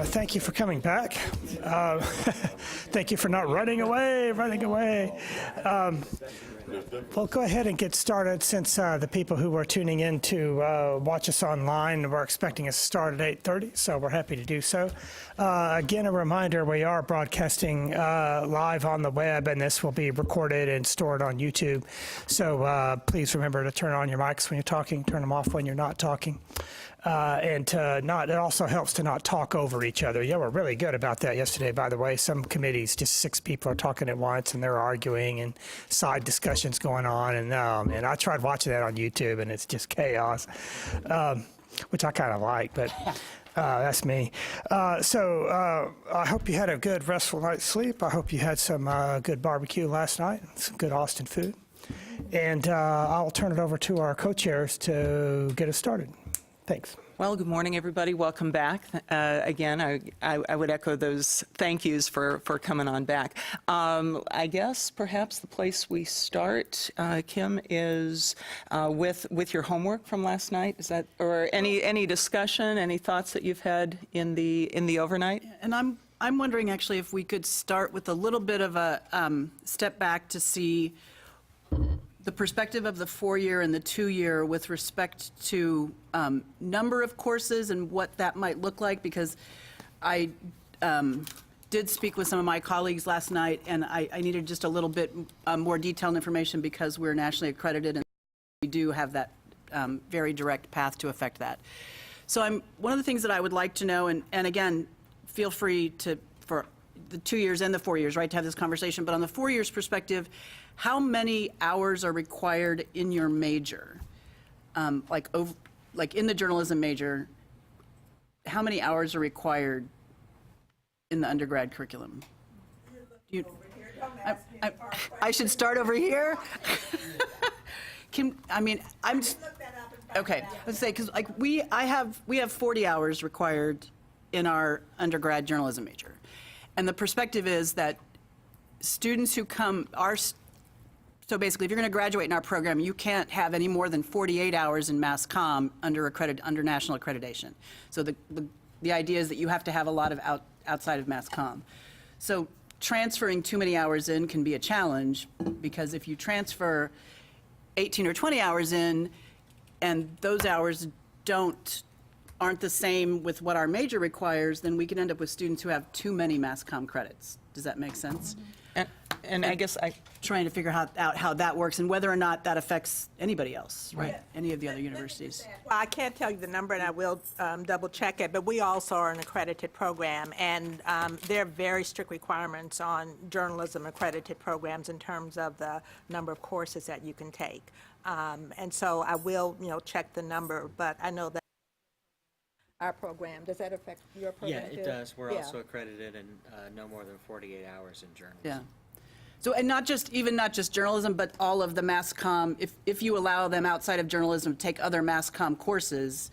Thank you for coming back. Thank you for not running away. We'll go ahead and get started since the people who are tuning in to watch us online were expecting us to start at 8:30, so we're happy to do so. Again, a reminder, we are broadcasting live on the web, and this will be recorded and stored on YouTube. So please remember to turn on your mics when you're talking, turn them off when you're not talking. And it also helps to not talk over each other. Yeah, we're really good about that yesterday, by the way. Some committees, just 6 people are talking at once, and they're arguing and side discussions going on. And I tried watching that on YouTube, and it's just chaos, which I kind of like, but that's me. So I hope you had a good, restful night's sleep. I hope you had some good barbecue last night, some good Austin food. And I'll turn it over to our co-chairs to get us started. Thanks. Well, good morning, everybody. Welcome back. Again, I would echo those thank yous for coming on back. I guess perhaps the place we start, Kim, is with your homework from last night. Is that, or any discussion, any thoughts that you've had in the overnight? And I'm wondering actually if we could start with a little bit of a step back to see the perspective of the 4-year and the 2-year with respect to number of courses and what that might look like, because I did speak with some of my colleagues last night, and I needed just a little bit more detailed information because we're nationally accredited and we do have that very direct path to affect that. So one of the things that I would like to know, and again, feel free to, for the 2 years and the 4 years, right, to have this conversation, but on the 4 years perspective, how many hours are required in your major? Like in the journalism major, how many hours are required in the undergrad curriculum? I should start over here? Okay, let's say, because like we have 40 hours required in our undergrad journalism major. And the perspective is that students who come, so basically, if you're going to graduate in our program, you can't have any more than 48 hours in mass comm under national accreditation. So the idea is that you have to have a lot of outside of mass comm. So transferring too many hours in can be a challenge, because if you transfer 18 or 20 hours in, and those hours aren't the same with what our major requires, then we can end up with students who have too many mass comm credits. Does that make sense? And I guess trying to figure out how that works and whether or not that affects anybody else, right? Any of the other universities. Well, I can't tell you the number, and I will double check it, but we also are an accredited program, and there are very strict requirements on journalism accredited programs in terms of the number of courses that you can take. And so I will, check the number, but I know that our program, does that affect your program too? Yeah, it does. We're also accredited in no more than 48 hours in journalism. Yeah. So, and not just journalism, but all of the mass comm, if you allow them outside of journalism to take other mass comm courses,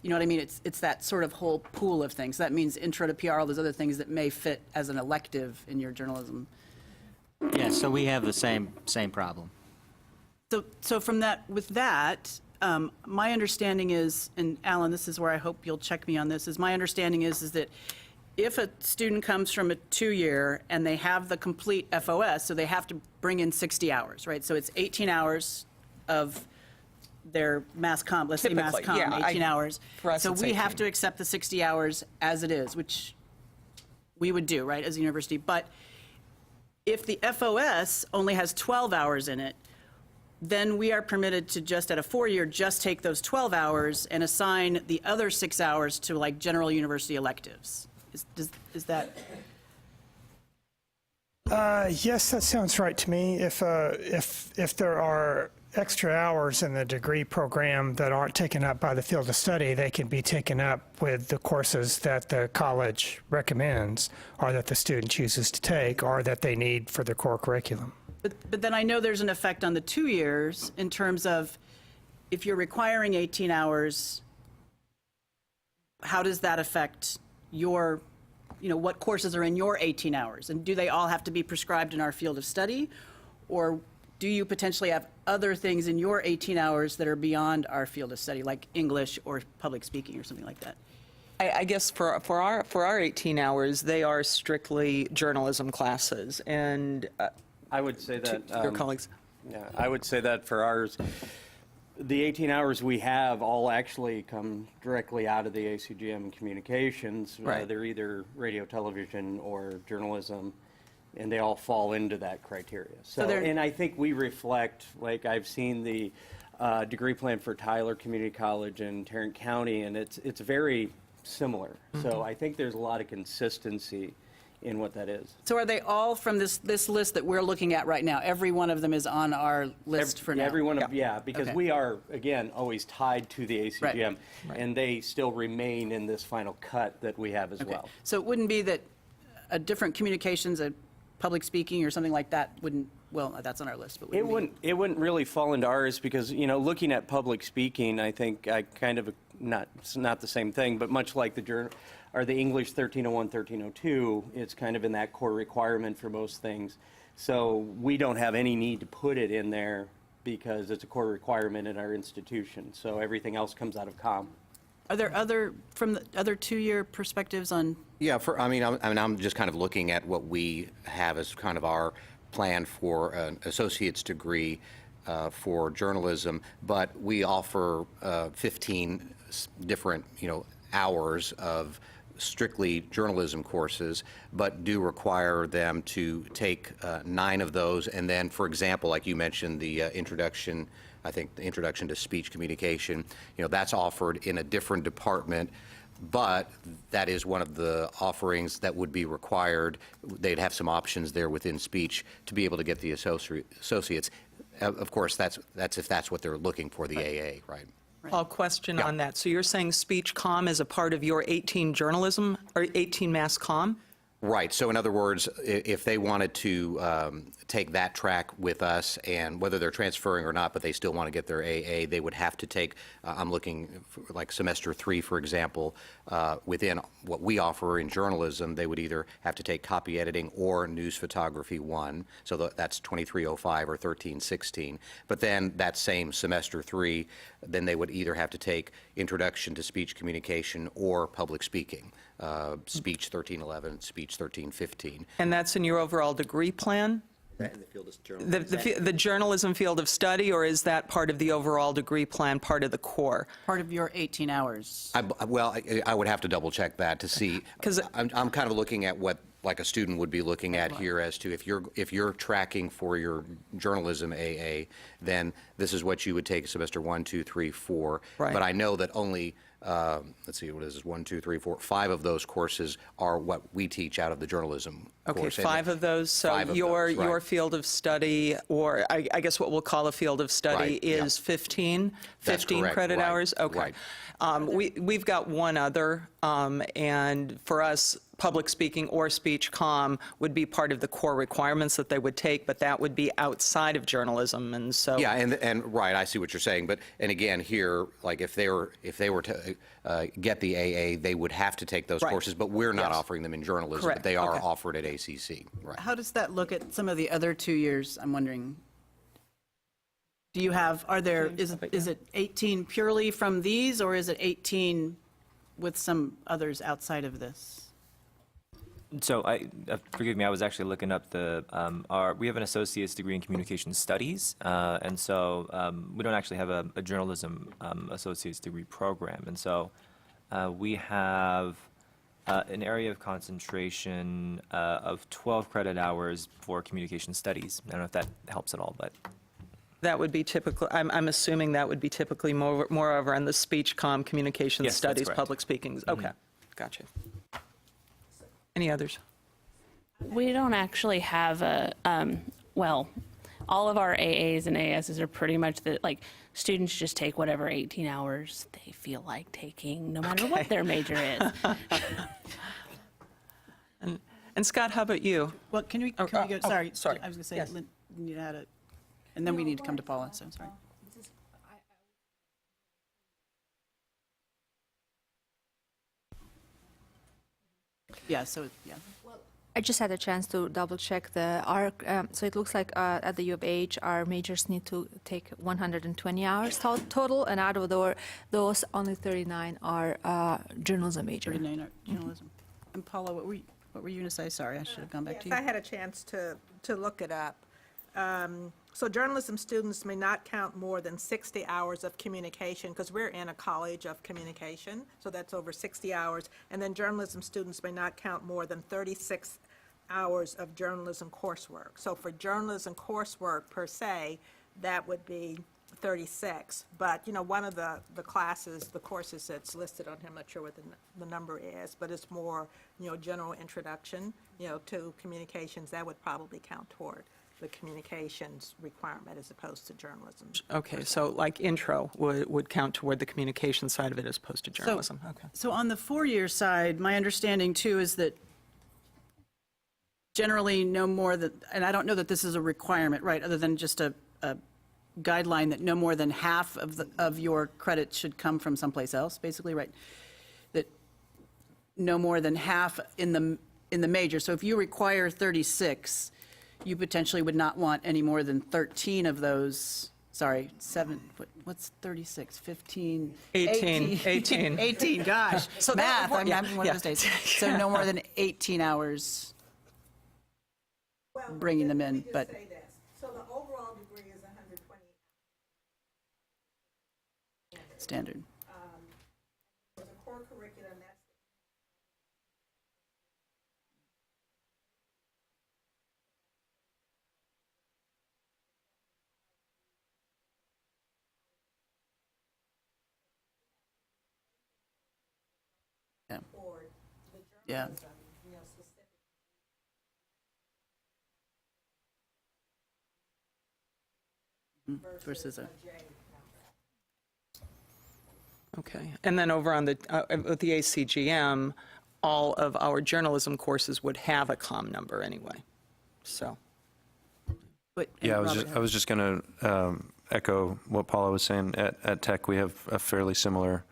you know what I mean? It's that sort of whole pool of things. That means intro to PR, all those other things that may fit as an elective in your journalism. Yeah, so we have the same problem. So from that, with that, my understanding is, and Alan, this is where I hope you'll check me on this, is my understanding is that if a student comes from a 2-year and they have the complete FOS, so they have to bring in 60 hours, right? So it's 18 hours of their mass comm, let's say mass comm, yeah, 18 hours. So we 18. have to accept the 60 hours as it is, which we would do, right, as a university. But if the FOS only has 12 hours in it, then we are permitted to just at a 4-year just take those 12 hours and assign the other 6 hours to like general university electives. Is that? Yes, that sounds right to me. If there are extra hours in the degree program that aren't taken up by the field of study, they can be taken up with the courses that the college recommends, or that the student chooses to take, or that they need for their core curriculum. But then I know there's an effect on the 2 years in terms of if you're requiring 18 hours, how does that affect your, what courses are in your 18 hours? And do they all have to be prescribed in our field of study? Or do you potentially have other things in your 18 hours that are beyond our field of study, like English or public speaking or something like that? I guess for our 18 hours, they are strictly journalism classes, and I would say that. your colleagues. Yeah, I would say that for ours, the 18 hours we have all actually come directly out of the ACGM communications. Right. They're either radio, television, or journalism, and they all fall into that criteria. So, they're- and I think we reflect, like I've seen the degree plan for Tyler Community College in Tarrant County, and it's very similar. So I think there's a lot of consistency in what that is. So are they all from this list that we're looking at right now? Every one of them is on our list for now? Every one of, yeah, because Okay. we are, again, always tied to the ACGM, and they still remain in this final cut that we have as Okay. well. So it wouldn't be that a different communications, a public speaking or something like that wouldn't, well, that's on our list, but It wouldn't be. wouldn't really fall into ours because, you know, looking at public speaking, I think I kind of, it's not the same thing, but much like the English 1301, 1302, it's kind of in that core requirement for most things. So we don't have any need to put it in there because it's a core requirement in our institution. So everything else comes out of comm. Are there from the other two-year perspectives on, Yeah, I'm just kind of looking at what we have as kind of our plan for an associate's degree for journalism, but we offer 15 different, hours of strictly journalism courses, but do require them to take 9 of those. And then, for example, like you mentioned, the introduction to speech communication, that's offered in a different department, but that is one of the offerings that would be required. They'd have some options there within speech to be able to get the associates. Of course, that's if that's what they're looking for, the AA, right? Paul, question on that. So you're saying speech comm is a part of your 18 journalism or 18 mass comm? Right. So in other words, if they wanted to take that track with us, and whether they're transferring or not, but they still want to get their AA, they would have to take, I'm looking for like semester 3, for example, within what we offer in journalism, they would either have to take copy editing or news photography 1. So that's 2305 or 1316. But then that same semester 3, then they would either have to take introduction to speech communication or public speaking. Speech 1311, speech 1315. And that's in your overall degree plan? In the field of journalism. The journalism field of study, or is that part of the overall degree plan, part of the core? part of your 18 hours? I would have to double check that to see. 'Cause I'm kind of looking at what like a student would be looking at here as to if you're tracking for your journalism AA, then this is what you would take semester 1, 2, 3, 4. Right. But I know that only let's see, what is this? 1, 2, 3, 4, 5 of those courses are what we teach out of the journalism Okay, course. And 5 of those. So 5 of your those, right. your field of study, or I guess what we'll call a field of study, Right, yeah. is 15 That's correct, credit right, hours? Okay. right. We've got one other, and for us, public speaking or speech comm would be part of the core requirements that they would take, but that would be outside of journalism, and so. Yeah, and right, I see what you're saying, but, and again, here, like, if they were to get the AA, they would have to take those Right. courses, but we're not Yes. offering them in journalism, Correct, but they are okay. offered at ACC, right. How does that look at some of the other 2 years, I'm wondering? Do you have, is it 18 purely from these, or is it 18 with some others outside of this? So forgive me, I was actually looking up we have an associate's degree in communication studies, and so we don't actually have a journalism associate's degree program, and so we have an area of concentration of 12 credit hours for communication studies. I don't know if that helps at all, but. That would be typical, I'm assuming that would be typically more over on the speech comm, communication Yes, that's studies, correct. public speaking. Okay, gotcha. Any others? We don't actually have all of our AAs and ASs are pretty much students just take whatever 18 hours they feel like taking, no matter what their major is. And Scott, how about you? Well, can we go, sorry, I was going to say, Yes. Lynn, you had it, and then we need to come to Paula, so sorry. Yeah, so, yeah. I just had a chance to double check so it looks like at the U of H, our majors need to take 120 hours total, and out of those, only 39 are journalism major. 39 art journalism. And Paula, what were you going to say? Sorry, I should have gone back to Yes, you. I had a chance to look it up. So journalism students may not count more than 60 hours of communication, because we're in a college of communication, so that's over 60 hours. And then journalism students may not count more than 36 hours of journalism coursework. So for journalism coursework per se, that would be 36. But, one of the classes, the courses that's listed on here, I'm not sure what the number is, but it's more, general introduction, to communications. That would probably count toward the communications requirement as opposed to journalism. Okay, so like intro would count toward the communication side of it as opposed to journalism. Okay. So on the four-year side, my understanding too is that generally no more than, and I don't know that this is a requirement, right, other than just a guideline that no more than half of your credits should come from someplace else, basically, right? That no more than half in the major. So if you require 36, you potentially would not want any more than 13 of those, sorry, what's 36, 15? 18. 18, gosh. So that Math, would work, I'm yeah, having one yeah. of those days. So no more than 18 hours bringing them in, but. So the overall degree is 120 Standard. for the core curriculum, that's Yeah. Yeah. Versus a. Okay, and then over on the, with the ACGM, all of our journalism courses would have a comm number anyway, so. But- Yeah, Robert I was just going to echo what Paula was saying. At Tech, we have a fairly similar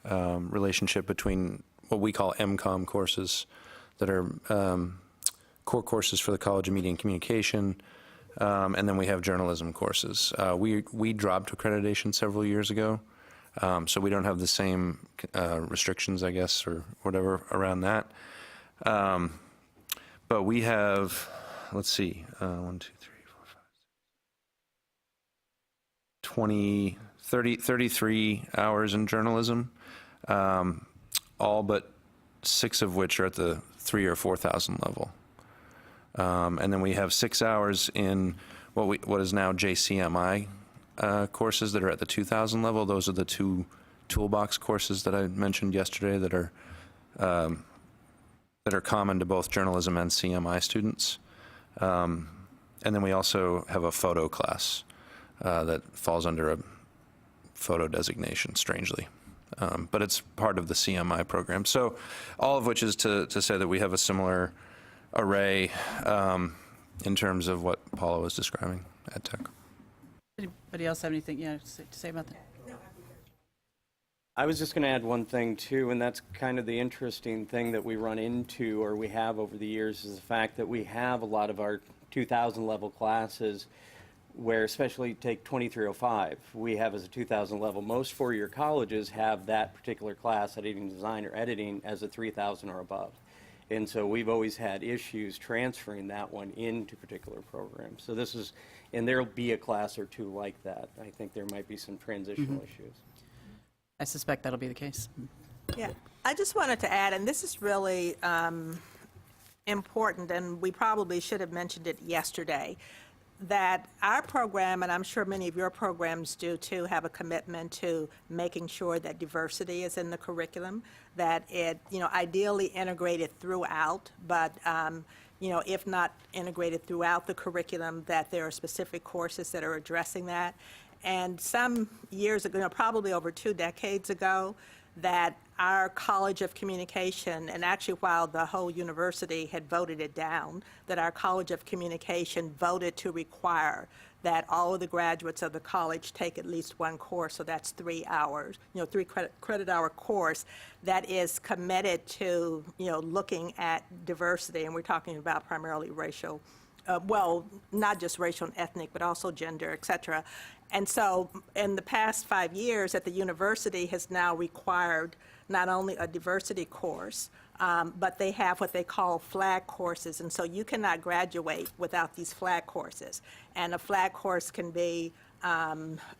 relationship between what we call MCOM courses that are core courses for the College of Media and Communication, and then we have journalism courses. We dropped accreditation several years ago, so we don't have the same restrictions, I guess, or whatever around that. But we have, let's see, 1, 2, 3, 4, 5, 20, 30, 33 hours in journalism, all but 6 of which are at the 3,000 or 4,000 level. And then we have 6 hours in what is now JCMI courses that are at the 2,000 level. Those are the 2 toolbox courses that I mentioned yesterday that are common to both journalism and CMI students. And then we also have a photo class that falls under a photo designation, strangely. But it's part of the CMI program. So all of which is to say that we have a similar array in terms of what Paula was describing at Tech. Anybody else have anything, to say about that? I was just going to add one thing, too, and that's kind of the interesting thing that we run into, or we have over the years, is the fact that we have a lot of our 2,000 level classes where, especially take 2305, we have as a 2,000 level. Most four-year colleges have that particular class, editing, design, or editing, as a 3,000 or above. And so we've always had issues transferring that one into particular programs. So this is, and there'll be a class or two like that. I think there might be some transitional issues. I suspect that'll be the case. Yeah, I just wanted to add, and this is really important, and we probably should have mentioned it yesterday, that our program, and I'm sure many of your programs do too, have a commitment to making sure that diversity is in the curriculum, that it, ideally integrated throughout, but, if not integrated throughout the curriculum, that there are specific courses that are addressing that. And some years ago, probably over 2 decades ago, that our College of Communication, and actually while the whole university had voted it down, that our College of Communication voted to require that all of the graduates of the college take at least one course, so that's 3 hours, 3 credit hour course that is committed to, looking at diversity, and we're talking about primarily racial, well, not just racial and ethnic, but also gender, et cetera. And so in the past 5 years at the university has now required not only a diversity course, but they have what they call flag courses. And so you cannot graduate without these flag courses. And a flag course can be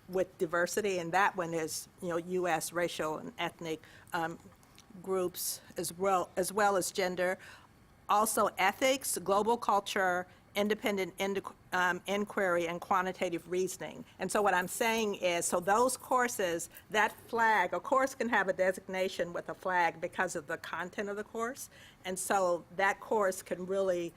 with diversity, and that one is, U.S. racial and ethnic groups as well as gender. Also ethics, global culture, independent inquiry, and quantitative reasoning. And so what I'm saying is, so those courses, that flag, a course can have a designation with a flag because of the content of the course. And so that course can really,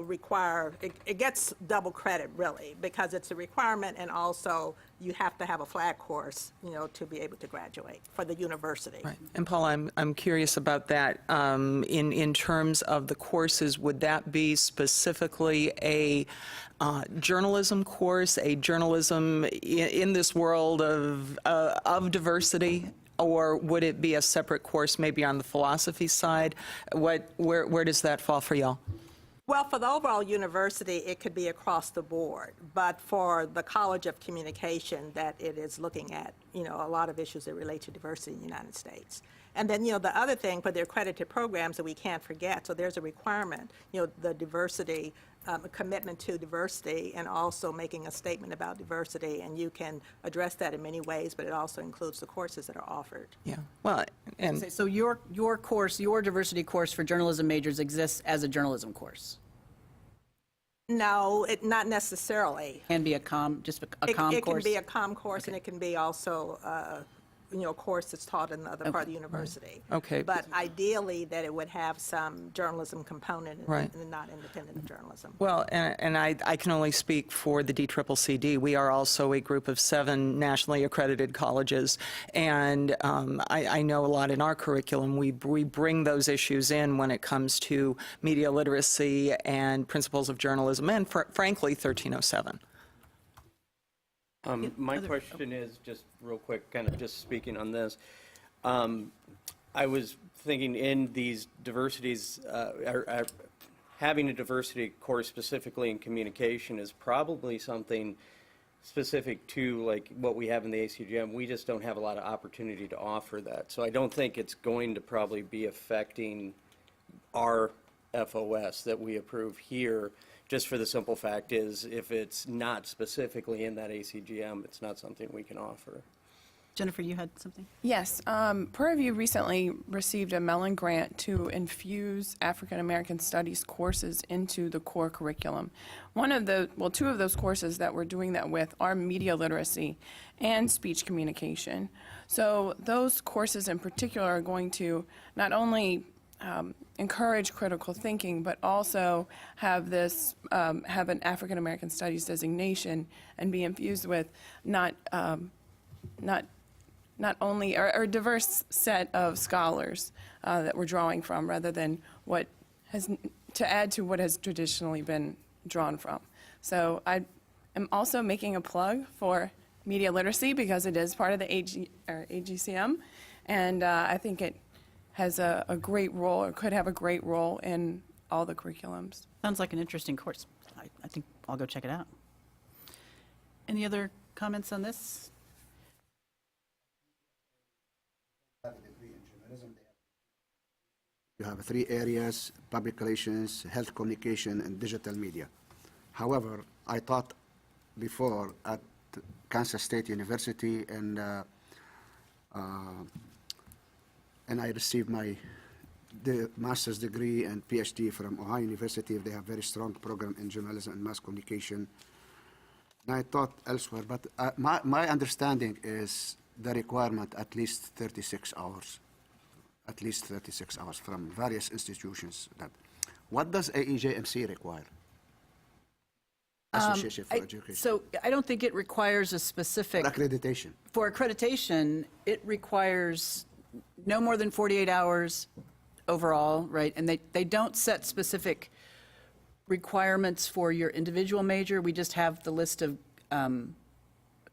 require, it gets double credit really, because it's a requirement, and also you have to have a flag course, to be able to graduate for the university. Right. And Paul, I'm curious about that. In terms of the courses, would that be specifically a journalism course, a journalism in this world of diversity? Or would it be a separate course maybe on the philosophy side? Where does that fall for y'all? Well, for the overall university, it could be across the board. But for the College of Communication, that it is looking at, a lot of issues that relate to diversity in the United States. And then, the other thing for the accredited programs that we can't forget, so there's a requirement, the diversity, commitment to diversity, and also making a statement about diversity. And you can address that in many ways, but it also includes the courses that are offered. Yeah. Well, and So your course, your diversity course for journalism majors exists as a journalism course? No, not necessarily. Can be a comm course? It can be a comm course, and it can be also a course that's taught in the other part of the university. Okay. But ideally, that it would have some journalism component Right. and not independent of journalism. Well, and I can only speak for the DCCC. We are also a group of 7 nationally accredited colleges, and I know a lot in our curriculum. We bring those issues in when it comes to media literacy and principles of journalism, and frankly, 1307. My question is, just real quick, kind of just speaking on this. I was thinking in these diversities, having a diversity course specifically in communication is probably something specific to like what we have in the ACGM. We just don't have a lot of opportunity to offer that. So I don't think it's going to probably be affecting our FOS that we approve here. Just for the simple fact is, if it's not specifically in that ACGM, it's not something we can offer. Jennifer, you had something? Yes. Purview recently received a Mellon grant to infuse African American Studies courses into the core curriculum. Two of those courses that we're doing that with are media literacy and speech communication. So those courses in particular are going to not only encourage critical thinking, but also have have an African American Studies designation and be infused with not only a diverse set of scholars that we're drawing from, rather than to add to what has traditionally been drawn from. So I am also making a plug for media literacy because it is part of the AGCM, and I think it has a great role, or could have a great role in all the curriculums. Sounds like an interesting course. I think I'll go check it out. Any other comments on this? You have 3 areas: public relations, health communication, and digital media. However, I taught before at Kansas State University, and I received the master's degree and PhD from Ohio University. They have very strong program in journalism and mass communication. And I taught elsewhere, but my understanding is the requirement at least 36 hours. At least 36 hours from various institutions. What does AEJMC require? Association for Education. So I don't think it requires a specific... For accreditation. For accreditation, it requires no more than 48 hours overall, right? And they don't set specific requirements for your individual major. We just have the list of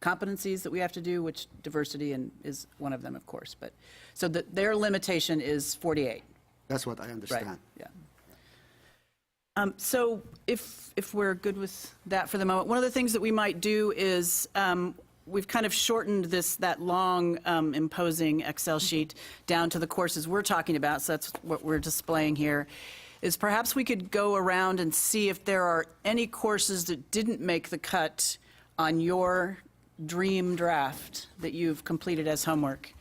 competencies that we have to do, which diversity is one of them, of course. But so their limitation is 48. That's what I understand. Right. Yeah. So if we're good with that for the moment, one of the things that we might do is we've kind of shortened that long imposing Excel sheet down to the courses we're talking about. So that's what we're displaying here. Is perhaps we could go around and see if there are any courses that didn't make the cut on your dream draft that you've completed as homework.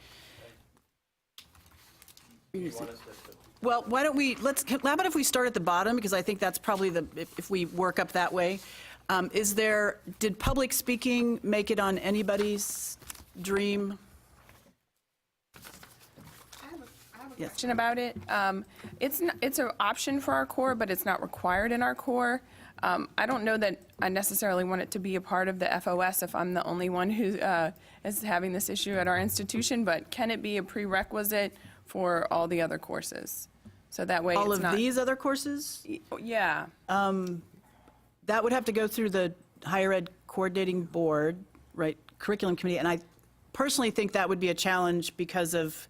Well, why don't we, how about if we start at the bottom, because I think that's probably if we work up that way. Did public speaking make it on anybody's dream? Question about it. It's an option for our core, but it's not required in our core. I don't know that I necessarily want it to be a part of the FOS if I'm the only one who is having this issue at our institution, but can it be a prerequisite for all the other courses? So that way All it's of not, these other courses? yeah. That would have to go through the higher ed coordinating board, right, curriculum committee, and I personally think that would be a challenge because of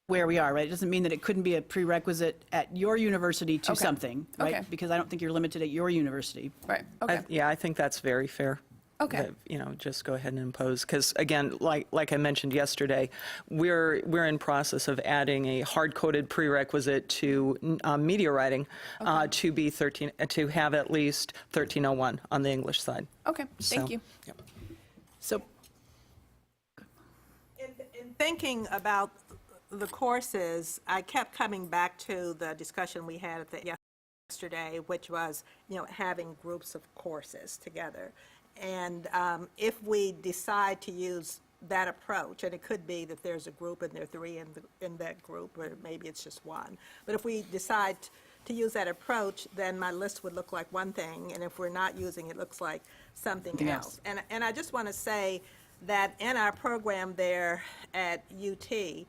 where we are, right? It doesn't mean that it couldn't be a prerequisite at your university to Okay. something, right? Okay. Because I don't think you're limited at your university. Right, okay. Yeah, I think that's very fair. Okay. That, just go ahead and impose, because again, like I mentioned yesterday, we're in process of adding a hard-coded prerequisite to media writing to be to have at least 1301 on the English side. Okay, thank So, you. yep. So, In thinking about the courses, I kept coming back to the discussion we had yesterday, which was, having groups of courses together. And if we decide to use that approach, and it could be that there's a group and there are three in that group, or maybe it's just one. But if we decide to use that approach, then my list would look like one thing, and if we're not using it, it looks like something else. And I just want to say that in our program there at UT,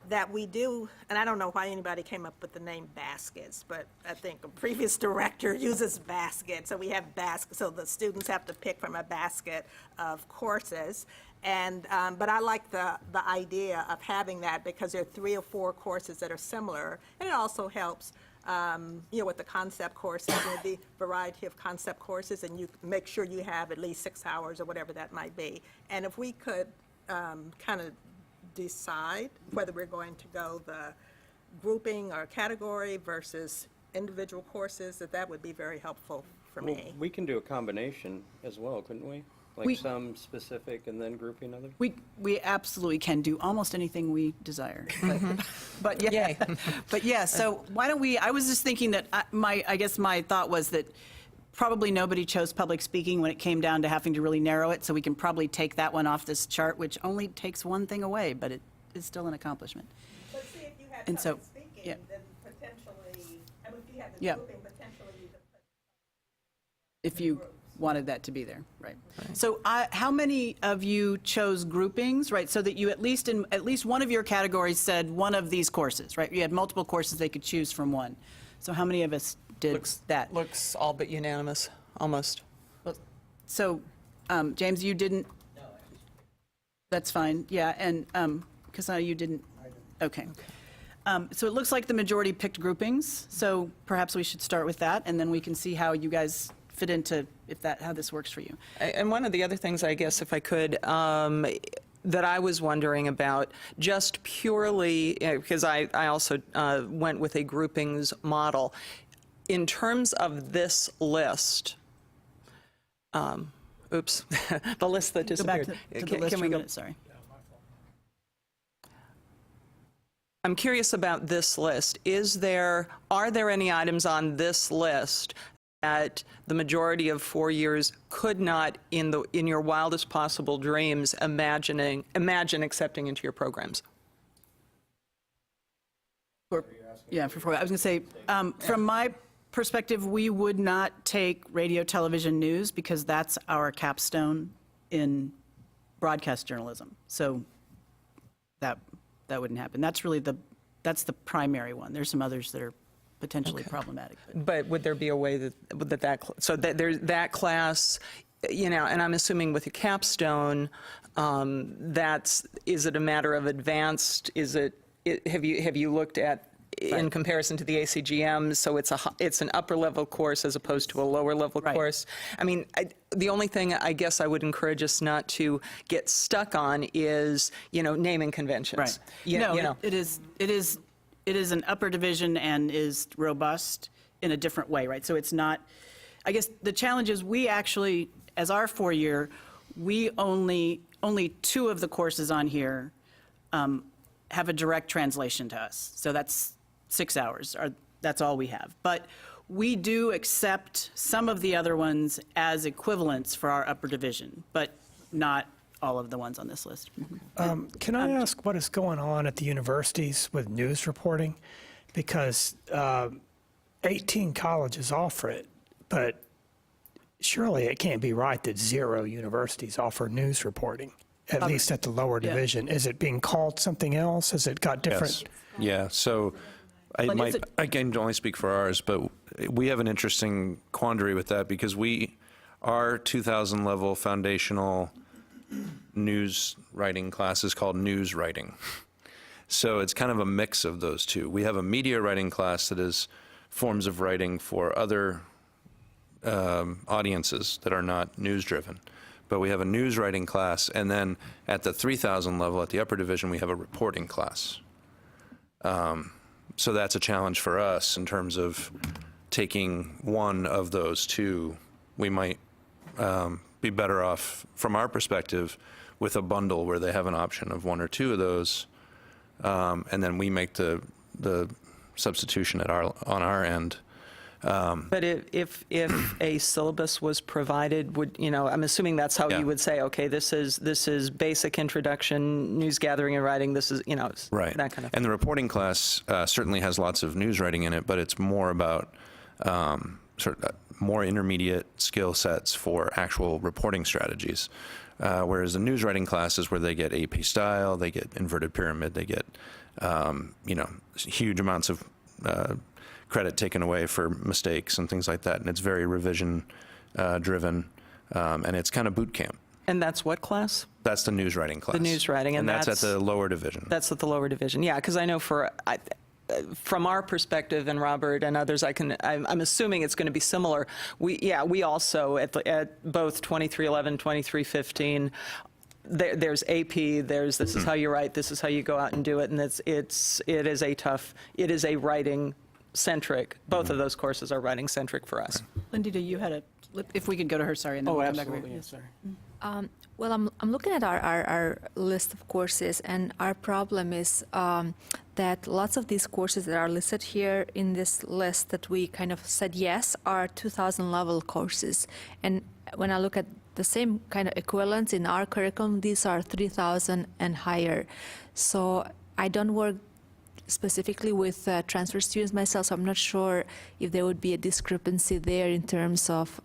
that we do, and I don't know why anybody came up with the name baskets, but I think a previous director uses baskets. So we have baskets, so the students have to pick from a basket of courses. And, but I like the idea of having that because there are 3 or 4 courses that are similar. And it also helps, with the concept courses, the variety of concept courses, and you make sure you have at least 6 hours or whatever that might be. And if we could kind of decide whether we're going to go the grouping or category versus individual courses, that would be very helpful for me. We can do a combination as well, couldn't we? Like some specific and then grouping others? We absolutely can do almost anything we desire. But yeah, but yeah, so why don't we, I was just thinking that I guess my thought was that probably nobody chose public speaking when it came down to having to really narrow it, so we can probably take that one off this chart, which only takes one thing away, but it is still an accomplishment. But see, if you have And so, public speaking, yeah. then potentially, if you have the Yeah. grouping, potentially you could put If you wanted that to be there, right. So how many of you chose groupings, right, so that you at least one of your categories said one of these courses, right? You had multiple courses they could choose from one. So how many of us did that? Looks all but unanimous, almost. So, James, you didn't? No. That's fine, yeah, and Kasana, you didn't? Okay. So it looks like the majority picked groupings, so perhaps we should start with that, and then we can see how you guys fit into how this works for you. And one of the other things, I guess, if I could, that I was wondering about, just purely, because I also went with a groupings model, in terms of this list, oops, the list that Go back disappeared. to the list for a minute, sorry. I'm curious about this list. Are there any items on this list that the majority of 4 years could not, in your wildest possible dreams, imagine accepting into your programs? Yeah, for 4. I was going to say, from my perspective, we would not take radio, television, news because that's our capstone in broadcast journalism. So that that wouldn't happen. That's really that's the primary one. There's some others that are potentially problematic. But would there be a way so that there's that class, and I'm assuming with a capstone, is it a matter of advanced? Have you looked at in comparison to the ACGM? So it's an upper level course as opposed to a lower level course. I mean, the only thing I guess I would encourage us not to get stuck on is naming conventions. Right. It is an upper division and is robust in a different way, right? So it's not, I guess the challenge is we actually, as our 4-year, we only 2 of the courses on here have a direct translation to us. So that's 6 hours, that's all we have. But we do accept some of the other ones as equivalents for our upper division, but not all of the ones on this list. Can I ask what is going on at the universities with news reporting? Because 18 colleges offer it, but surely it can't be right that 0 universities offer news reporting, at least at the lower division. Is it being called something else? Has it got different? Yes. Yeah, so I can only speak for ours, but we have an interesting quandary with that because our 2000 level foundational news writing class is called news writing. So it's kind of a mix of those two. We have a media writing class that is forms of writing for other audiences that are not news driven. But we have a news writing class, and then at the 3000 level, at the upper division, we have a reporting class. So that's a challenge for us in terms of taking one of those two. We might be better off, from our perspective, with a bundle where they have an option of 1 or 2 of those, and then we make the substitution on our end. But if a syllabus was provided, I'm assuming that's how you would say, okay, this is basic introduction, news gathering and writing. This is right. That kind of thing. And the reporting class certainly has lots of news writing in it, but it's more about more intermediate skill sets for actual reporting strategies. Whereas the news writing class is where they get AP style, they get inverted pyramid, they get huge amounts of credit taken away for mistakes and things like that, and it's very revision driven, and it's kind of boot camp. And that's what class? That's the news writing class. The news writing, and that's at the lower division. That's at the lower division, yeah, because I know from our perspective, and Robert and others, I'm assuming it's going to be similar. We also at both 2311, 2315. There's AP. There's this is how you write. This is how you go out and do it. And it is a writing centric. Both of those courses are writing centric for us. Lindy, you had if we could go to her, sorry, and then we'll come back over here. Sorry. Well, I'm looking at our list of courses, and our problem is that lots of these courses that are listed here in this list that we kind of said yes are 2000 level courses. And when I look at the same kind of equivalents in our curriculum, these are 3000 and higher. So I don't work specifically with transfer students myself, so I'm not sure if there would be a discrepancy there in terms of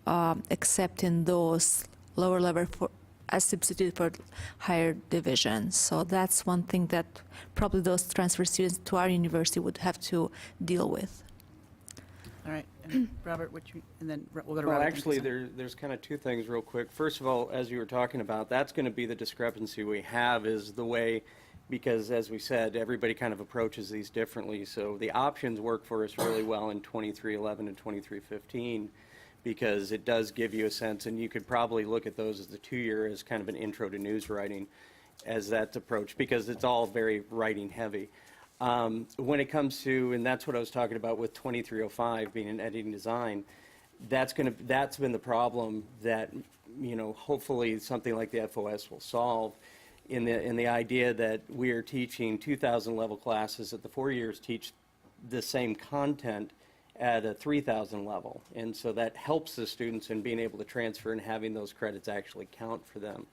accepting those lower level as substitute for higher divisions. So that's one thing that probably those transfer students to our university would have to deal with. All right, and Robert, and then we'll go to Robert. Well, actually, there's kind of 2 things real quick. First of all, as you were talking about, that's going to be the discrepancy we have is the way, because as we said, everybody kind of approaches these differently. So the options work for us really well in 2311 and 2315. Because it does give you a sense, and you could probably look at those as the 2-year as kind of an intro to news writing as that's approached, because it's all very writing heavy. When it comes to, and that's what I was talking about with 2305 being an editing design, that's been the problem that, hopefully something like the FOS will solve in the idea that we are teaching 2000 level classes that the 4 years teach the same content at a 3000 level. And so that helps the students in being able to transfer and having those credits actually count for them,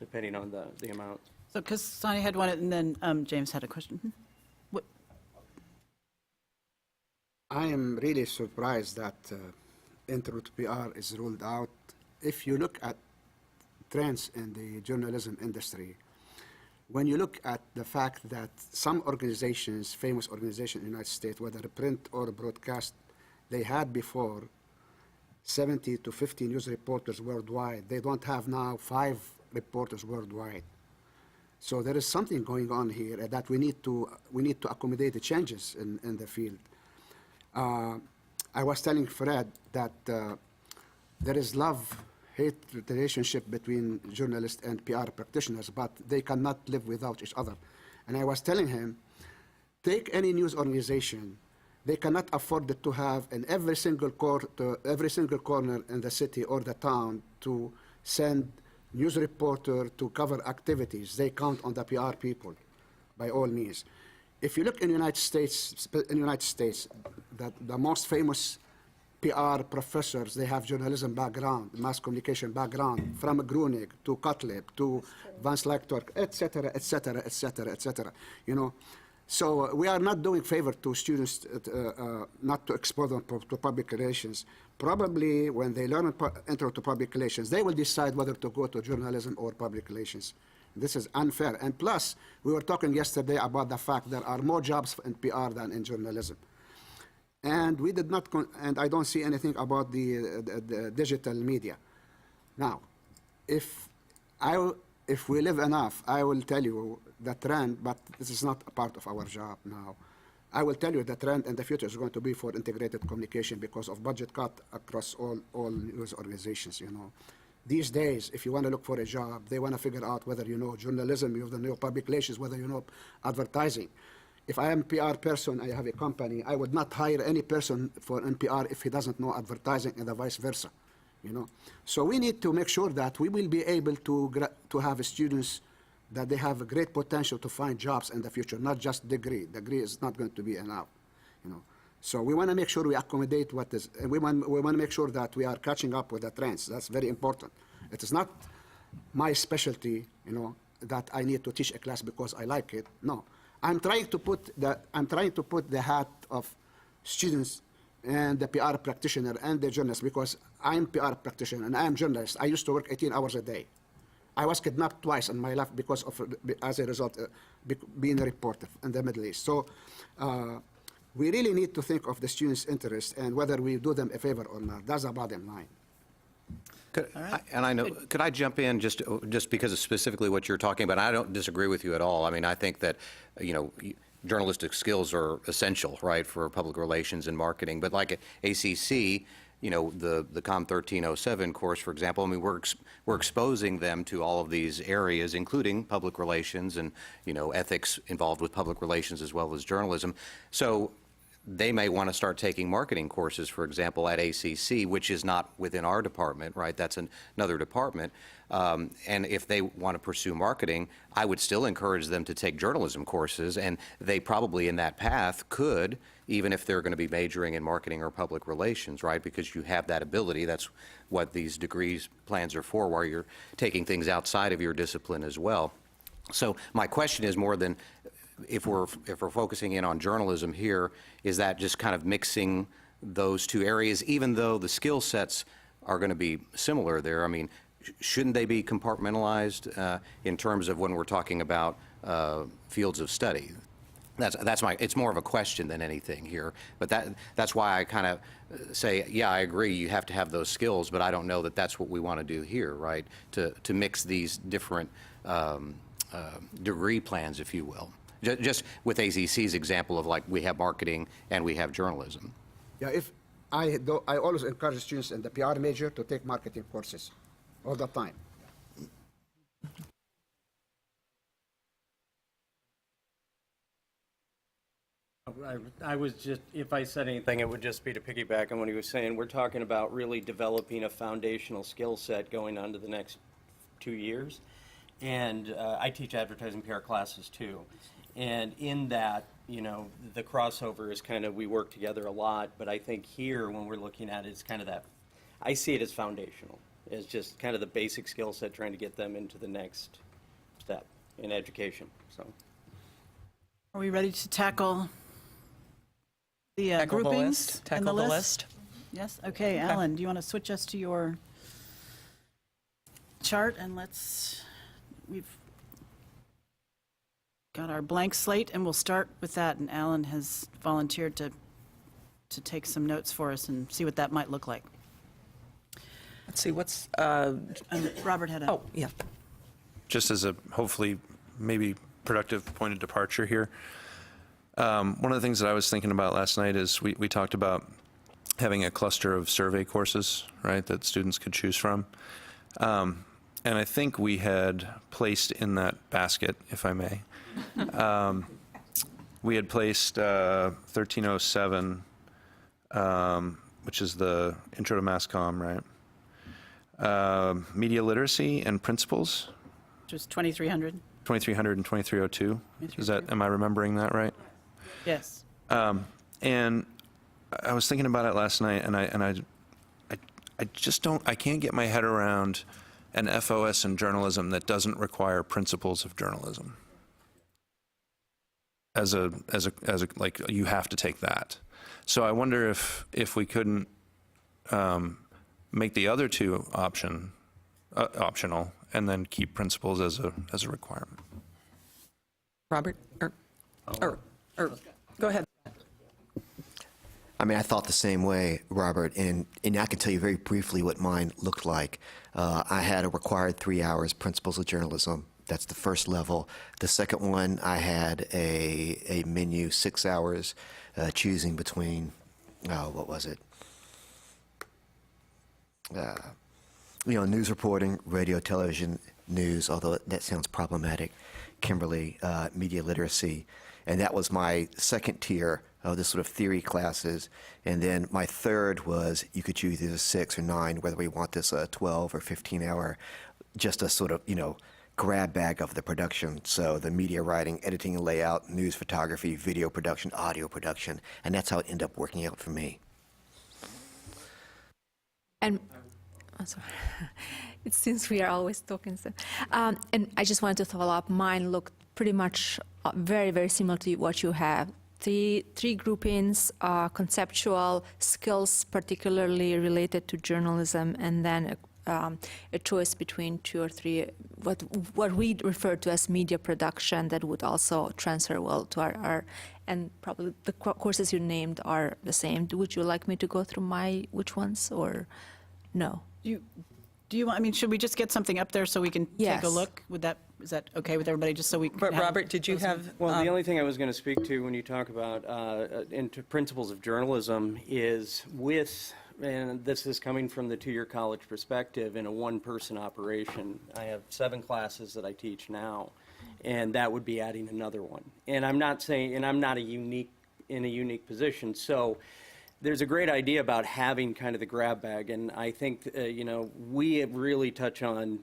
depending on the amount. So, because Sonia had one, and then James had a question. What? I am really surprised that Intro to PR is ruled out. If you look at trends in the journalism industry, when you look at the fact that some organizations, famous organizations in the United States, whether print or broadcast, they had before 70 to 50 news reporters worldwide. They don't have now 5 reporters worldwide. So there is something going on here that we need to accommodate the changes in the field. I was telling Fred that there is love-hate relationship between journalists and PR practitioners, but they cannot live without each other. And I was telling him, take any news organization, they cannot afford to have in every single corner in the city or the town to send news reporter to cover activities. They count on the PR people, by all means. If you look in the United States, the most famous PR professors, they have journalism background, mass communication background, from Grunig to Gottlieb to Van Slyke, et cetera, et cetera, et cetera, et cetera. You know, so we are not doing favor to students not to expose them to public relations. Probably when they learn intro to public relations, they will decide whether to go to journalism or public relations. This is unfair. And plus, we were talking yesterday about the fact there are more jobs in PR than in journalism. And we did not, and I don't see anything about the digital media. Now, if we live enough, I will tell you the trend, but this is not a part of our job now. I will tell you the trend in the future is going to be for integrated communication because of budget cut across all news organizations, you know. These days, if you want to look for a job, they want to figure out whether you know journalism, you know public relations, whether you know advertising. If I am a PR person, I have a company, I would not hire any person for NPR if he doesn't know advertising and the vice versa, you know. So we need to make sure that we will be able to have students that they have a great potential to find jobs in the future, not just degree. Degree is not going to be enough, you know. So we want to make sure we accommodate what is, and we want to make sure that we are catching up with the trends. That's very important. It is not my specialty, you know, that I need to teach a class because I like it. No, I'm trying to put the hat of students and the PR practitioner and the journalist because I'm PR practitioner and I am journalist. I used to work 18 hours a day. I was kidnapped twice in my life because of, as a result, being a reporter in the Middle East. So we really need to think of the students' interest and whether we do them a favor or not. That's the bottom line. Could I jump in just because of specifically what you're talking about? I don't disagree with you at all. I mean, I think that, you know, journalistic skills are essential, right, for public relations and marketing. But like at ACC, you know, the COM 1307 course, for example, I mean, we're exposing them to all of these areas, including public relations and, you know, ethics involved with public relations as well as journalism. So they may want to start taking marketing courses, for example, at ACC, which is not within our department, right? That's another department. And if they want to pursue marketing, I would still encourage them to take journalism courses, and they probably in that path could, even if they're going to be majoring in marketing or public relations, right? Because you have that ability. That's what these degrees plans are for, where you're taking things outside of your discipline as well. So my question is more than if we're focusing in on journalism here, is that just kind of mixing those two areas, even though the skill sets are going to be similar there? I mean, shouldn't they be compartmentalized in terms of when we're talking about fields of study? It's more of a question than anything here, but that's why I kind of say, yeah, I agree, you have to have those skills, but I don't know that that's what we want to do here, right? To mix these different degree plans, if you will. Just with ACC's example of, like, we have marketing and we have journalism. Yeah, I always encourage students in the PR major to take marketing courses all the time. I was just, if I said anything, it would just be to piggyback on what he was saying. We're talking about really developing a foundational skill set going on to the next 2 years. And I teach advertising PR classes too. And in that, you know, the crossover is kind of, we work together a lot, but I think here when we're looking at it, it's kind of that, I see it as foundational. It's just kind of the basic skill set, trying to get them into the next step in education, so. Are we ready to tackle the Tackle the groupings list. and Tackle the list. Yes, okay, Alan, do you want to switch us to your chart and we've got our blank slate, and we'll start with that. And Alan has volunteered to take some notes for us and see what that might look like. Let's see, what's, And Robert had a. oh, yeah. Just as a hopefully maybe productive point of departure here. One of the things that I was thinking about last night is we talked about having a cluster of survey courses, right, that students could choose from. And I think we had placed in that basket, if I may, we had placed 1307, which is the Intro to Mass Comm, right? Media literacy and principles, Which was 2,300. 2300 and 2302. Is that, am I remembering that right? Yes. And I was thinking about it last night, and I just don't, I can't get my head around an FOS in journalism that doesn't require principles of journalism. As a like, you have to take that. So I wonder if we couldn't make the other two optional, and then keep principles as a requirement. Robert, or go ahead. I mean, I thought the same way, Robert, and I can tell you very briefly what mine looked like. I had a required 3 hours principles of journalism. That's the first level. The second one, I had a menu, 6 hours, choosing between, what was it? News reporting, radio, television, news, although that sounds problematic. Kimberly, media literacy. And that was my second tier of the sort of theory classes. And then my third was you could choose either 6 or 9, whether we want this 12 or 15 hour, just a sort of, grab bag of the production. So the media writing, editing and layout, news photography, video production, audio production. And that's how it ended up working out for me. And sorry. Since we are always talking, so, and I just wanted to follow up. Mine looked pretty much very, very similar to what you have. Three groupings: conceptual skills, particularly related to journalism, and then a choice between 2 or 3 what we refer to as media production that would also transfer well to our and probably the courses you named are the same. Would you like me to go through which ones, or no? Do you want, I mean, should we just get something up there so we can take a Yes. look? Is that okay with everybody, just so we can But have- Robert, did you have? Well, the only thing I was going to speak to when you talk about into principles of journalism is and this is coming from the 2-year college perspective, in a one-person operation. I have 7 classes that I teach now, and that would be adding another one. And I'm not saying, and I'm not in a unique position. So there's a great idea about having kind of the grab bag, and I think, we really touch on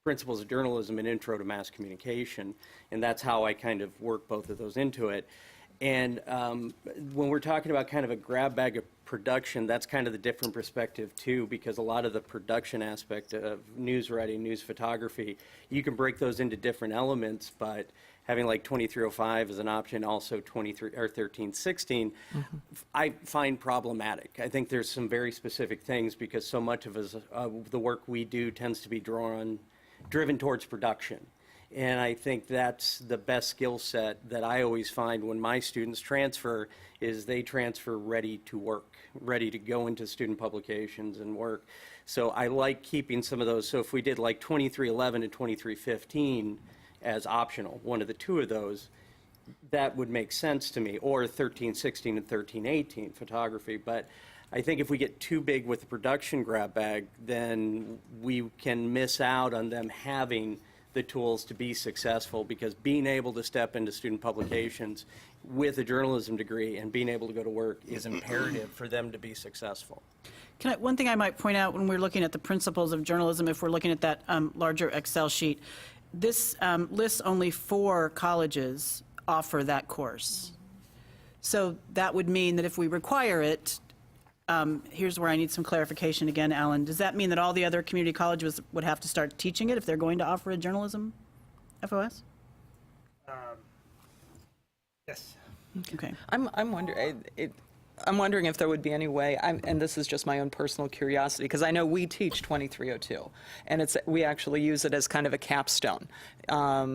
principles of journalism and intro to mass communication, and that's how I kind of work both of those into it. And when we're talking about kind of a grab bag of production, that's kind of the different perspective too, because a lot of the production aspect of news writing, news photography, you can break those into different elements, but having like 2305 as an option, also 1316, I find problematic. I think there's some very specific things, because so much of the work we do tends to be driven towards production. And I think that's the best skill set that I always find when my students transfer, is they transfer ready to work, ready to go into student publications and work. So I like keeping some of those. So if we did like 2311 and 2315 as optional, one of the 2 of those, that would make sense to me, or 1316 and 1318 photography. But I think if we get too big with the production grab bag, then we can miss out on them having the tools to be successful, because being able to step into student publications with a journalism degree and being able to go to work is imperative for them to be successful. One thing I might point out when we're looking at the principles of journalism, if we're looking at that larger Excel sheet, this lists only 4 colleges offer that course. So that would mean that if we require it, here's where I need some clarification again, Alan. Does that mean that all the other community colleges would have to start teaching it if they're going to offer a journalism FOS? Yes. Okay. I'm wondering, I'm wondering if there would be any way, and this is just my own personal curiosity, because I know we teach 2302, and we actually use it as kind of a capstone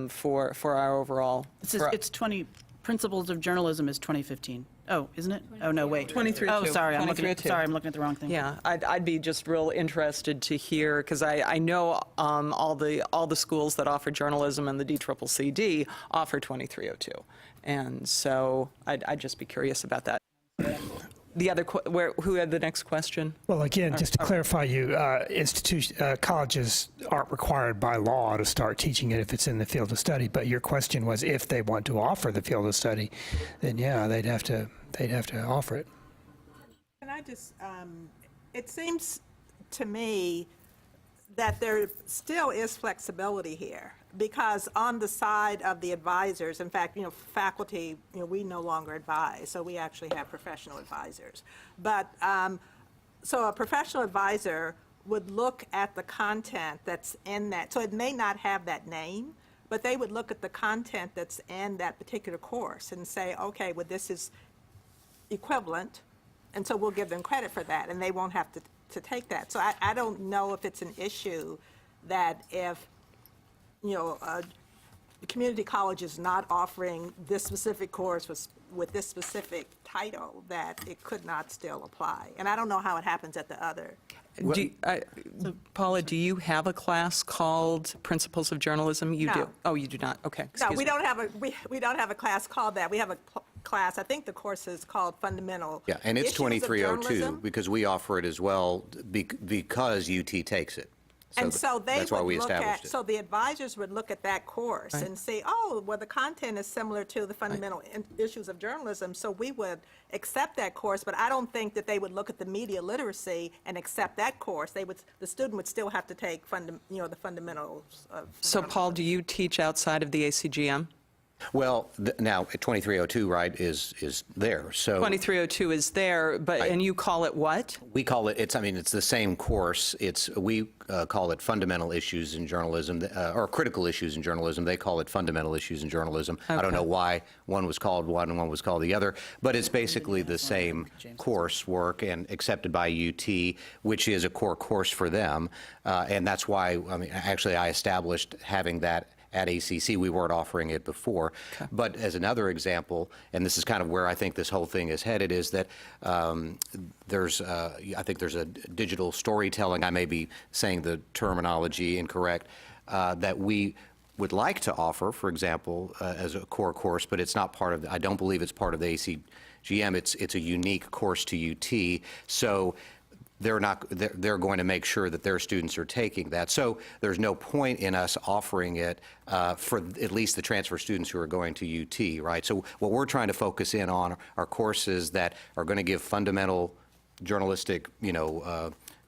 for our overall. It's 20, Principles of Journalism is 2015. Oh, isn't it? Oh, no, wait. 2302. Oh, sorry, I'm looking at 2302. the wrong thing. Yeah, I'd be just real interested to hear, because I know all the schools that offer journalism and the DCCCD offer 2302. And so I'd just be curious about that. The other, who had the next question? Well, again, just to clarify colleges aren't required by law to start teaching it if it's in the field of study, but your question was if they want to offer the field of study, then yeah, they'd have to offer it. Can I just, it seems to me that there still is flexibility here, because on the side of the advisors, in fact, faculty, we no longer advise, so we actually have professional advisors. But, so a professional advisor would look at the content that's in that, so it may not have that name, but they would look at the content that's in that particular course and say, okay, well, this is equivalent, and so we'll give them credit for that, and they won't have to take that. So I don't know if it's an issue that if, a community college is not offering this specific course with this specific title, that it could not still apply. And I don't know how it happens at the other. Paula, do you have a class called Principles of Journalism? You do? No. Oh, you do not? Okay, No, excuse we me. don't have a class called that. We have a class, I think the course is called Fundamental Yeah, and it's Issues of 2302 Journalism. because we offer it as well because UT takes it. And so they that's why would we look established at, it. so the advisors would look at that course and say, oh, well, the content is similar to the fundamental issues of journalism, so we would accept that course, but I don't think that they would look at the media literacy and accept that course. The student would still have to take the fundamentals of So, Paul, do you teach outside of the ACGM? Well, now, 2302, right, is there, so. 2302 is there, but, and you call it what? We call it, it's the same course. We call it Fundamental Issues in Journalism, or Critical Issues in Journalism. They call it Fundamental Issues in Journalism. I don't know why one was called one and one was called the other, but it's basically the same coursework and accepted by UT, which is a core course for them. And that's why, actually I established having that at ACC. We weren't offering it before. Okay. But as another example, and this is kind of where I think this whole thing is headed, is that I think there's a digital storytelling, I may be saying the terminology incorrect, that we would like to offer, for example, as a core course, but it's not part of, I don't believe it's part of the ACGM. It's a unique course to UT. So they're going to make sure that their students are taking that. So there's no point in us offering it for at least the transfer students who are going to UT, right? So what we're trying to focus in on are courses that are going to give fundamental journalistic,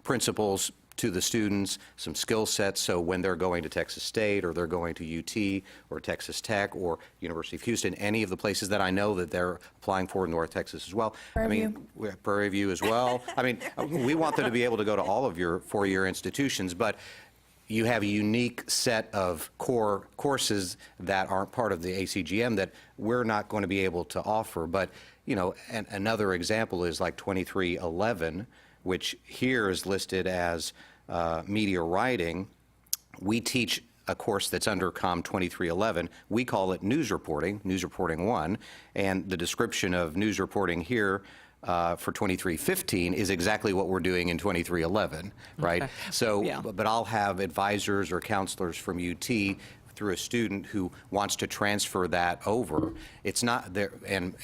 principles to the students, some skill sets, so when they're going to Texas State or they're going to UT or Texas Tech or University of Houston, any of the places that I know that they're applying for in North Texas as well. Prairie View as well. We want them to be able to go to all of your four-year institutions, but you have a unique set of core courses that aren't part of the ACGM that we're not going to be able to offer. But, and another example is like 2311, which here is listed as media writing. We teach a course that's under COM 2311. We call it News Reporting 1, and the description of news reporting here for 2315 is exactly what we're doing in 2311, right? Okay. So, Yeah. but I'll have advisors or counselors from UT through a student who wants to transfer that over. It's not there, and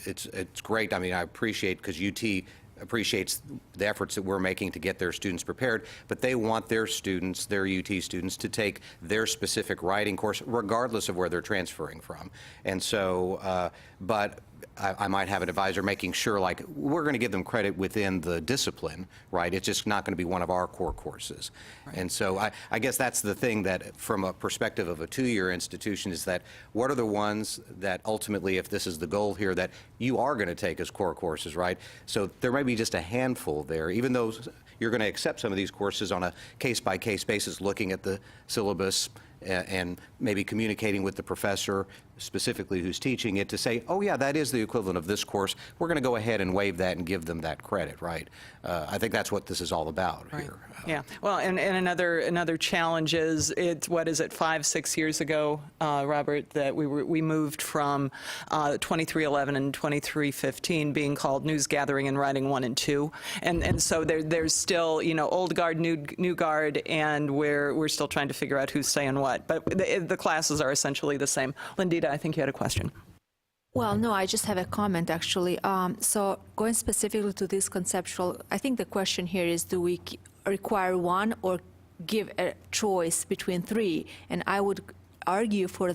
it's great. I appreciate, because UT appreciates the efforts that we're making to get their students prepared, but they want their students, their UT students, to take their specific writing course regardless of where they're transferring from. And so, but I might have an advisor making sure, like, we're going to give them credit within the discipline, right? It's just not going to be one of our core courses. Right. And so I guess that's the thing, that from a perspective of a two-year institution, is that what are the ones that ultimately, if this is the goal here, that you are going to take as core courses, right? So there may be just a handful there, even though you're going to accept some of these courses on a case-by-case basis, looking at the syllabus and maybe communicating with the professor specifically who's teaching it to say, oh yeah, that is the equivalent of this course. We're going to go ahead and waive that and give them that credit, right? I think that's what this is all about here. Yeah, well, and another challenge is, it's, what is it, 5-6 years ago, Robert, that we moved from 2311 and 2315 being called News Gathering and Writing 1 and 2, and so there's still, you know, old guard, new guard, and we're still trying to figure out who's saying what, but the classes are essentially the same. Lindita, I think you had a question. Well, no, I just have a comment, actually. So going specifically to this conceptual, I think the question here is, do we require one or give a choice between three? And I would argue for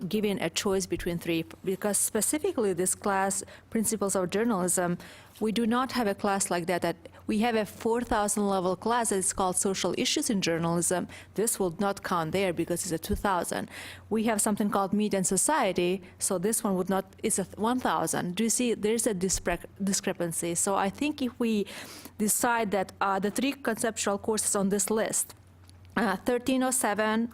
giving a choice between three, because specifically this class, Principles of Journalism, we do not have a class like that. We have a 4,000 level class that's called Social Issues in Journalism. This will not count there because it's a 2,000. We have something called Media and Society, so this one would not, it's a 1,000. Do you see, there's a discrepancy. So I think if we decide that the three conceptual courses on this list, 1307,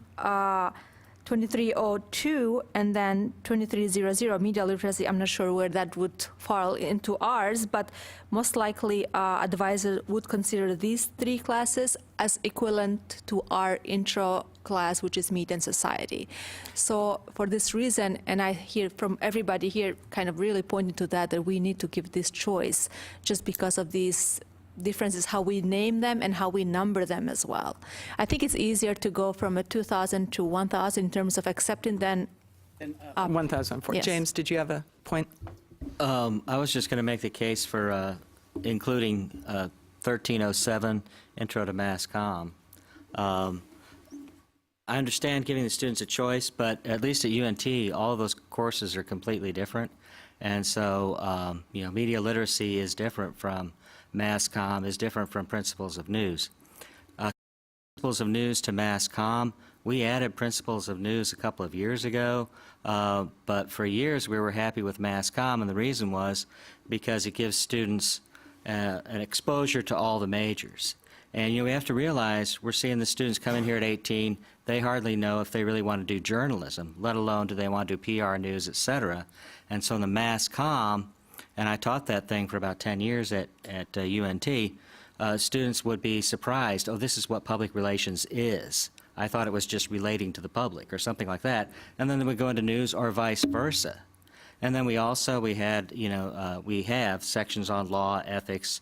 2302, and then 2300, media literacy, I'm not sure where that would fall into ours, but most likely advisor would consider these three classes as equivalent to our intro class, which is Media and Society. So for this reason, and I hear from everybody here kind of really pointing to that we need to give this choice just because of these differences, how we name them and how we number them as well. I think it's easier to go from a 2,000 to 1,000 in terms of accepting than 1,004. Yes. James, did you have a point? I was just going to make the case for including 1307, Intro to Mass Comm. I understand giving the students a choice, but at least at UNT, all of those courses are completely different. And so, you know, media literacy is different from Mass Comm, is different from Principles of News. Principles of News to Mass Comm, we added Principles of News a couple of years ago, but for years we were happy with Mass Comm, and the reason was because it gives students an exposure to all the majors. And you know, we have to realize we're seeing the students come in here at 18, they hardly know if they really want to do journalism, let alone do they want to do PR news, et cetera. And so in the Mass Comm, and I taught that thing for about 10 years at UNT, students would be surprised, oh, this is what public relations is. I thought it was just relating to the public or something like that. And then they would go into news or vice versa. And then we had, you know, we have sections on law, ethics,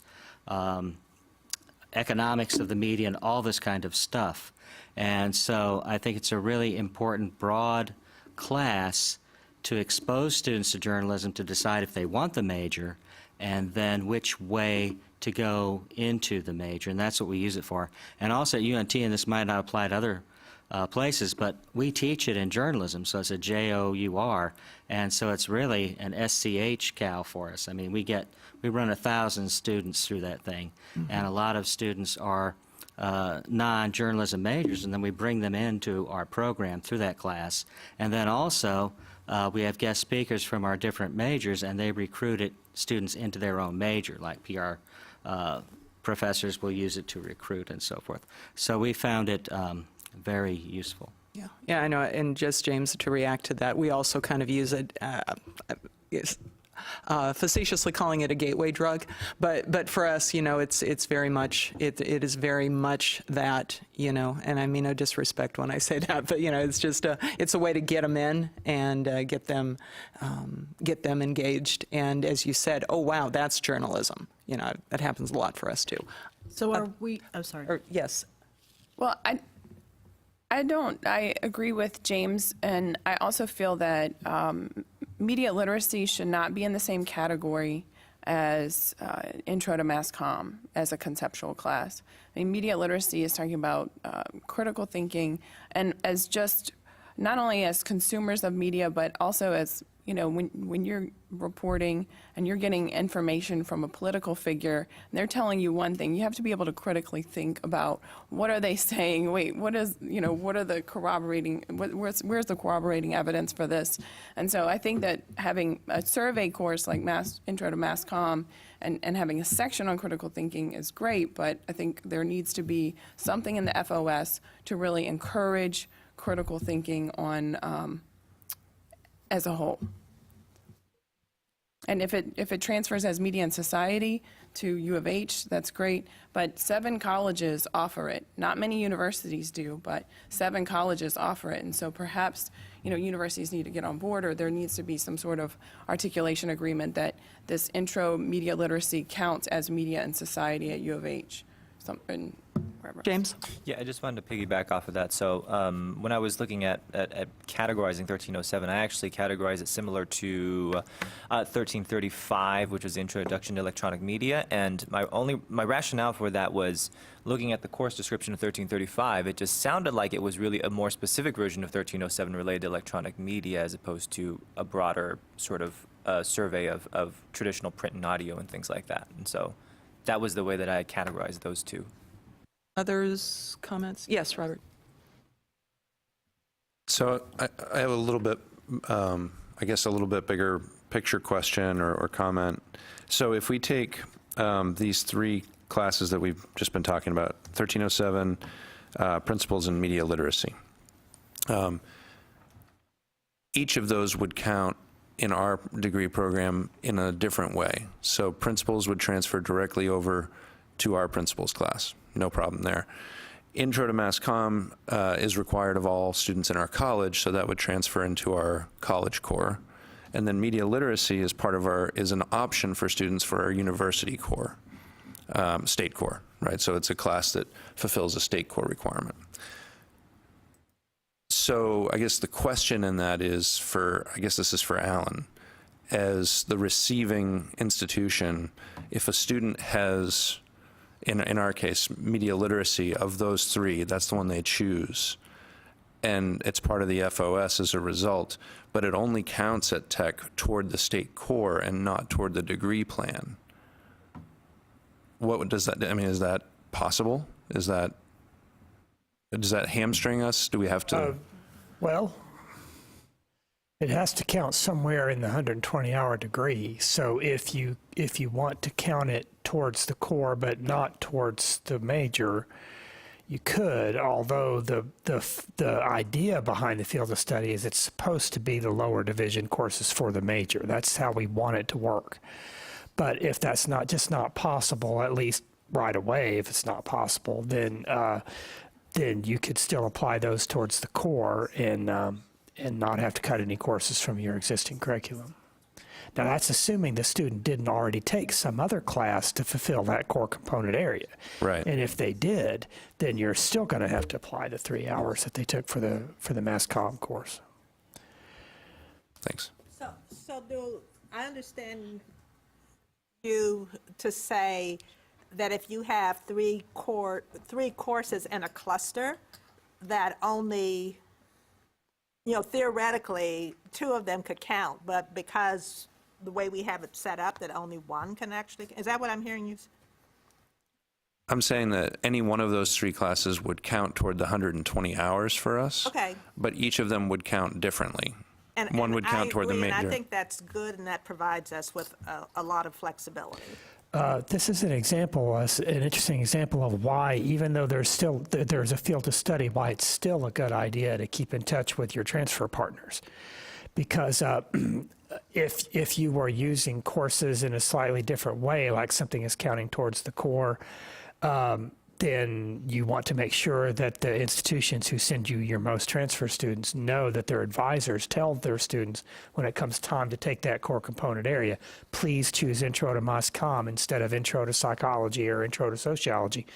economics of the media, and all this kind of stuff. And so I think it's a really important, broad class to expose students to journalism, to decide if they want the major, and then which way to go into the major, and that's what we use it for. And also at UNT, and this might not apply to other places, but we teach it in journalism, so it's a J-O-U-R, and so it's really an SCH cow for us. I mean, we run 1,000 students through that thing, and a lot of students are non-journalism majors, and then we bring them into our program through that class. And then also, we have guest speakers from our different majors, and they recruited students into their own major, like PR professors will use it to recruit and so forth. So we found it very useful. Yeah, I know, and just, James, to react to that, we also kind of use it, facetiously calling it a gateway drug, but for us, you know, it's very much, it is very much that, you know, and I mean no disrespect when I say that, but you know, it's just it's a way to get them in and get them engaged, and as you said, oh wow, that's journalism. You know, that happens a lot for us too. So are we, oh, sorry. Yes. Well, I agree with James, and I also feel that media literacy should not be in the same category as Intro to Mass Comm as a conceptual class. I mean, media literacy is talking about critical thinking, and as just, not only as consumers of media, but also as, you know, when you're reporting and you're getting information from a political figure, and they're telling you one thing, you have to be able to critically think about, what are they saying? Wait, what is, you know, what are the corroborating, where's the corroborating evidence for this? And so I think that having a survey course like Intro to Mass Comm and having a section on critical thinking is great, but I think there needs to be something in the FOS to really encourage critical thinking on as a whole. And if it transfers as media and society to U of H, that's great. But 7 colleges offer it. Not many universities do, but 7 colleges offer it. And so perhaps, universities need to get on board, or there needs to be some sort of articulation agreement that this intro media literacy counts as media and society at U of H. James? Yeah, I just wanted to piggyback off of that. So when I was looking at categorizing 1307, I actually categorized it similar to 1335, which was Introduction to Electronic Media. And my rationale for that was looking at the course description of 1335, it just sounded like it was really a more specific version of 1307 related to electronic media as opposed to a broader sort of survey of traditional print and audio and things like that. And so that was the way that I had categorized those two. Others, comments? Yes, Robert. So I have a little bit, I guess, a little bit bigger picture question or comment. So if we take these 3 classes that we've just been talking about, 1307, Principles in Media Literacy, each of those would count in our degree program in a different way. So Principles would transfer directly over to our Principles class. No problem there. Intro to Mass Comm is required of all students in our college, so that would transfer into our college core. And then Media Literacy is is an option for students for our university core, state core, right? So it's a class that fulfills a state core requirement. So I guess the question in that is I guess this is for Alan, as the receiving institution, if a student has, in our case, media literacy, of those 3, that's the one they choose, and it's part of the FOS as a result, but it only counts at Tech toward the state core and not toward the degree plan. What does that, I mean, is that possible? Does that hamstring us? Do we have to? Well, it has to count somewhere in the 120-hour degree. So if you want to count it towards the core but not towards the major, you could. Although the idea behind the field of study is it's supposed to be the lower division courses for the major. That's how we want it to work. But if that's not possible, at least right away, if it's not possible, then you could still apply those towards the core and not have to cut any courses from your existing curriculum. Now, that's assuming the student didn't already take some other class to fulfill that core component area. Right. And if they did, then you're still going to have to apply the 3 hours that they took for the Mass Comm course. Thanks. So do I understand you to say that if you have 3 courses in a cluster, that only, theoretically, 2 of them could count, but because the way we have it set up, that only 1 can actually, is that what I'm hearing you say? I'm saying that any one of those 3 classes would count toward the 120 hours for us. Okay. But each of them would count differently. And One would count toward the I agree, major. and I think that's good, and that provides us with a lot of flexibility. This is an interesting example of why, even though there's a field to study, why it's still a good idea to keep in touch with your transfer partners. Because if you were using courses in a slightly different way, like something is counting towards the core, then you want to make sure that the institutions who send you your most transfer students know that their advisors tell their students when it comes time to take that core component area, please choose Intro to Mass Comm instead of Intro to Psychology or Intro to Sociology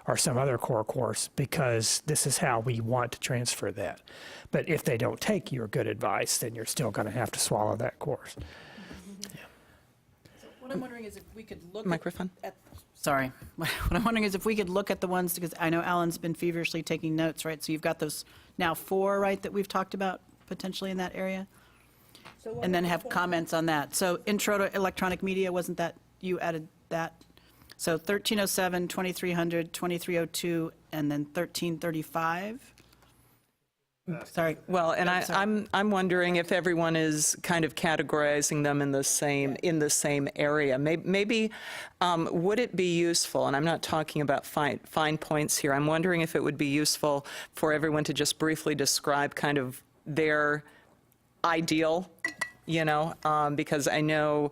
or some other core course, because this is how we want to transfer that. But if they don't take your good advice, then you're still going to have to swallow that course. What I'm wondering is if we could look Microphone. Sorry. What I'm wondering is if we could look at the ones, because I know Alan's been feverishly taking notes, right? So you've got those now 4, right, that we've talked about potentially in that area? And then have comments on that. So Intro to Electronic Media, wasn't that, you added that? So 1307, 2300, 2302, and then 1335? Sorry. Well, and I'm wondering if everyone is kind of categorizing them in the same area. Maybe would it be useful? And I'm not talking about fine points here. I'm wondering if it would be useful for everyone to just briefly describe kind of their ideal, because I know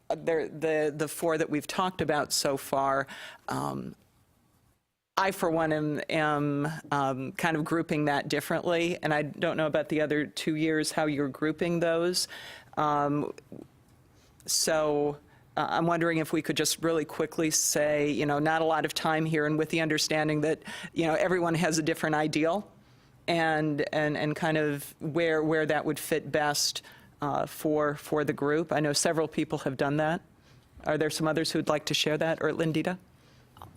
the four that we've talked about so far, I, for one, am kind of grouping that differently, and I don't know about the other 2 years, how you're grouping those. So I'm wondering if we could just really quickly say, not a lot of time here, and with the understanding that, everyone has a different ideal, and kind of where that would fit best for the group. I know several people have done that. Are there some others who'd like to share that, or Lindita?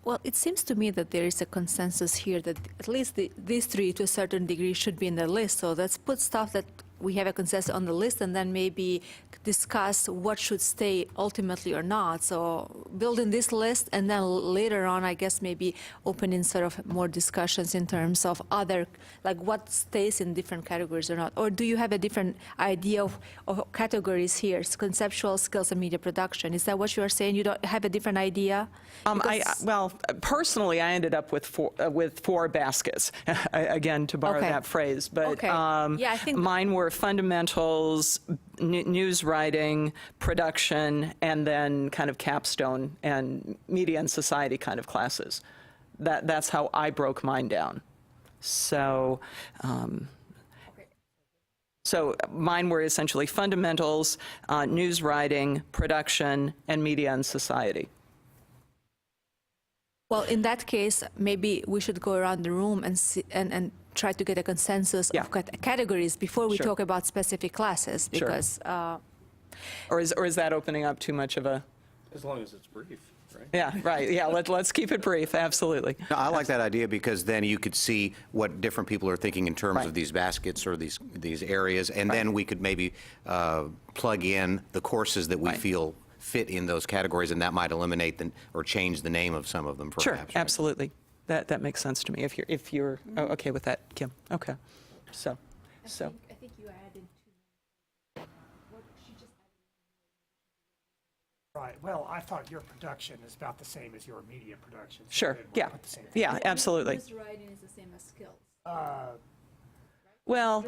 Well, it seems to me that there is a consensus here that at least these three, to a certain degree, should be in the list. So let's put stuff that we have a consensus on the list, and then maybe discuss what should stay ultimately or not. So building this list, and then later on, I guess maybe opening sort of more discussions in terms of other, like what stays in different categories or not. Or do you have a different idea of categories here? It's conceptual, skills, and media production. Is that what you are saying? You don't have a different idea? Well, personally, I ended up with four baskets, again, to borrow Okay. that phrase. But Okay. Yeah, I think mine were fundamentals, news writing, production, and then kind of capstone and media and society kind of classes. That's how I broke mine down. So, so mine were essentially fundamentals, news writing, production, and media and society. Well, in that case, maybe we should go around the room and see, and try to get a consensus Yeah. of categories before we Sure. talk about specific classes, Sure. because Or is that opening up too much of a? As long as it's brief, right? Yeah, right. Yeah, let's keep it brief. Absolutely. No, I like that idea because then you could see what different people are thinking in terms Right. of these baskets or these areas, and then we could maybe plug in the courses that we Right. feel fit in those categories, and that might eliminate or change the name of some of them, perhaps. Sure, right? absolutely. That makes sense to me. If you're okay with that, Kim. Okay. So. I think you added Right, well, I thought your production is about the same as your media production. so Sure. we'll Yeah. put the same thing. Yeah. Absolutely. writing is the same as skills. Well,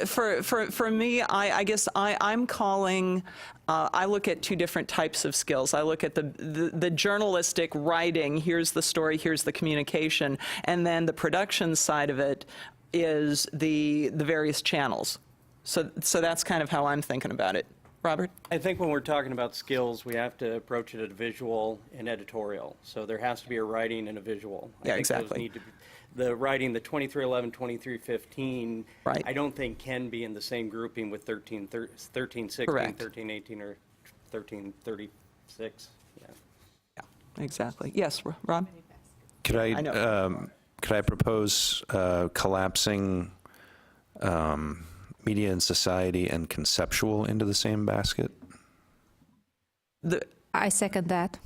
for me, I guess I'm calling, I look at two different types of skills. I look at the journalistic writing, here's the story, here's the communication, and then the production side of it is the various channels. So that's kind of how I'm thinking about it. Robert? I think when we're talking about skills, we have to approach it at a visual and editorial. So there has to be a writing and a visual. I Yeah, think those exactly. need to be, the writing, the 2311, 2315, Right. I don't think can be in the same grouping with 1316, Correct. 1318, or 1336. Yeah. Yeah, exactly. Yes, Rob? Could I know. could I propose collapsing media and society and conceptual into the same basket? I second that.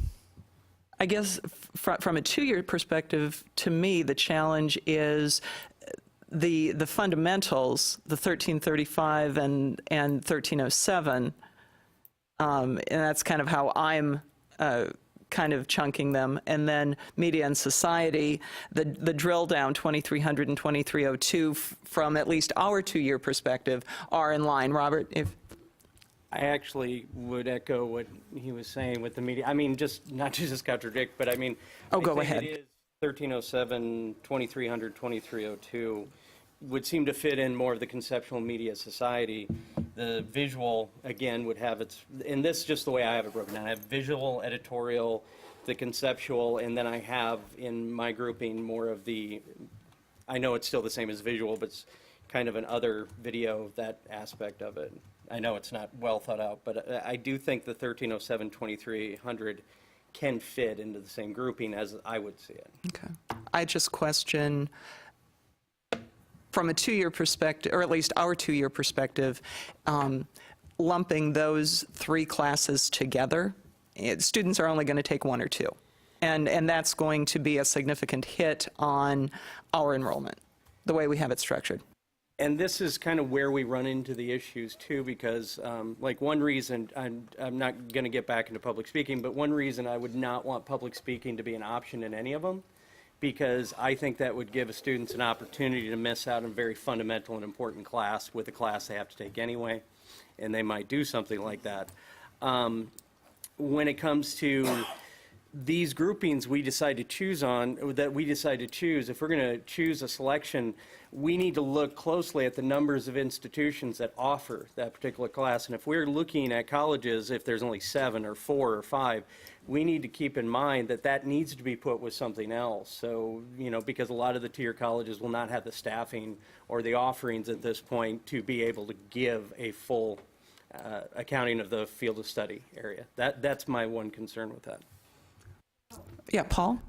I guess from a two-year perspective, to me, the challenge is the fundamentals, the 1335 and 1307, and that's kind of how I'm kind of chunking them. And then media and society, the drill down 2300 and 2302 from at least our two-year perspective are in line. Robert, if I actually would echo what he was saying with the media. I mean, just not to just contradict, but I mean, Oh, go I think ahead. it is 1307, 2300, 2302 would seem to fit in more of the conceptual media society. The visual, again, would have its, and this is just the way I have it broken down. I have visual, editorial, the conceptual, and then I have in my grouping more of the, I know it's still the same as visual, but it's kind of an other video, that aspect of it. I know it's not well thought out, but I do think the 1307, 2300 can fit into the same grouping as I would see it. Okay. I just question, from a two-year perspective, or at least our two-year perspective, lumping those three classes together. Students are only going to take one or two. And that's going to be a significant hit on our enrollment, the way we have it structured. And this is kind of where we run into the issues too, because like one reason, I'm not going to get back into public speaking, but one reason I would not want public speaking to be an option in any of them because I think that would give students an opportunity to miss out on a very fundamental and important class with a class they have to take anyway, and they might do something like that. When it comes to these groupings we decide to choose if we're going to choose a selection, we need to look closely at the numbers of institutions that offer that particular class. And if we're looking at colleges, if there's only 7 or 4 or 5, we need to keep in mind that that needs to be put with something else. So, because a lot of the tier colleges will not have the staffing or the offerings at this point to be able to give a full accounting of the field of study area. That's my one concern with that. Yeah, Paul?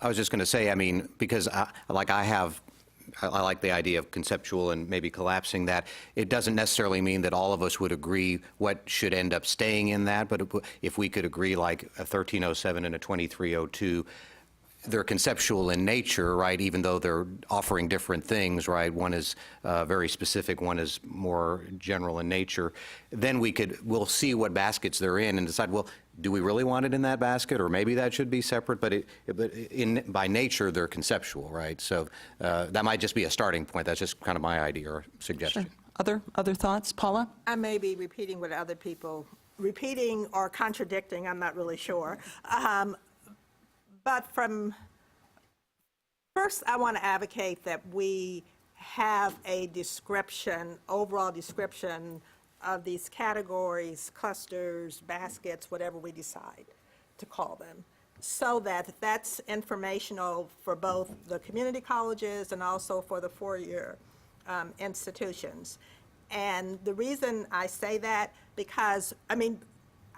I was just going to say, because I like the idea of conceptual and maybe collapsing that. It doesn't necessarily mean that all of us would agree what should end up staying in that, but if we could agree like a 1307 and a 2302, they're conceptual in nature, right, even though they're offering different things, right? One is very specific, one is more general in nature. Then we'll see what baskets they're in and decide, well, do we really want it in that basket, or maybe that should be separate, but by nature, they're conceptual, right? So that might just be a starting point. That's just kind of my idea or suggestion. Sure. Other thoughts? Paula? I may be repeating what other people, repeating or contradicting, I'm not really sure. But first, I want to advocate that we have a description, overall description of these categories, clusters, baskets, whatever we decide to call them, so that that's informational for both the community colleges and also for the four-year institutions. And the reason I say that, because, I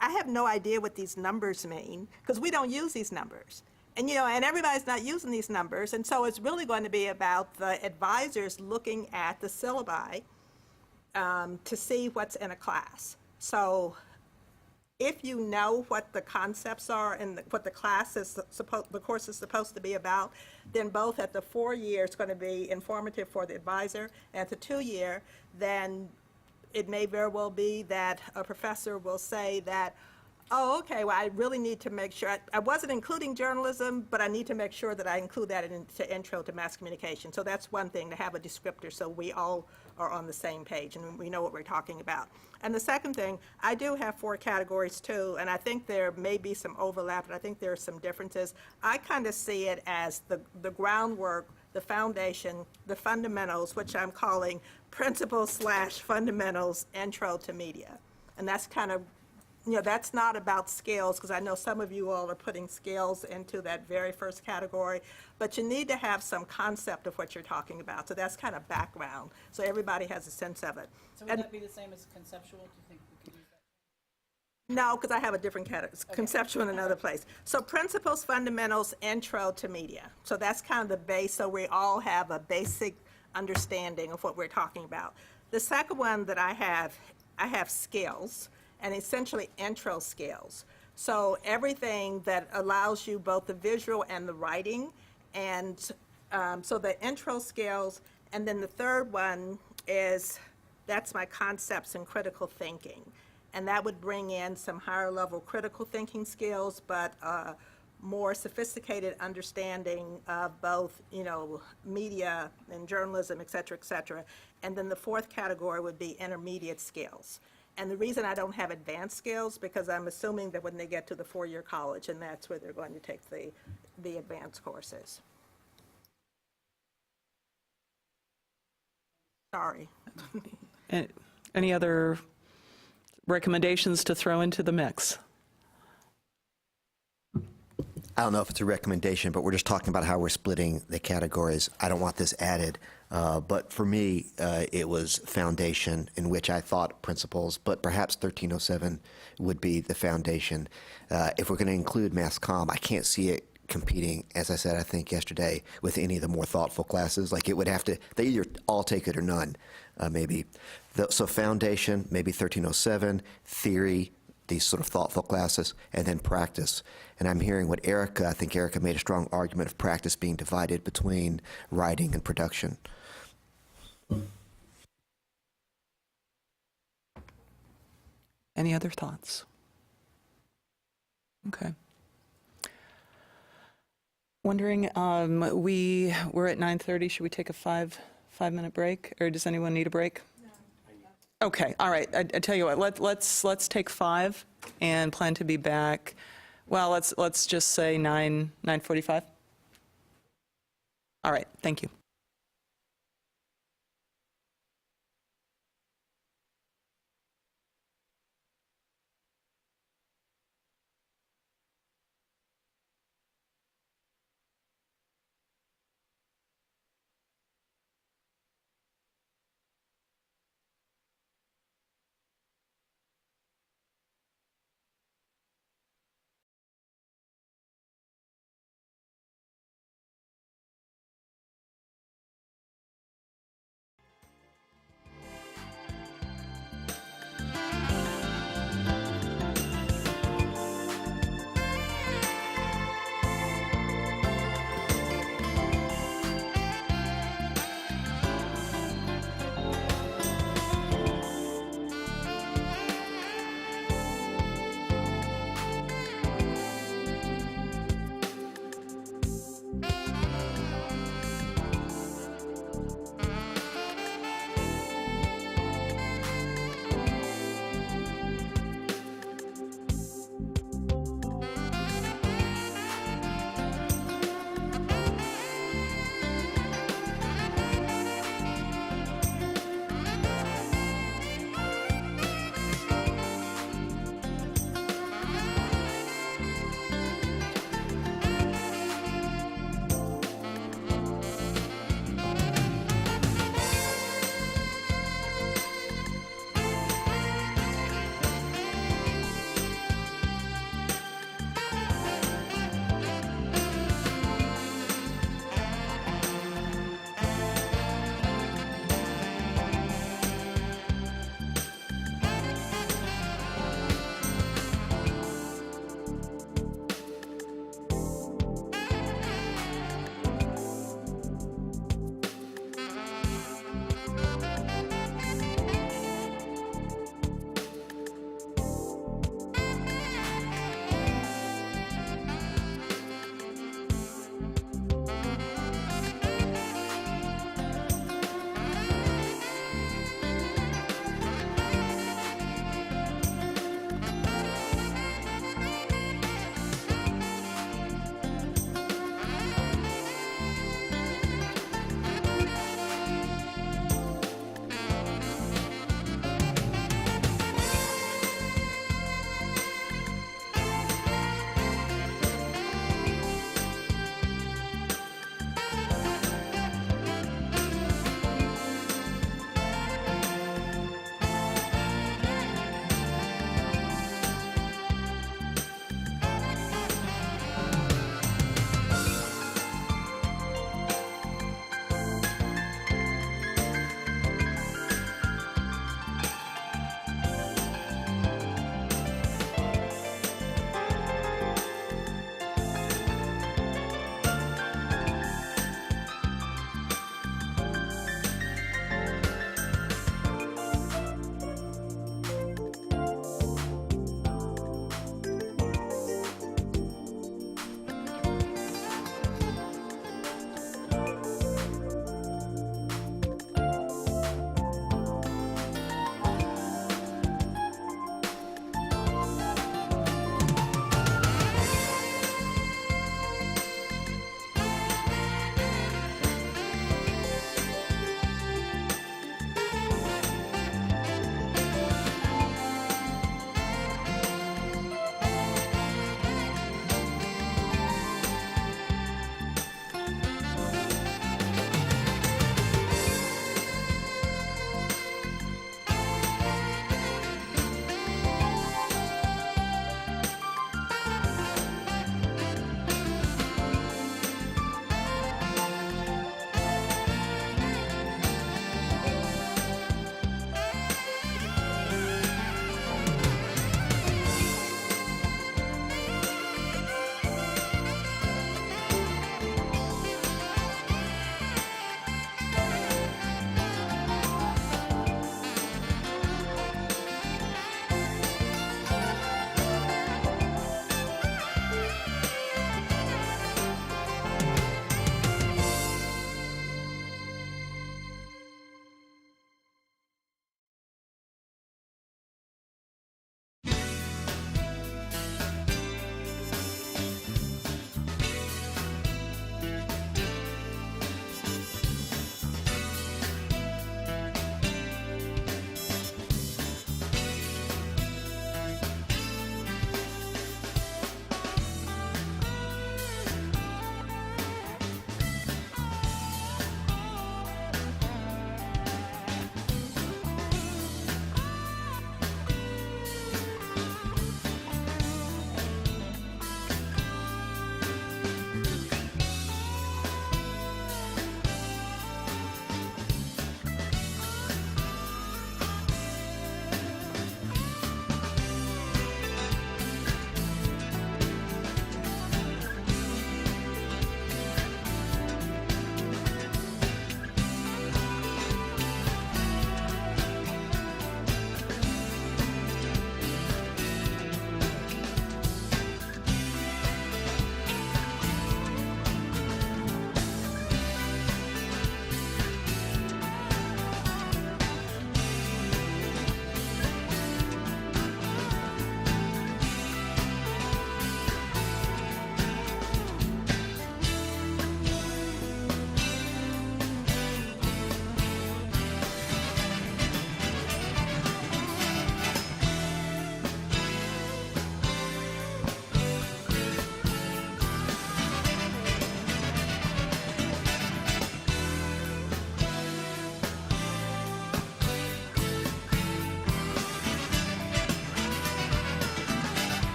have no idea what these numbers mean, because we don't use these numbers. And, and everybody's not using these numbers, and so it's really going to be about the advisors looking at the syllabi to see what's in a class. So if you know what the concepts are and what the class is the course is supposed to be about, then both at the 4-year, it's going to be informative for the advisor, and at the 2-year, then it may very well be that a professor will say that, oh, okay, well, I really need to make sure, I wasn't including journalism, but I need to make sure that I include that into Intro to Mass Communication. So that's one thing, to have a descriptor so we all are on the same page and we know what we're talking about. And the second thing, I do have 4 categories too, and I think there may be some overlap, and I think there are some differences. I kind of see it as the groundwork, the foundation, the fundamentals, which I'm calling principles/fundamentals intro to media. And that's kind of, that's not about scales, because I know some of you all are putting scales into that very first category, but you need to have some concept of what you're talking about. So that's kind of background, so everybody has a sense of it. So would that be the same as conceptual? Do you think we could use that? No, because I have a different category, conceptual in another place. So principles, fundamentals, intro to media. So that's kind of the base, so we all have a basic understanding of what we're talking about. The second one that I have skills, and essentially intro skills. So everything that allows you both the visual and the writing, and so the intro skills, and then the third one that's my concepts and critical thinking. And that would bring in some higher level critical thinking skills, but more sophisticated understanding of both, media and journalism, et cetera, and then the fourth category would be intermediate skills. And the reason I don't have advanced skills, because I'm assuming that when they get to the 4-year college, and that's where they're going to take the advanced courses. Sorry. Any other recommendations to throw into the mix? I don't know if it's a recommendation, but we're just talking about how we're splitting the categories. I don't want this added, but for me, it was foundation, in which I thought principles, but perhaps 1307 would be the foundation. If we're going to include Mass Comm, I can't see it competing, as I said, I think yesterday, with any of the more thoughtful classes. Like, it would have to, they either all take it or none, maybe. So foundation, maybe 1307, theory, these sort of thoughtful classes, and then practice. And I'm hearing what I think Erica made a strong argument of practice being divided between writing and production. Any other thoughts? Okay. Wondering, we're at 9:30. Should we take a five-minute break, or does anyone need a break? Okay, all right. I tell you what, let's take 5 and plan to be back. Well, let's just say 9:45. All right, thank you.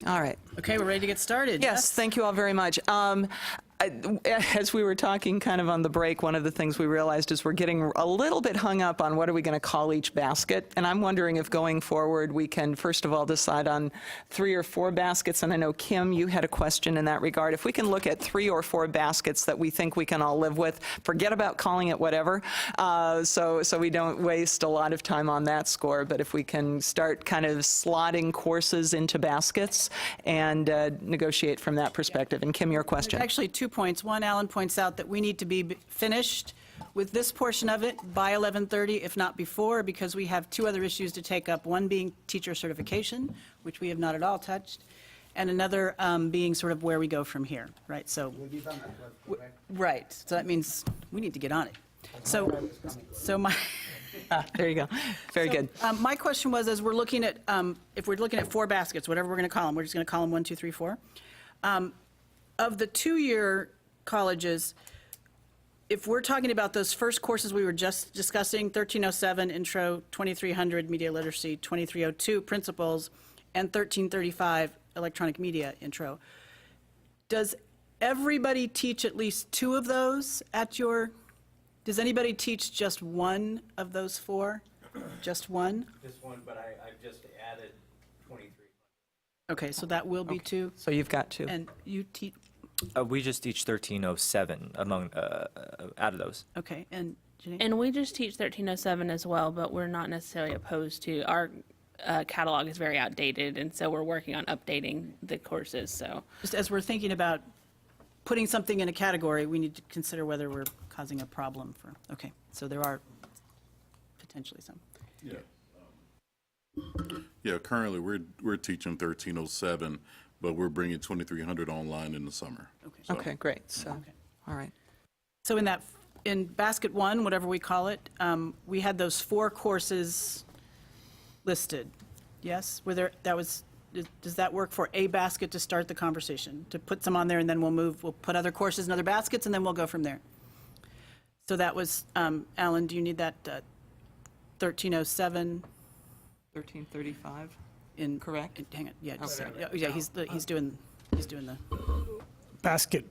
All right. Okay, we're ready to get started. Yes, thank you all very much. As we were talking kind of on the break, one of the things we realized is we're getting a little bit hung up on what are we going to call each basket. And I'm wondering if going forward we can, first of all, decide on 3 or 4 baskets. And I know, Kim, you had a question in that regard. If we can look at 3 or 4 baskets that we think we can all live with, forget about calling it whatever, so we don't waste a lot of time on that score. But if we can start kind of slotting courses into baskets and negotiate from that perspective. And Kim, your question. Actually, 2 points. One, Alan points out that we need to be finished with this portion of it by 11:30, if not before, because we have 2 other issues to take up, one being teacher certification, which we have not at all touched, and another being sort of where we go from here, right? So, right. So that means we need to get on it. So my... There you go. Very good. My question was, as we're looking at, if we're looking at 4 baskets, whatever we're going to call them, we're just going to call them 1, 2, 3, 4. Of the 2-year colleges, if we're talking about those first courses we were just discussing, 1307 Intro, 2300 Media Literacy, 2302 Principles, and 1335 Electronic Media Intro, does everybody teach at least 2 of those at your, does anybody teach just 1 of those 4? Just 1? Just one, but I've just added 23. Okay, so that will be 2. So you've got 2. And you teach, We just teach 1307 among out of those. okay, and Janine? And we just teach 1307 as well, but we're not necessarily opposed to, our catalog is very outdated, and so we're working on updating the courses, so. Just as we're thinking about putting something in a category, we need to consider whether we're causing a problem for, okay, so there are potentially some. Yeah. Yeah, currently, we're teaching 1307, but we're bringing 2300 online in the summer. So- Okay, great. So, all right. So in that, in basket 1, whatever we call it, we had those 4 courses listed, yes? Were there, that was, does that work for a basket to start the conversation? To put some on there and then we'll put other courses in other baskets and then we'll go from there? So that was, Alan, do you need that 1307 1335. in? Correct. Hang on, yeah, just, Okay. yeah, he's doing the, Basket,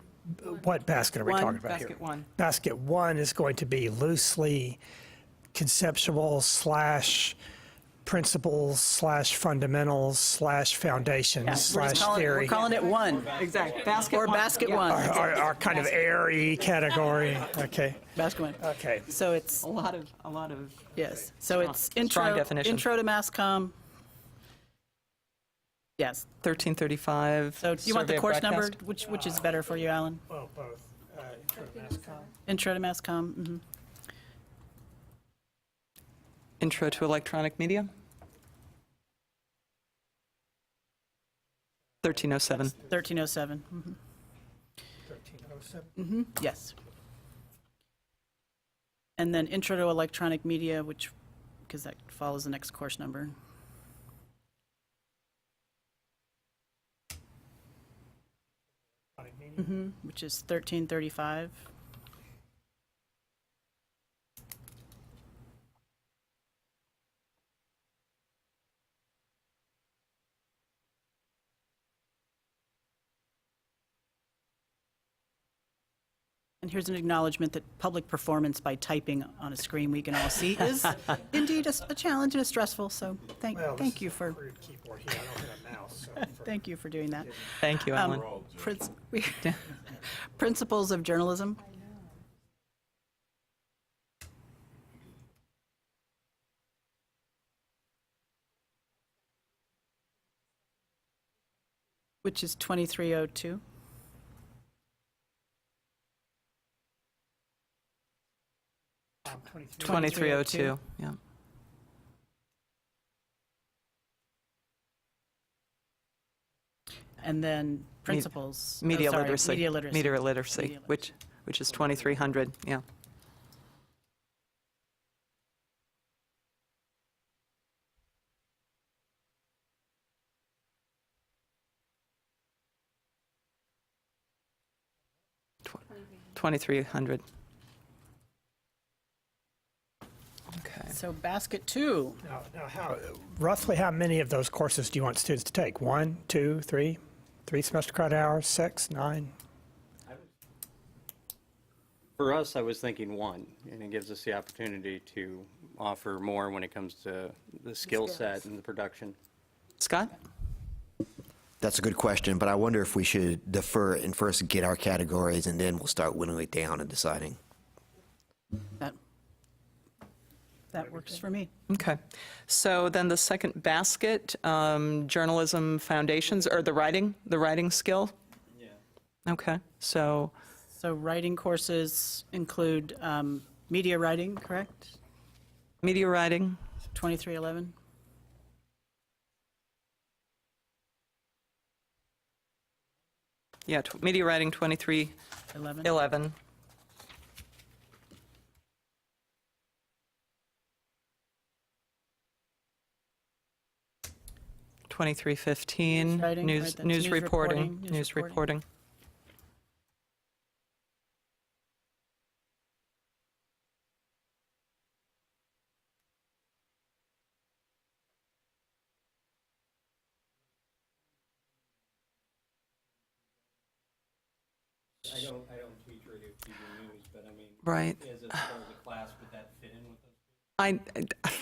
what basket are we 1, talking about here? Basket 1. Basket 1 is going to be loosely conceptual / principles / fundamentals / foundations we're just / theory. we're calling it 1. Exactly. Basket Or 1. basket Yeah. 1. Our kind of airy category. Okay. Basket 1. Okay. So it's, A lot of. yes, so it's strong definition. intro to mass comm. Yes. 1335. So do you want the survey of course number? broadcast. Which is better for you, Alan? Well, both. Intro to mass comm. Intro to mass comm? Mhm. Intro to electronic media. 1307. 1307. 1307. Yes. And then intro to electronic media, which, because that follows the next course number. Which is 1335. And here's an acknowledgement that public performance by typing on a screen we can all see is indeed a challenge and a stressful, so thank you for, Rude keyboard here. I don't have a mouse. So thank you for doing that. Thank you, Alan. Principles of journalism. Which is 2302. um, 23. 2302. Yeah. And then principles. oh, Media sorry, literacy. Media literacy. Media literacy, Media which is 2300. Yeah. $2,300. Okay. so basket 2. Now, roughly how many of those courses do you want students to take? 1, 2, 3? 3 semester credit hours, 6, 9? For us, I was thinking 1, and it gives us the opportunity to offer more when it comes to the skill set and the production. Scott? That's a good question, but I wonder if we should defer and first get our categories, and then we'll start whittling it down and deciding. That works for me. Okay. So then the second basket, journalism foundations, or the writing skill? Yeah. Okay. So writing courses include media writing, correct? media writing, 2311. yeah, media writing 2311. 11. $23.15, News writing, right, that's news reporting, news news reporting. reporting. I don't teach radio, TV, news, but I mean, Right. as far as a class, would that fit in with those?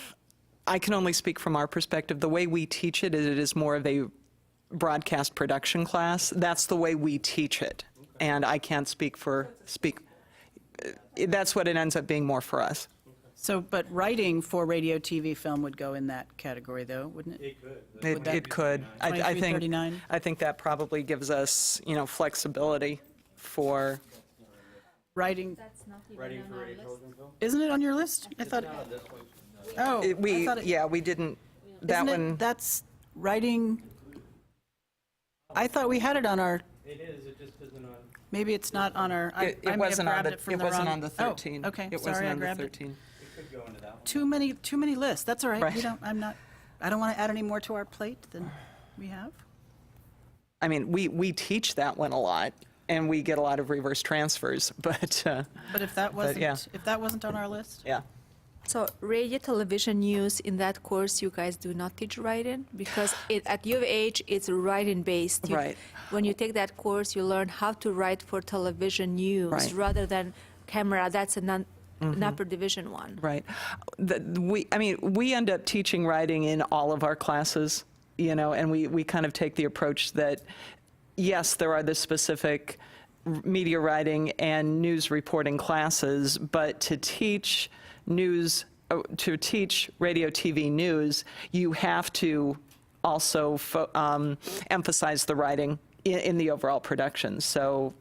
I can only speak from our perspective. The way we teach it is more of a broadcast production class. That's the way we teach it. And I can't speak. That's what it ends up being more for us. So, but writing for radio, TV, film would go in that category, though, wouldn't it? It could. It could. I think 2339? I think that probably gives us, flexibility for. Writing, Writing for radio, television, film? isn't it on your list? I thought. Oh, I thought it- We didn't, that isn't it- one, That's writing. I thought we had it on our, It is, it just isn't on. maybe it's not on our, I it may have wasn't on grabbed the, it from it the wasn't wrong- on the 13. Oh, okay, It sorry, wasn't I on the grabbed it. 13. It could go into that one. Too many lists, that's all right. Right. We don't, I don't want to add any more to our plate than we have. I mean, we teach that one a lot, and we get a lot of reverse transfers, but, But if that yeah. wasn't on our list? yeah. So radio, television, news, in that course, you guys do not teach writing? Because at U of H, it's writing based. Right. When you take that course, you learn how to write for television news Right. rather than camera. That's an upper division one. Right. We end up teaching writing in all of our classes, and we kind of take the approach that, yes, there are the specific media writing and news reporting classes, but to teach radio, TV news, you have to also emphasize the writing in the overall production. So,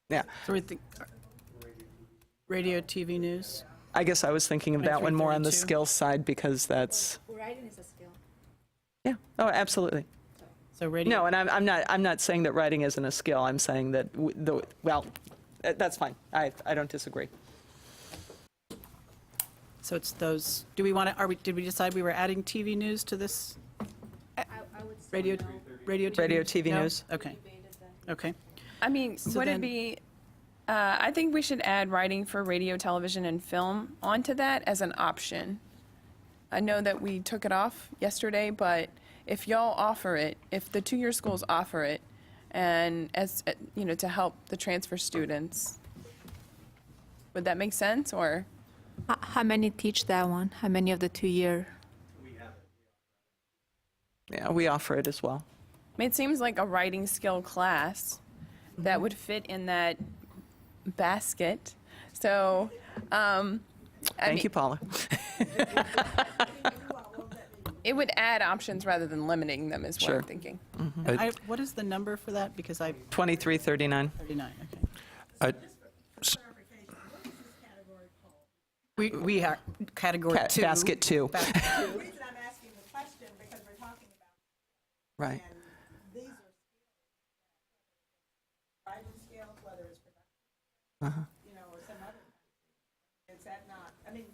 yeah. So we think, radio, TV, news? I guess I was thinking of that one more on the 2332. skills side because that's, Writing is a skill. yeah, oh, absolutely. So radio. No, and I'm not saying that writing isn't a skill. I'm saying that, that's fine. I don't disagree. So it's those, do we want to, did we decide we were adding TV news to this? Radio, radio, TV? Radio, TV No? news. Okay. Okay. I mean, So would then- it be, I think we should add writing for radio, television, and film onto that as an option. I know that we took it off yesterday, but if y'all offer it, if the two-year schools offer it, and as, to help the transfer students, would that make sense, or? How many teach that one? How many of the 2-year? Yeah, we offer it as well. I mean, it seems like a writing skill class that would fit in that basket. So, Thank you, Paula. it would add options rather than limiting them, is what Sure. I'm thinking. What is the number for that? Because 2339. 39, okay. I- We are category 2. Basket 2. The reason I'm asking the question, because we're talking about, Right. and these are writing skills, whether it's production, or some other kind. Is that not, I mean,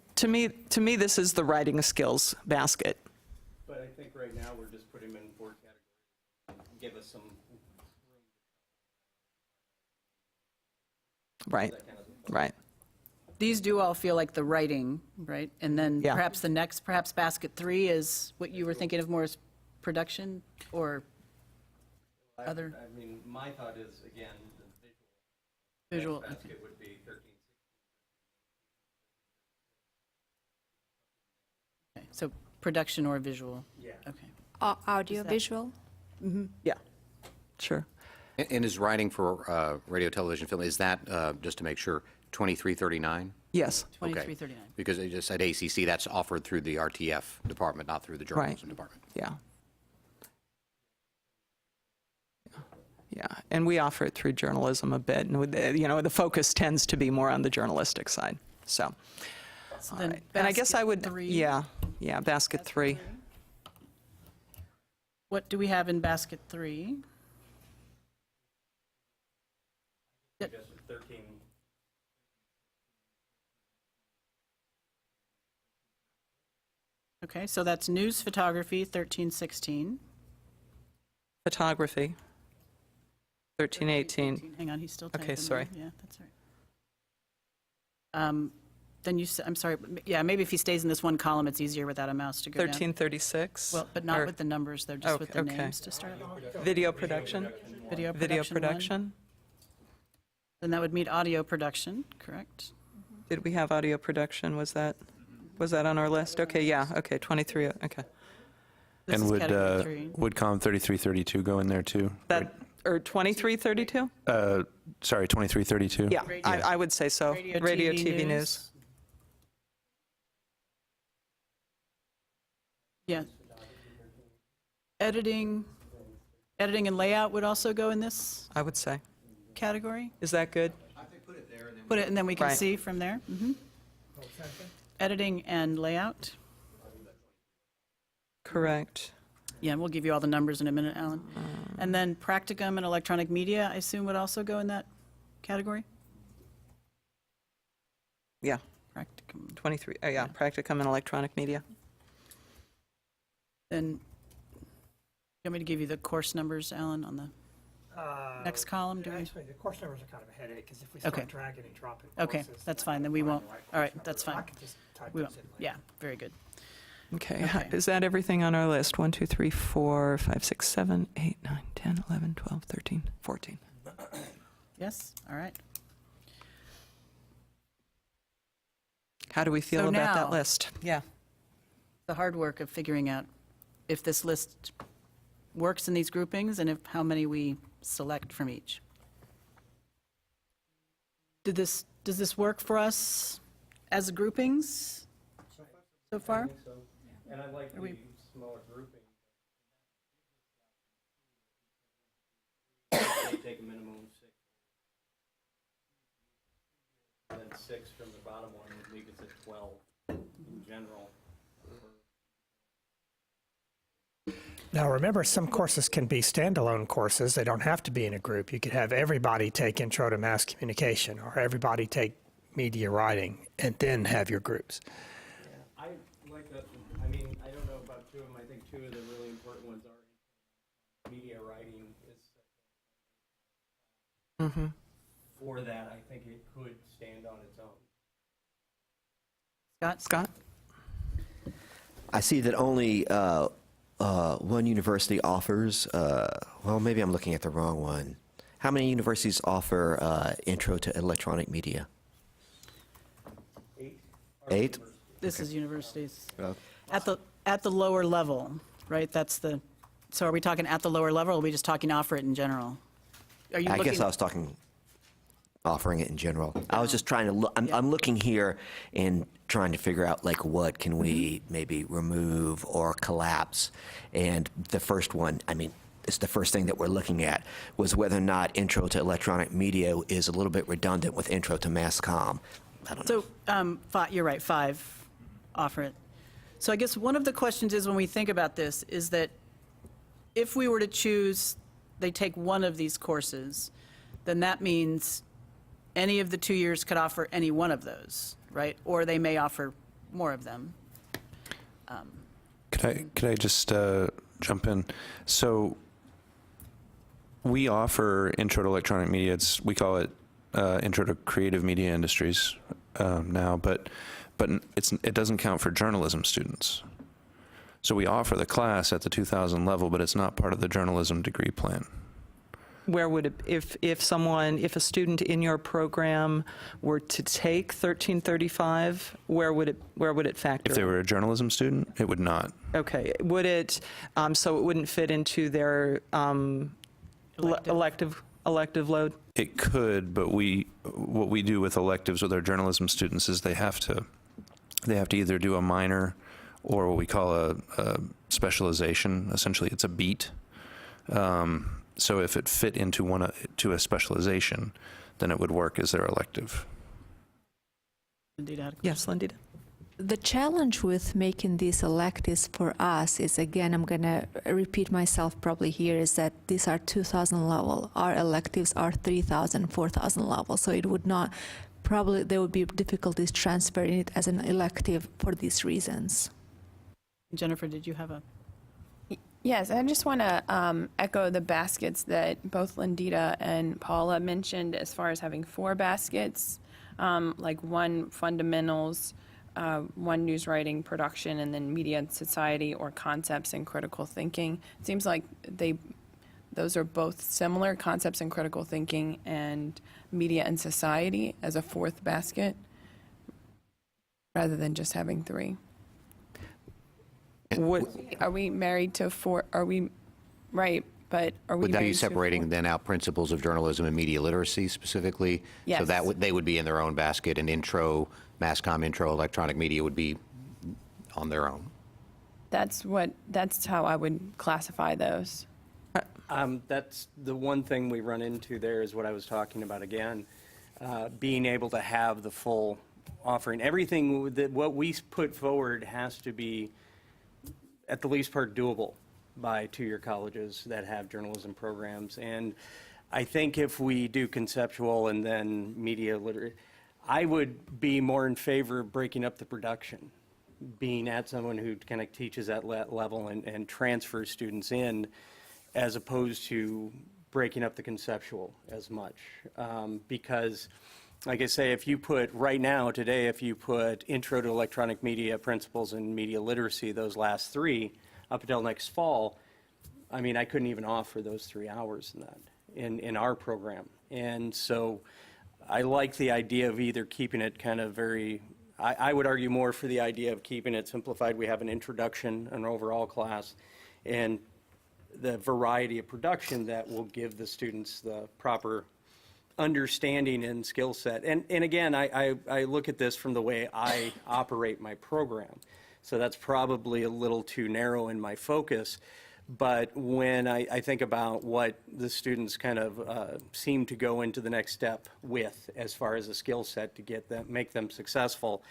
To me, this is the writing skills basket. But I think right now, we're just putting them in 4 categories. Give us some room. Right. Right. these do all feel like the writing, right? And then Yeah. perhaps basket 3 is what you were thinking of more as production or other I mean, my thought is, again, the visual. basket would be 13. Okay, so production or visual? Yeah. Okay. Audio, visual? Yeah, sure. And is writing for radio, television, film, is that, just to make sure, 2339? Yes, 2339. Because it just said ACC, that's offered through the RTF department, not through the journalism department. yeah. Yeah, and we offer it through journalism a bit, and the focus tends to be more on the journalistic side, so. So All then right. And I guess I would, basket 3. yeah, basket 3. What do we have in basket 3? I guess 13. Okay, so that's news photography, 1316. Photography, 1318. Hang on, he's still typing. Okay, sorry. Yeah, that's all right. Then I'm sorry, yeah, maybe if he stays in this one column, it's easier without a mouse to go down. 1336. Well, but not or with the numbers, though, just with the okay. names to start. Video production. Video Video production. one. production. Then that would meet audio production, correct? Did we have audio production? Was that on our list? Okay, yeah, okay, 23, okay. This And is would, category 3. would column 3332 go in there too? Or 2332? Sorry, 2332? Yeah, I would say so. Radio, TV news. Yeah. Editing and layout would also go in this I would say. category? Is that good? Put it, and then we can Right. see from there. Editing and layout. Correct. Yeah, we'll give you all the numbers in a minute, Alan. And then practicum and electronic media, I assume, would also go in that category? Yeah, Practicum. 23, yeah, practicum and electronic media. Then, you want me to give you the course numbers, Alan, on the next column? Do we? Actually, the course numbers are kind of a headache, because if we Okay. start dragging and dropping Okay, courses, that's then fine, then we won't. All right, that's I fine. could just type We those won't. in later. Yeah, very good. Okay, Okay. is that everything on our list? 1, 2, 3, 4, 5, 6, 7, 8, 9, 10, 11, 12, 13, 14. Yes, all right. How do we feel So about that now- list? Yeah. The hard work of figuring out if this list works in these groupings and how many we select from each. Does this work for us as groupings so far? And I like we- the smaller grouping. Take a minimum of 6. And then 6 from the bottom one would leave us at 12 in general. Now, remember, some courses can be standalone courses. They don't have to be in a group. You could have everybody take Intro to Mass Communication, or everybody take Media Writing, and then have your groups. I like that. I mean, I don't know about 2 of them. I think 2 of the really important ones are media writing is. For that, I think it could stand on its own. Scott? I see that only one university offers, well, maybe I'm looking at the wrong one. How many universities offer Intro to Electronic Media? 8. 8? This is universities. Uh, At the lower level, right? So are we talking at the lower level, or are we just talking offer it in general? Are you I looking? guess I was talking offering it in general. I was just trying to look, I'm looking here and trying to figure out like what can we maybe remove or collapse. And the first one, I mean, it's the first thing that we're looking at, was whether or not Intro to Electronic Media is a little bit redundant with Intro to Mass Comm. I don't know. So, you're right, 5 offer it. So I guess one of the questions is, when we think about this, is that if we were to choose, they take one of these courses, then that means any of the 2 years could offer any one of those, right? Or they may offer more of them. Could I just jump in? So we offer Intro to Electronic Media. We call it Intro to Creative Media Industries. now, but it doesn't count for journalism students. So we offer the class at the 2000 level, but it's not part of the journalism degree plan. Where would it, if a student in your program were to take 1335, where would it factor? If they were a journalism student, it would not. Okay, would it, so it wouldn't fit into their elective load? It could, but what we do with electives with our journalism students is they have to either do a minor or what we call a specialization. Essentially, it's a beat. So if it fit into a specialization, then it would work as their elective. Yes, Linda. The challenge with making these electives for us is, again, I'm going to repeat myself probably here, is that these are 2,000 level. Our electives are 3,000, 4,000 level. So it would not, probably there would be difficulties transferring it as an elective for these reasons. Jennifer, did you have a? Yes, I just want to echo the baskets that both Lindita and Paula mentioned as far as having 4 baskets, like one fundamentals, one news writing production, and then media and society or concepts and critical thinking. It seems like those are both similar, concepts and critical thinking and media and society as a 4th basket rather than just having 3. Are we married to 4? Are we, right, but are we Would that be married to separating 4? then out principles of journalism and media literacy specifically? Yes. So that they would be in their own basket, and intro, mass comm intro, electronic media would be on their own. That's how I would classify those. That's the one thing we run into there is what I was talking about again, being able to have the full offering. Everything that what we put forward has to be at the least part doable by 2-year colleges that have journalism programs. And I think if we do conceptual and then media literate, I would be more in favor of breaking up the production, being at someone who kind of teaches at level and transfers students in, as opposed to breaking up the conceptual as much. Because, like I say, if you put, right now, today, if you put Intro to Electronic Media Principles and Media Literacy, those last 3, up until next fall, I mean, I couldn't even offer those 3 hours in that, in our program. And so I like the idea of either keeping it kind of very, I would argue more for the idea of keeping it simplified. We have an introduction, an overall class, and the variety of production that will give the students the proper understanding and skill set. And again, I look at this from the way I operate my program. So that's probably a little too narrow in my focus. But when I think about what the students kind of seem to go into the next step with as far as a skill set to get them, make them successful,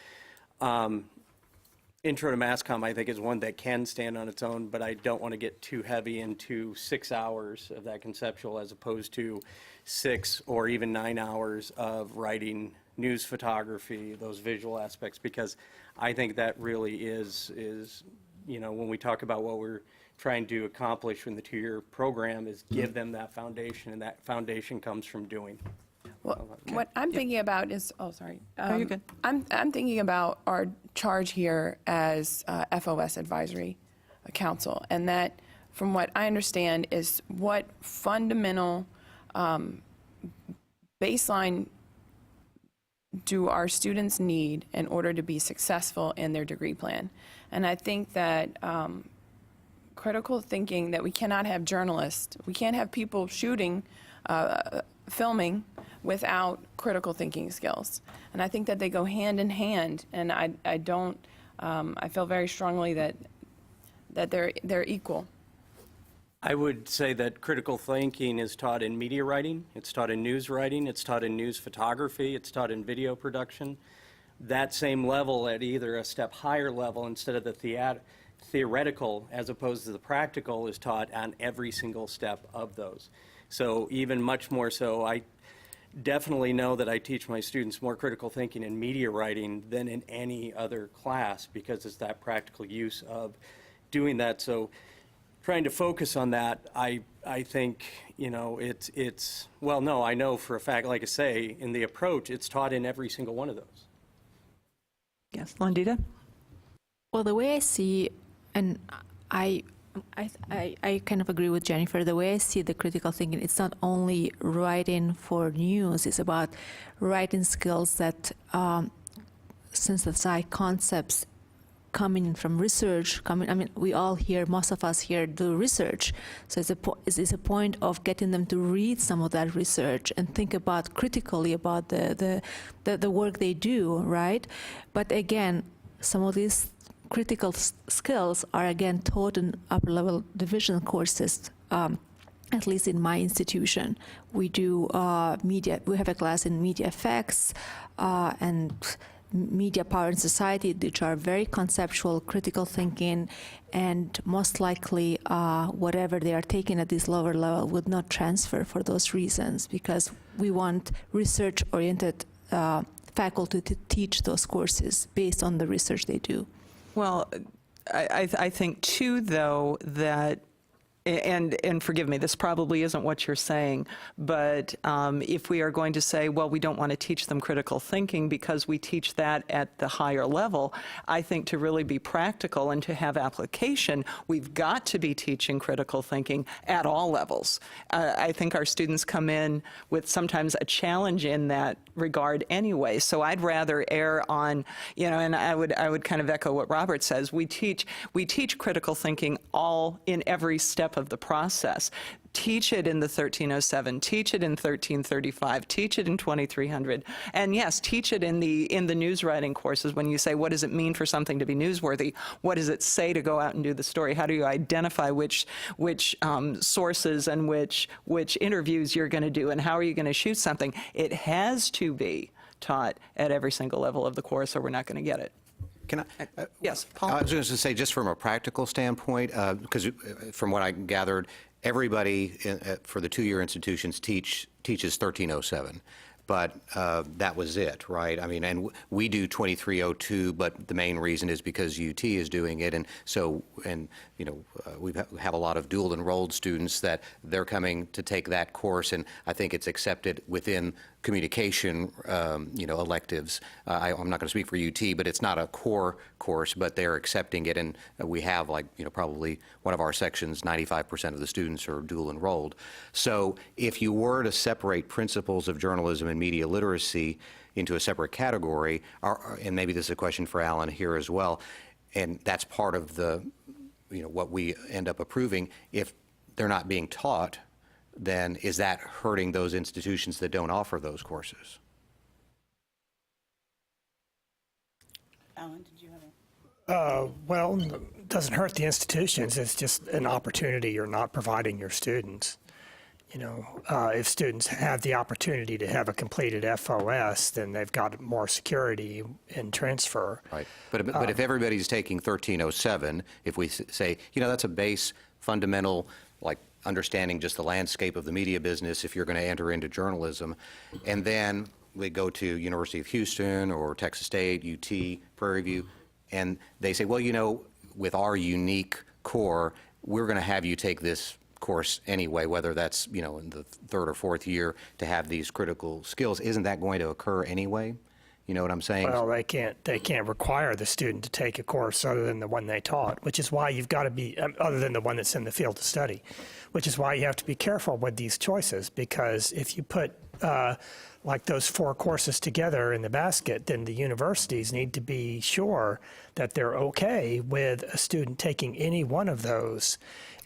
Intro to Mass Comm, I think, is one that can stand on its own, but I don't want to get too heavy into 6 hours of that conceptual as opposed to 6 or even 9 hours of writing news photography, those visual aspects, because I think that really is, you know, when we talk about what we're trying to accomplish in the 2-year program is give them that foundation, and that foundation comes from doing. Well, what I'm thinking about is, oh, sorry. you're good. I'm thinking about our charge here as FOS Advisory Council, and that, from what I understand, is what fundamental baseline do our students need in order to be successful in their degree plan. And I think that critical thinking, that we cannot have journalists, we can't have people shooting, filming without critical thinking skills. And I think that they go hand in hand, and I feel very strongly that they're equal. I would say that critical thinking is taught in media writing, it's taught in news writing, it's taught in news photography, it's taught in video production. That same level at either a step higher level instead of the theoretical as opposed to the practical is taught on every single step of those. So even much more so, I definitely know that I teach my students more critical thinking in media writing than in any other class because it's that practical use of doing that. So trying to focus on that, I think, you know, it's well, no, I know for a fact, like I say, in the approach, it's taught in every single one of those. Yes, Londita? Well, the way I see, and I kind of agree with Jennifer, the way I see the critical thinking, it's not only writing for news, it's about writing skills that synthesize concepts coming from research. I mean, we all here, most of us here do research. So it's a point of getting them to read some of that research and think about critically about the work they do, right? But again, some of these critical skills are again taught in upper level division courses. At least in my institution, we do media. We have a class in media effects and media power in society, which are very conceptual, critical thinking, and most likely whatever they are taking at this lower level would not transfer for those reasons, because we want research-oriented faculty to teach those courses based on the research they do. Well, I think, too, though, that, and forgive me, this probably isn't what you're saying, but if we are going to say, well, we don't want to teach them critical thinking because we teach that at the higher level, I think to really be practical and to have application, we've got to be teaching critical thinking at all levels. I think our students come in with sometimes a challenge in that regard anyway, so I'd rather err on, and I would kind of echo what Robert says. We teach critical thinking all in every step of the process. Teach it in the 1307, teach it in 1335, teach it in 2300, and yes, teach it in the news writing courses. When you say, what does it mean for something to be newsworthy? What does it say to go out and do the story? How do you identify which sources and which interviews you're going to do, and how are you going to shoot something? It has to be taught at every single level of the course, or we're not going to get it. Can I? Yes, Paul? I was going to say, just from a practical standpoint, because from what I gathered, everybody for the two-year institutions teaches 1307. But that was it, right? I mean, and we do 2302, but the main reason is because UT is doing it, and so, we have a lot of dual enrolled students that they're coming to take that course, and I think it's accepted within communication, electives. I'm not going to speak for UT, but it's not a core course, but they're accepting it, and we have probably one of our sections, 95% of the students are dual enrolled. So if you were to separate principles of journalism and media literacy into a separate category, and maybe this is a question for Alan here as well, and that's part of the, what we end up approving, if they're not being taught, then is that hurting those institutions that don't offer those courses? Alan, did you have Well, it doesn't hurt the institutions. It's just an opportunity you're not providing your students. If students have the opportunity to have a completed FOS, then they've got more security in transfer. Right. But if everybody's taking 1307, if we say, that's a base fundamental, like understanding just the landscape of the media business if you're going to enter into journalism, and then we go to University of Houston or Texas State, UT, Prairie View, and they say, well, with our unique core, we're going to have you take this course anyway, whether that's, in the third or fourth year, to have these critical skills. Isn't that going to occur anyway? You know what I'm saying? Well, they can't require the student to take a course other than the one they taught, which is why you've got to be, other than the one that's in the field of study, which is why you have to be careful with these choices, because if you put like those 4 courses together in the basket, then the universities need to be sure that they're okay with a student taking any one of those.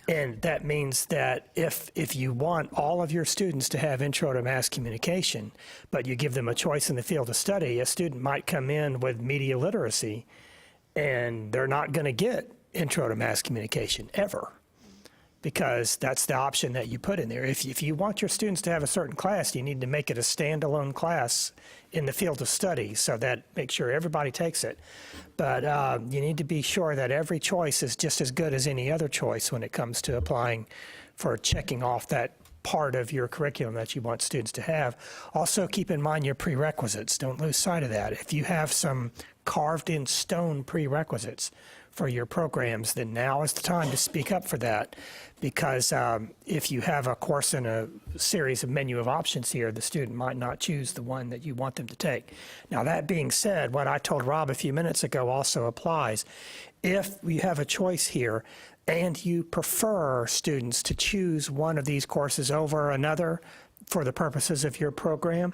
And that means that if you want all of your students to have intro to mass communication, but you give them a choice in the field of study, a student might come in with media literacy, and they're not going to get intro to mass communication ever, because that's the option that you put in there. If you want your students to have a certain class, you need to make it a standalone class in the field of study, so that make sure everybody takes it. But you need to be sure that every choice is just as good as any other choice when it comes to applying for checking off that part of your curriculum that you want students to have. Also, keep in mind your prerequisites. Don't lose sight of that. If you have some carved in stone prerequisites for your programs, then now is the time to speak up for that, because if you have a course in a series of menu of options here, the student might not choose the one that you want them to take. Now, that being said, what I told Rob a few minutes ago also applies. If you have a choice here and you prefer students to choose one of these courses over another for the purposes of your program,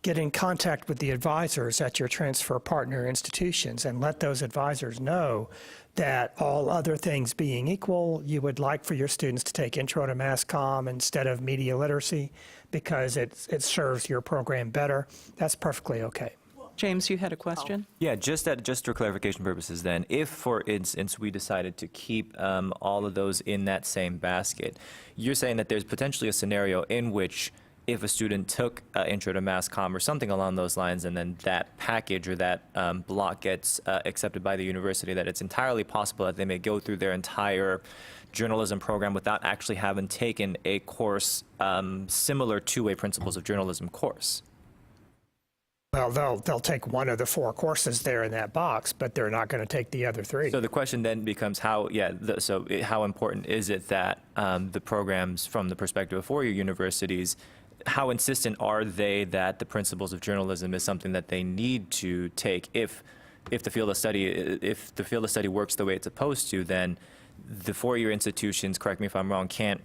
get in contact with the advisors at your transfer partner institutions and let those advisors know that all other things being equal, you would like for your students to take Intro to Mass Comm instead of Media Literacy because it serves your program better. That's perfectly okay. James, you had a question? Yeah, just for clarification purposes then, if, for instance, we decided to keep all of those in that same basket, you're saying that there's potentially a scenario in which if a student took Intro to Mass Comm or something along those lines, and then that package or that block gets accepted by the university, that it's entirely possible that they may go through their entire journalism program without actually having taken a course similar to a Principles of Journalism course. Well, they'll take one of the 4 courses there in that box, but they're not going to take the other 3. So the question then becomes how important is it that the programs, from the perspective of four-year universities, how insistent are they that the Principles of Journalism is something that they need to take? If the field of study works the way it's supposed to, then the four-year institutions, correct me if I'm wrong, can't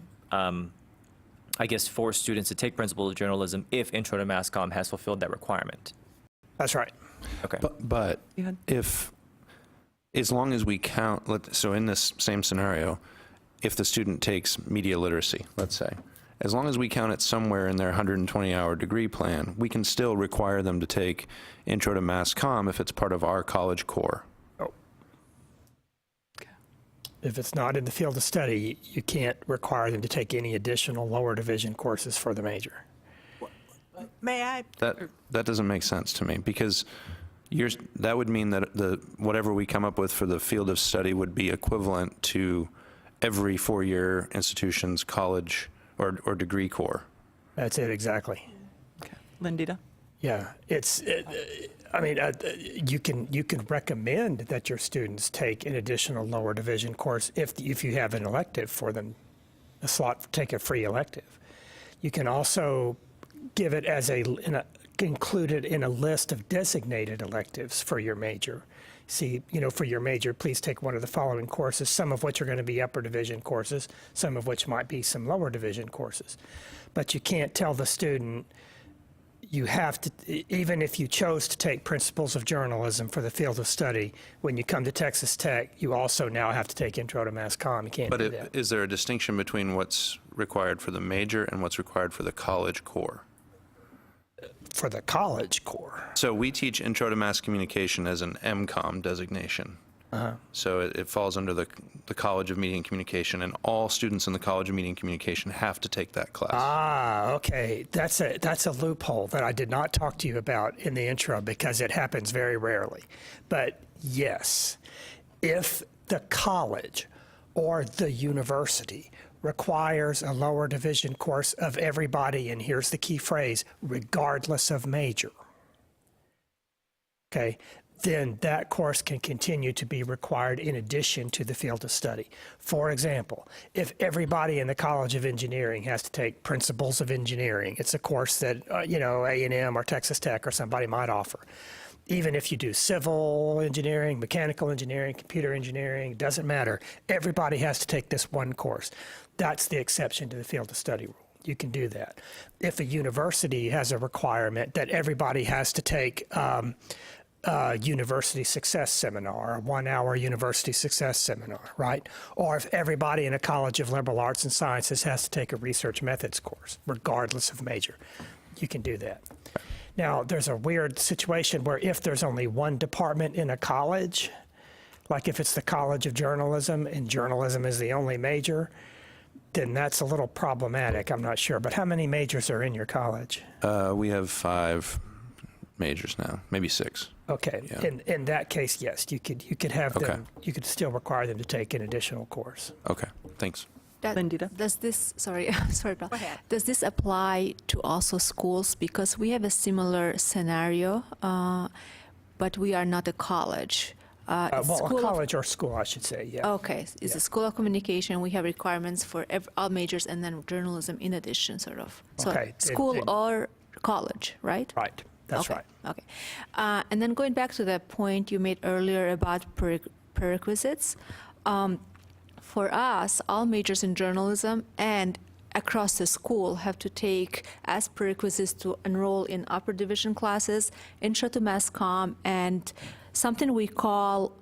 I guess force students to take Principles of Journalism if Intro to Mass Comm has fulfilled that requirement. That's right. Okay. But if, as long as we count, so in this same scenario, if the student takes media literacy, let's say, as long as we count it somewhere in their 120-hour degree plan, we can still require them to take Intro to Mass Comm if it's part of our college core. Oh. If it's not in the field of study, you can't require them to take any additional lower division courses for the major. May I? That doesn't make sense to me, because that would mean that whatever we come up with for the field of study would be equivalent to every four-year institution's college or degree core. That's it, exactly. Okay. Lindita? Yeah, you can recommend that your students take an additional lower division course if you have an elective for them, a slot, take a free elective. You can also give it as included in a list of designated electives for your major. See, for your major, please take one of the following courses, some of which are going to be upper division courses, some of which might be some lower division courses. But you can't tell the student, you have to, even if you chose to take Principles of Journalism for the field of study, when you come to Texas Tech, you also now have to take Intro to Mass Comm. You can't do that. But is there a distinction between what's required for the major and what's required for the college core? For the college core. So we teach Intro to Mass Communication as an MCOM designation. So it falls under the College of Media and Communication, and all students in the College of Media and Communication have to take that class. Ah, okay. That's a loophole that I did not talk to you about in the intro because it happens very rarely. But yes, if the college or the university requires a lower division course of everybody, and here's the key phrase, regardless of major, okay, then that course can continue to be required in addition to the field of study. For example, if everybody in the College of Engineering has to take Principles of Engineering, it's a course that, A&M or Texas Tech or somebody might offer. Even if you do civil engineering, mechanical engineering, computer engineering, doesn't matter. Everybody has to take this one course. That's the exception to the field of study rule. You can do that. If a university has a requirement that everybody has to take university success seminar, a 1-hour university success seminar, right? Or if everybody in a College of Liberal Arts and Sciences has to take a research methods course, regardless of major, you can do that. Now, there's a weird situation where if there's only one department in a college, like if it's the College of Journalism and journalism is the only major, then that's a little problematic. I'm not sure. But how many majors are in your college? We have 5 majors now, maybe 6. Okay. Yeah. In that case, yes, you could have Okay. them. You could still require them to take an additional course. Okay, thanks. Lindita? Does this, sorry, sorry about, ahead. does this apply to also schools? Because we have a similar scenario, but we are not a college. Well, a School of- college or school, I should say, yeah. Okay, it's a school of communication. We have requirements for all majors and then journalism in addition, sort of. So Okay, school or college, right? Right, that's Okay, right. Okay. And then going back to the point you made earlier about prerequisites, for us, all majors in journalism and across the school have to take as prerequisites to enroll in upper division classes, intro to mass comm, and something we call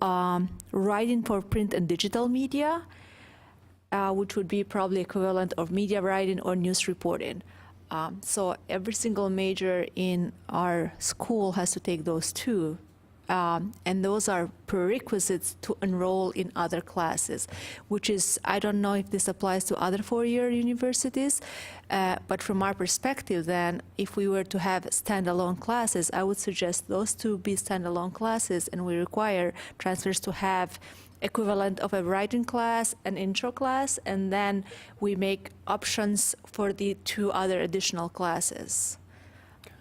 writing for print and digital media, which would be probably equivalent of media writing or news reporting. So every single major in our school has to take those two. And those are prerequisites to enroll in other classes, which is, I don't know if this applies to other four-year universities, but from our perspective then, if we were to have standalone classes, I would suggest those two be standalone classes, and we require transfers to have equivalent of a writing class, an intro class, and then we make options for the two other additional classes.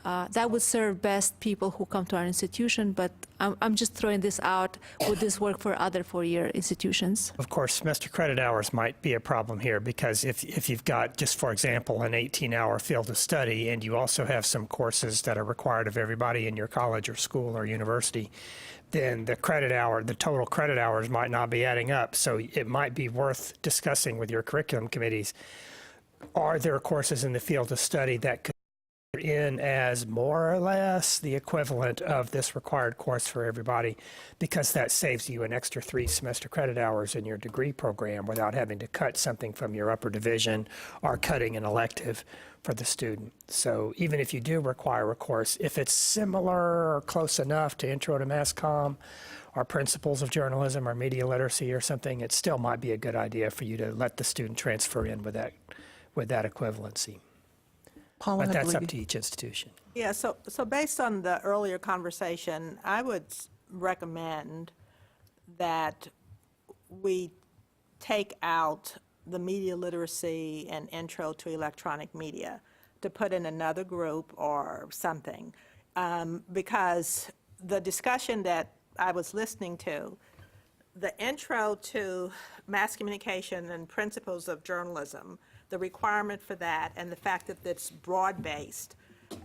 That would serve best people who come to our institution, but I'm just throwing this out. Would this work for other four-year institutions? Of course, semester credit hours might be a problem here because if you've got, just for example, an 18-hour field of study and you also have some courses that are required of everybody in your college or school or university, then the total credit hours might not be adding up. So it might be worth discussing with your curriculum committees. Are there courses in the field of study that could in as more or less the equivalent of this required course for everybody, because that saves you an extra 3 semester credit hours in your degree program without having to cut something from your upper division or cutting an elective for the student. So even if you do require a course, if it's similar or close enough to Intro to Mass Comm or Principles of Journalism or Media Literacy or something, it still might be a good idea for you to let the student transfer in with that equivalency. Paula, But I that's believe up you- to each institution. Yeah, so based on the earlier conversation, I would recommend that we take out the media literacy and intro to electronic media to put in another group or something. Because the discussion that I was listening to, the intro to mass communication and principles of journalism, the requirement for that, and the fact that it's broad-based,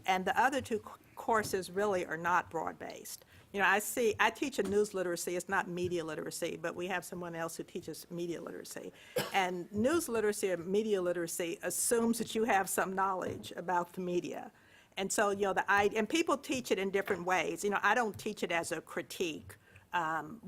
and the other two courses really are not broad-based. You know, I teach a news literacy, it's not media literacy, but we have someone else who teaches media literacy. And news literacy or media literacy assumes that you have some knowledge about the media. And so, you know, and people teach it in different ways. You know, I don't teach it as a critique.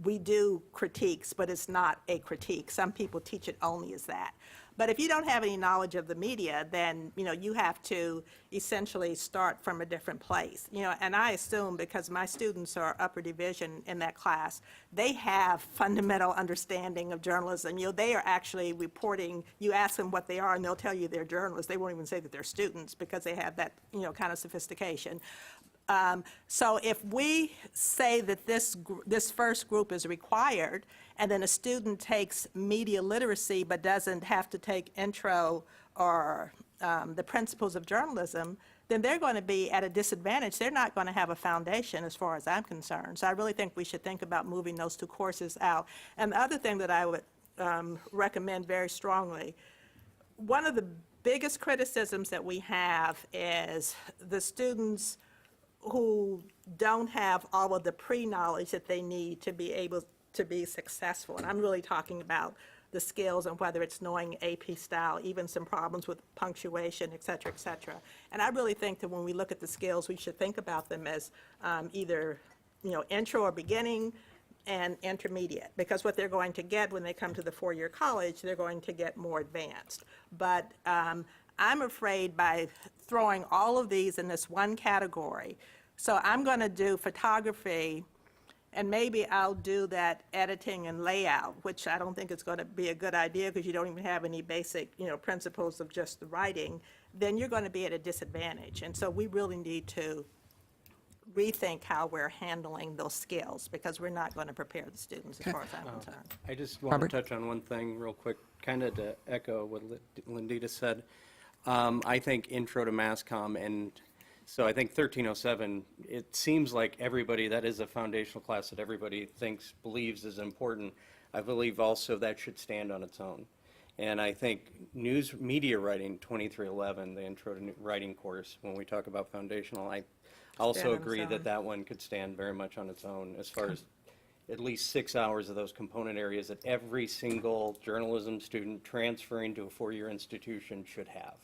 We do critiques, but it's not a critique. Some people teach it only as that. But if you don't have any knowledge of the media, then, you know, you have to essentially start from a different place. You know, and I assume because my students are upper division in that class, they have fundamental understanding of journalism. You know, they are actually reporting, you ask them what they are and they'll tell you they're journalists. They won't even say that they're students because they have that, you know, kind of sophistication. So if we say that this first group is required, and then a student takes media literacy but doesn't have to take intro or the principles of journalism, then they're going to be at a disadvantage. They're not going to have a foundation as far as I'm concerned. So I really think we should think about moving those two courses out. And the other thing that I would recommend very strongly, one of the biggest criticisms that we have is the students who don't have all of the pre-knowledge that they need to be able to be successful. And I'm really talking about the skills and whether it's knowing AP style, even some problems with punctuation, et cetera, et cetera. And I really think that when we look at the skills, we should think about them as either, you know, intro or beginning and intermediate, because what they're going to get when they come to the four-year college, they're going to get more advanced. But I'm afraid by throwing all of these in this one category, so I'm going to do photography, and maybe I'll do that editing and layout, which I don't think is going to be a good idea because you don't even have any basic, you know, principles of just the writing. Then you're going to be at a disadvantage. And so we really need to rethink how we're handling those skills, because we're not going to prepare the students as far as I'm concerned. I just want to touch on one thing real quick, kind of to echo what Lindita said. I think Intro to Mass Comm, and so I think 1307, it seems like everybody, that is a foundational class that everybody believes is important. I believe also that should stand on its own. And I think news media writing 2311, the Intro to Writing course, when we talk about foundational, I also Stand on its agree own. that that one could stand very much on its own as far as at least 6 hours of those component areas that every single journalism student transferring to a four-year institution should have.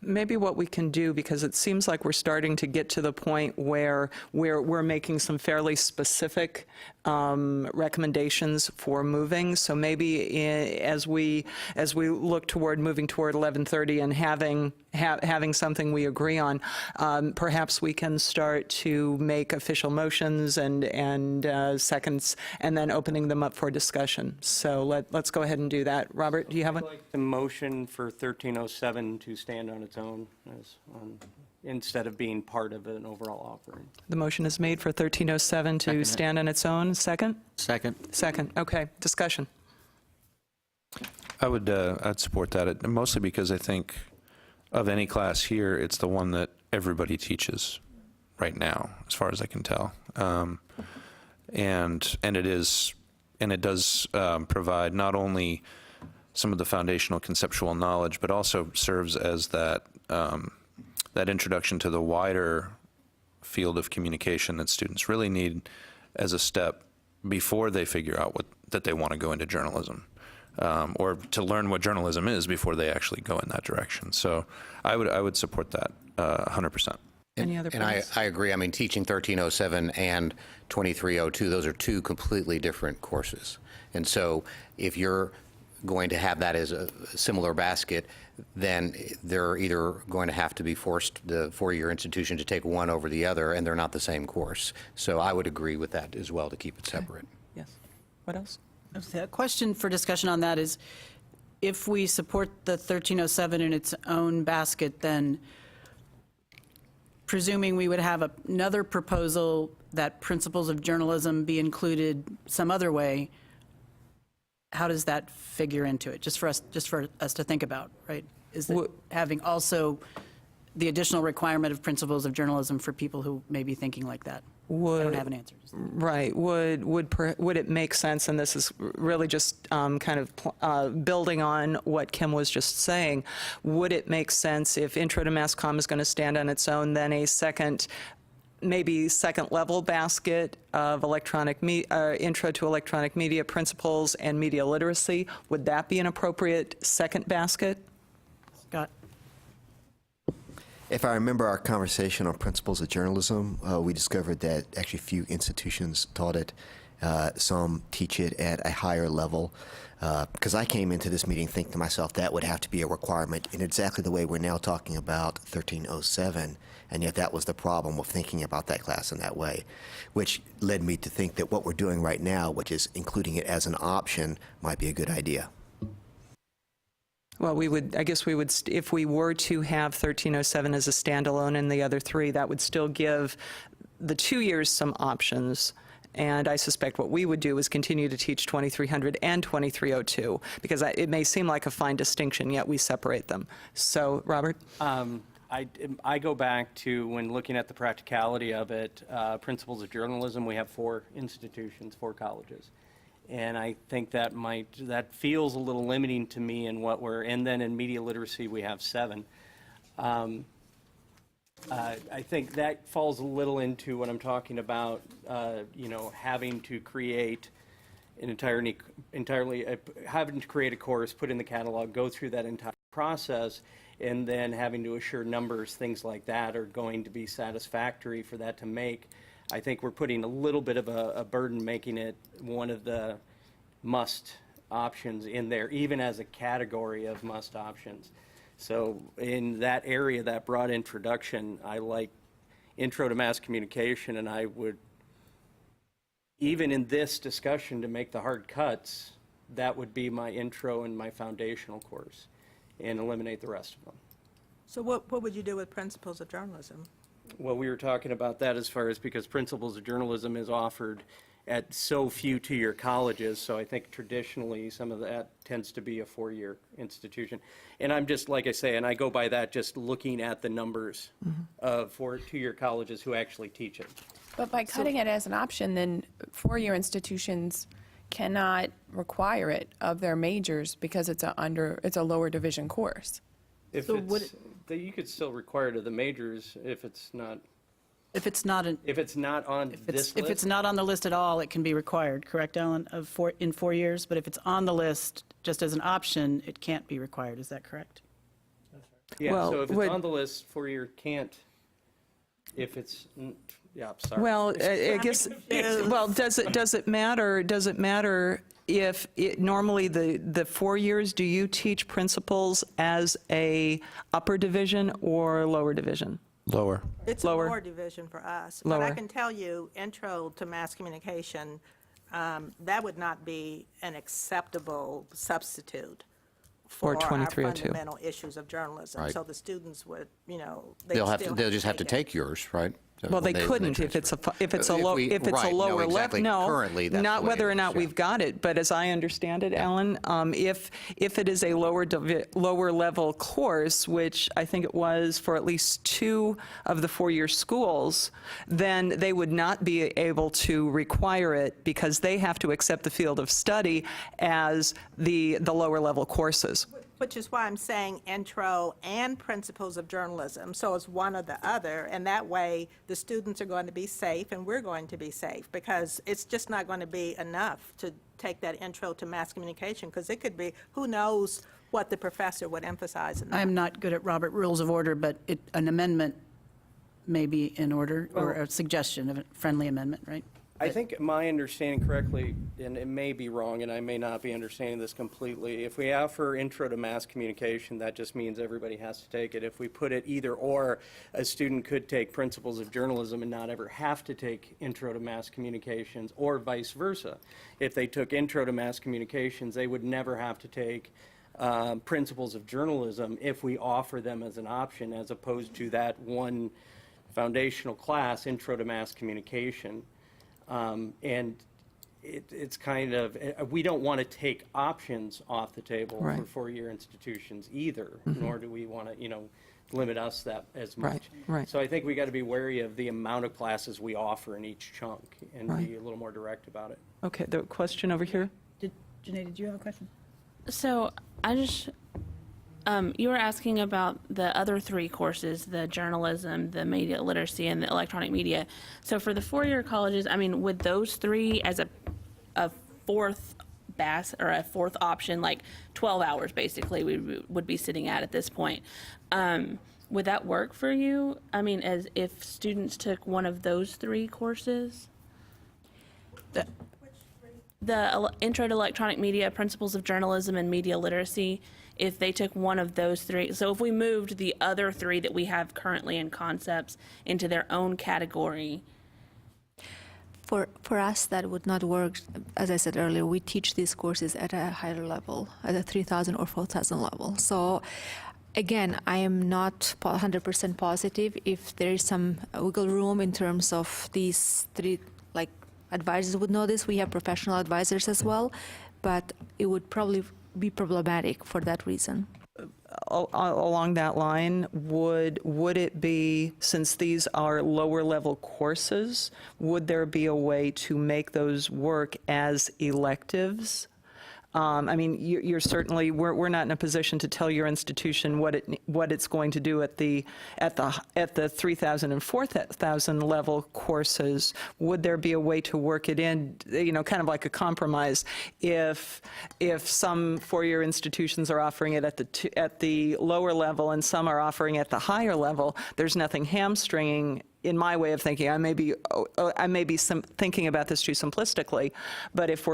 Maybe what we can do, because it seems like we're starting to get to the point where we're making some fairly specific recommendations for moving. So maybe as we look toward moving toward 11:30 and having something we agree on, perhaps we can start to make official motions and seconds, and then opening them up for discussion. So let's go ahead and do that. Robert, do you have one? I'd like the motion for 1307 to stand on its own instead of being part of an overall offering. The motion is made for 1307 to stand on its own. Second? Second. Second. Okay. Discussion. I'd support that, mostly because I think of any class here, it's the one that everybody teaches right now, as far as I can tell. And it does provide not only some of the foundational conceptual knowledge, but also serves as that introduction to the wider field of communication that students really need as a step before they figure out that they want to go into journalism, or to learn what journalism is before they actually go in that direction. So I would support that 100%. Any other And points? I agree. I mean, teaching 1307 and 2302, those are two completely different courses. And so if you're going to have that as a similar basket, then they're either going to have to be forced, the four-year institution, to take one over the other, and they're not the same course. So I would agree with that as well, to keep it separate. Yes. What else? A question for discussion on that is, if we support the 1307 in its own basket, then presuming we would have another proposal that principles of journalism be included some other way, how does that figure into it? Just for us to think about, right? Is that having also the additional requirement of principles of journalism for people who may be thinking like that? I don't have an answer. Right. Would it make sense, and this is really just kind of building on what Kim was just saying, would it make sense if Intro to Mass Comm is going to stand on its own, then a maybe second level basket of Intro to Electronic Media Principles and Media Literacy? Would that be an appropriate second basket? Scott? If I remember our conversation on principles of journalism, we discovered that actually few institutions taught it. Some teach it at a higher level. Because I came into this meeting thinking to myself that would have to be a requirement in exactly the way we're now talking about 1307, and yet that was the problem with thinking about that class in that way, which led me to think that what we're doing right now, which is including it as an option, might be a good idea. Well, I guess we would, if we were to have 1307 as a standalone and the other three, that would still give the 2 years some options. And I suspect what we would do is continue to teach 2300 and 2302, because it may seem like a fine distinction, yet we separate them. So, Robert? I go back to when looking at the practicality of it, principles of journalism, we have 4 institutions, 4 colleges. And I think that feels a little limiting to me in what and then in media literacy, we have 7. I think that falls a little into what I'm talking about, having to create having to create a course, put in the catalog, go through that entire process, and then having to assure numbers, things like that are going to be satisfactory for that to make. I think we're putting a little bit of a burden, making it one of the must options in there, even as a category of must options. So in that area, that broad introduction, I like Intro to Mass Communication, and I would, even in this discussion, to make the hard cuts, that would be my intro and my foundational course, and eliminate the rest of them. So what would you do with principles of journalism? Well, we were talking about that as far as because Principles of Journalism is offered at so few two-year colleges, so I think traditionally some of that tends to be a four-year institution. And I'm just, like I say, and I go by that just looking at the numbers of two-year colleges who actually teach it. But by cutting it as an option, then four-year institutions cannot require it of their majors because it's a lower division course. If So you could still require it of the majors if it's not If it's not on this list. if it's not on the list at all, it can be required, correct, Ellen, in 4 years? But if it's on the list, just as an option, it can't be required. Is that correct? Yeah, Well, so if it's would- on the list, four-year can't, if it's, yeah, I'm sorry. Well, I guess, well, does it matter if, normally the 4 years, do you teach principles as a upper division or lower division? Lower. It's a Lower. lower division for us. But I Lower. can tell you, intro to mass communication, that would not be an acceptable substitute for Or our 2302. fundamental issues of journalism. Right. So the students would, they'd They'll just have to take yours, right? Well, they When couldn't if it's a, if it's a lower right, no, level. exactly. No, Currently, that's not the way whether it or not is, yeah. we've got it, but as I understand it, Alan, if it is a lower level course, which I think it was for at least 2 of the 4-year schools, then they would not be able to require it because they have to accept the field of study as the lower level courses. Which is why I'm saying intro and principles of journalism, so it's one or the other, and that way the students are going to be safe and we're going to be safe, because it's just not going to be enough to take that intro to mass communication, because it could be, who knows what the professor would emphasize in that. I'm not good at Robert Rules of Order, but an amendment may be in order, or a suggestion of a friendly amendment, right? I think my understanding correctly, and it may be wrong, and I may not be understanding this completely, if we offer intro to mass communication, that just means everybody has to take it. If we put it either or, a student could take principles of journalism and not ever have to take intro to mass communications, or vice versa. If they took intro to mass communications, they would never have to take principles of journalism if we offer them as an option, as opposed to that one foundational class, intro to mass communication. And it's kind of, we don't want to take options off the table Right. for 4-year institutions either, nor do we want to, limit us that as much. Right. So I think we got to be wary of the amount of classes we offer in each chunk and Right. be a little more direct about it. Okay, the question over here? Janae, did you have a question? So I just, you were asking about the other 3 courses, the journalism, the media literacy, and the electronic media. So for the 4-year colleges, I mean, would those 3 as a fourth or a fourth option, like 12 hours basically we would be sitting at this point, would that work for you? I mean, as if students took one of those 3 courses? The Intro to Electronic Media, Principles of Journalism, and Media Literacy, if they took one of those 3. So if we moved the other 3 that we have currently in concepts into their own category. For us, that would not work. As I said earlier, we teach these courses at a higher level, at a 3,000 or 4,000 level. So again, I am not 100% positive if there is some wiggle room in terms of these 3, like advisors would know this. We have professional advisors as well, but it would probably be problematic for that reason. Along that line, would it be, since these are lower level courses, would there be a way to make those work as electives? I mean, you're certainly, we're not in a position to tell your institution what it's going to do at the 3,000 and 4,000 level courses. Would there be a way to work it in, kind of like a compromise? If some 4-year institutions are offering it at the lower level and some are offering at the higher level, there's nothing hamstringing. In my way of thinking, I may be thinking about this too simplistically, but if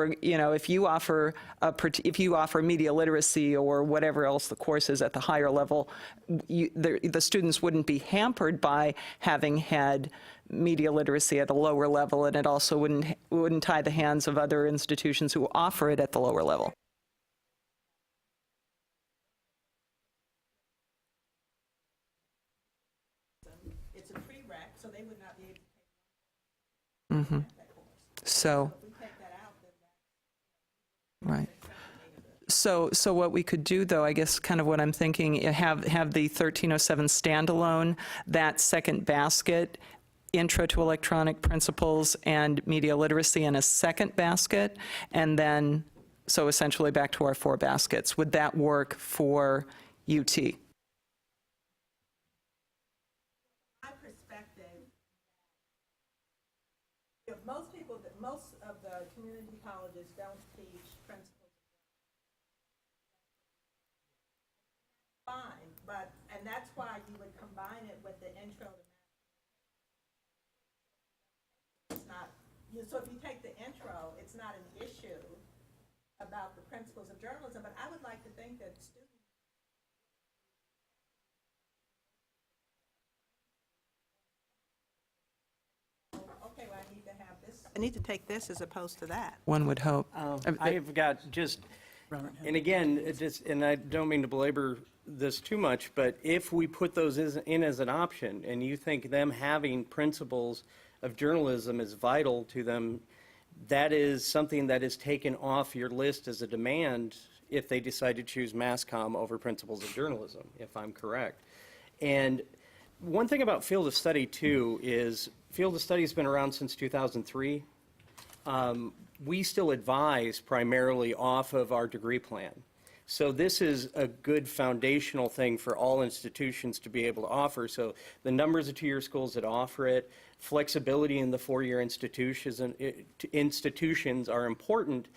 you offer media literacy or whatever else the course is at the higher level, the students wouldn't be hampered by having had media literacy at a lower level, and it also wouldn't tie the hands of other institutions who offer it at the lower level. It's a prereq So, right. So what we could do, though, I guess kind of what I'm thinking, have the 1307 standalone, that second basket, Intro to Electronic Principles and Media Literacy in a second basket, and then, so essentially back to our 4 baskets. Would that work for UT? My perspective, most of the community colleges don't teach principles. Fine, and that's why you would combine it with the intro to it's not, so if you take the intro, it's not an issue about the principles of journalism, but I would like to think that students okay, well, I need to have this. I need to take this as opposed to that. One would hope. I've got just, and again, and I don't mean to belabor this too much, but if we put those in as an option, and you think them having principles of journalism is vital to them, that is something that is taken off your list as a demand if they decide to choose mass comm over principles of journalism, if I'm correct. And one thing about field of study, too, is field of study has been around since 2003. We still advise primarily off of our degree plan. So this is a good foundational thing for all institutions to be able to offer. So the numbers of two-year schools that offer it, flexibility in the four-year institutions are important.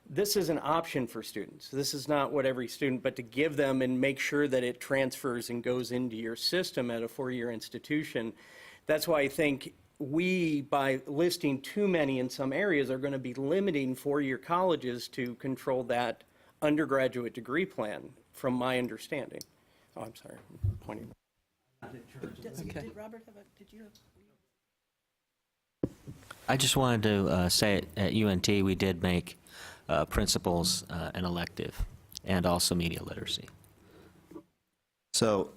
This is an option for students. This is not what every student, but to give them and make sure that it transfers and goes into your system at a four-year institution. That's why I think we, by listing too many in some areas, are going to be limiting four-year colleges to control that undergraduate degree plan, from my understanding. Oh, I'm sorry, I'm pointing. Did Robert have did you have? I just wanted to say at UNT we did make principles an elective and also media literacy. So,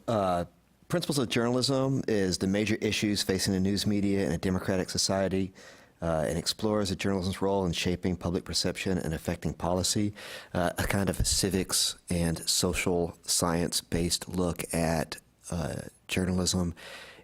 principles of journalism is the major issues facing the news media in a democratic society. And explores the journalism's role in shaping public perception and affecting policy, a kind of a civics and social science-based look at journalism.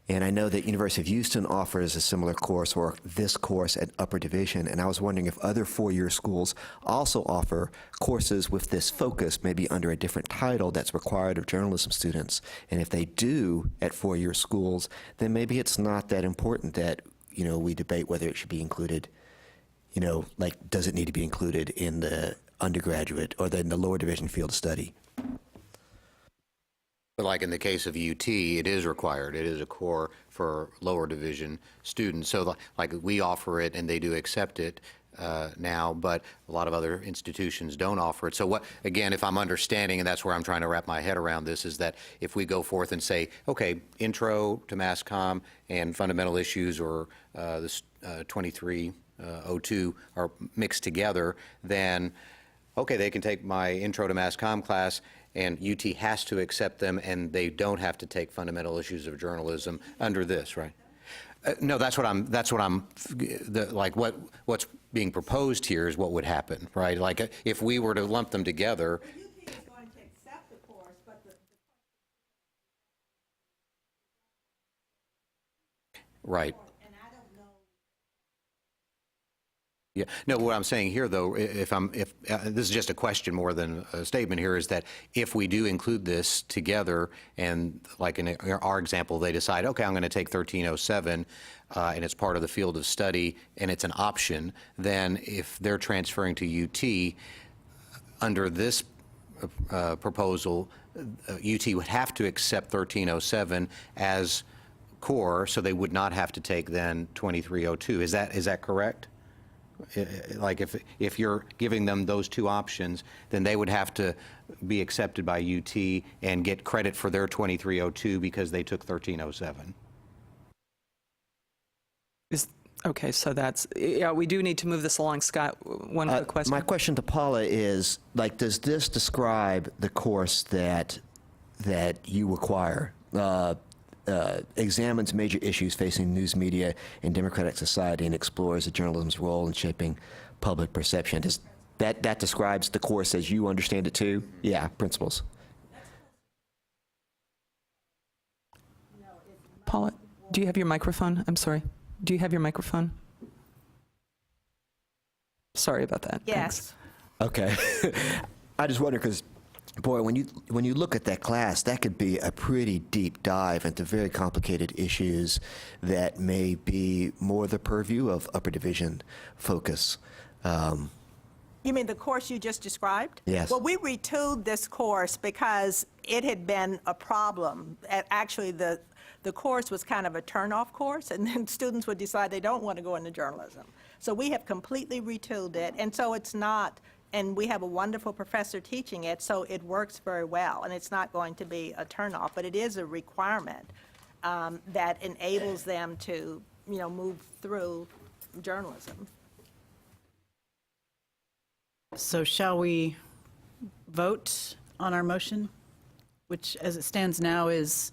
And I know that University of Houston offers a similar course, or this course at upper division, and I was wondering if other four-year schools also offer courses with this focus, maybe under a different title that's required of journalism students. And if they do at four-year schools, then maybe it's not that important that we debate whether it should be included, like, does it need to be included in the undergraduate or in the lower division field of study? But like in the case of UT, it is required. It is a core for lower division students. So like we offer it and they do accept it now, but a lot of other institutions don't offer it. So what, again, if I'm understanding, and that's where I'm trying to wrap my head around this, is that if we go forth and say, okay, intro to mass comm and fundamental issues, or this 2302 are mixed together, then okay, they can take my intro to mass comm class, and UT has to accept them, and they don't have to take fundamental issues of journalism under this, right? No, that's what I'm, what's being proposed here is what would happen, right? Like, if we were to lump them together. UT is going to accept the course, but Right. and I don't know. Yeah. No, what I'm saying here, though, if this is just a question more than a statement here, is that if we do include this together, and like in our example, they decide, okay, I'm going to take 1307, and it's part of the field of study, and it's an option, then if they're transferring to UT under this proposal, UT would have to accept 1307 as core, so they would not have to take then 2302. Is that correct? Like if you're giving them those two options, then they would have to be accepted by UT and get credit for their 2302 because they took 1307. Okay, so that's, yeah, we do need to move this along. Scott, one quick question. My question to Paula is, like, does this describe the course that you require? examines major issues facing news media and democratic society and explores the journalism's role in shaping public perception. That describes the course as you understand it too? Yeah, principles. Paula, do you have your microphone? I'm sorry. Do you have your microphone? Sorry about that. Yes. Okay. I just wonder because, boy, when you look at that class, that could be a pretty deep dive into very complicated issues that may be more the purview of upper division focus. You mean the course you just described? Yes. Well, we retooled this course because it had been a problem. Actually, the course was kind of a turn-off course, and then students would decide they don't want to go into journalism. So we have completely retooled it, and so it's not, and we have a wonderful professor teaching it, so it works very well, and it's not going to be a turn-off, but it is a requirement that enables them to, move through journalism. So shall we vote on our motion, which as it stands now is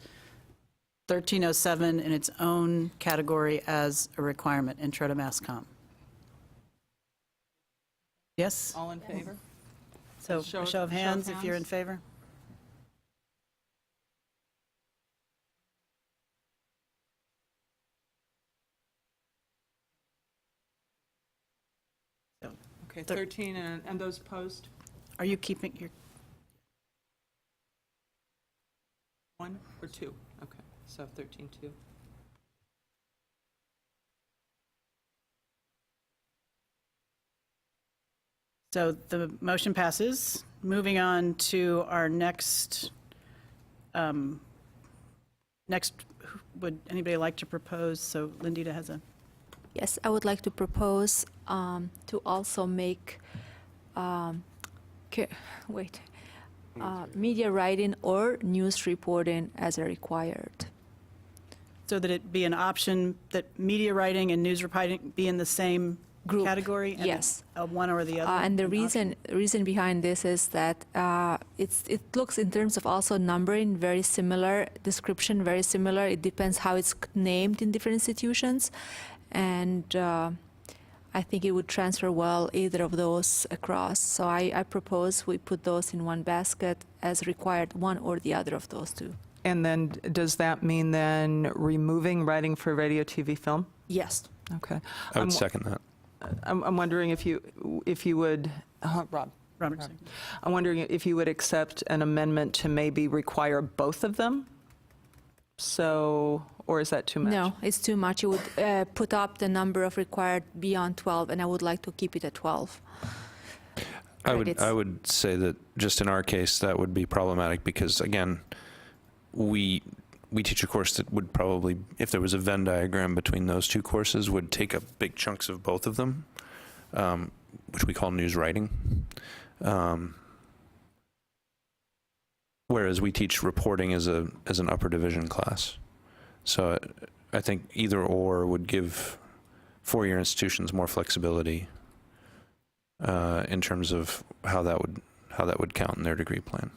1307 in its own category as a requirement, Intro to Mass Comm? Yes? All in favor? So Show- a show of show of hands if you're in hands. favor. Okay, 13, and those opposed? Are you keeping your, 1 or 2? Okay, so 13-2. so the motion passes. Moving on to our next, would anybody like to propose? So Lindita has a, Yes, I would like to propose to also make, media writing or news reporting as a required. so that it be an option that media writing and news reporting be in the same Group, category? And yes. one or the other? And the an option? reason behind this is that it looks in terms of also numbering very similar, description very similar. It depends how it's named in different institutions, and I think it would transfer well either of those across. So I propose we put those in one basket as required, one or the other of those two. And then, does that mean then removing writing for radio, TV, film? Yes. Okay. I would second that. I'm wondering if you would, Rob. Robert, second. I'm wondering if you would accept an amendment to maybe require both of them? So, or is that too much? No, it's too much. It would put up the number of required beyond 12, and I would like to keep it at 12. credits. I would say that just in our case, that would be problematic because, again, we teach a course that would probably, if there was a Venn diagram between those two courses, would take up big chunks of both of them, which we call news writing. Whereas we teach reporting as an upper division class. So I think either or would give four-year institutions more flexibility in terms of how that would count in their degree plan.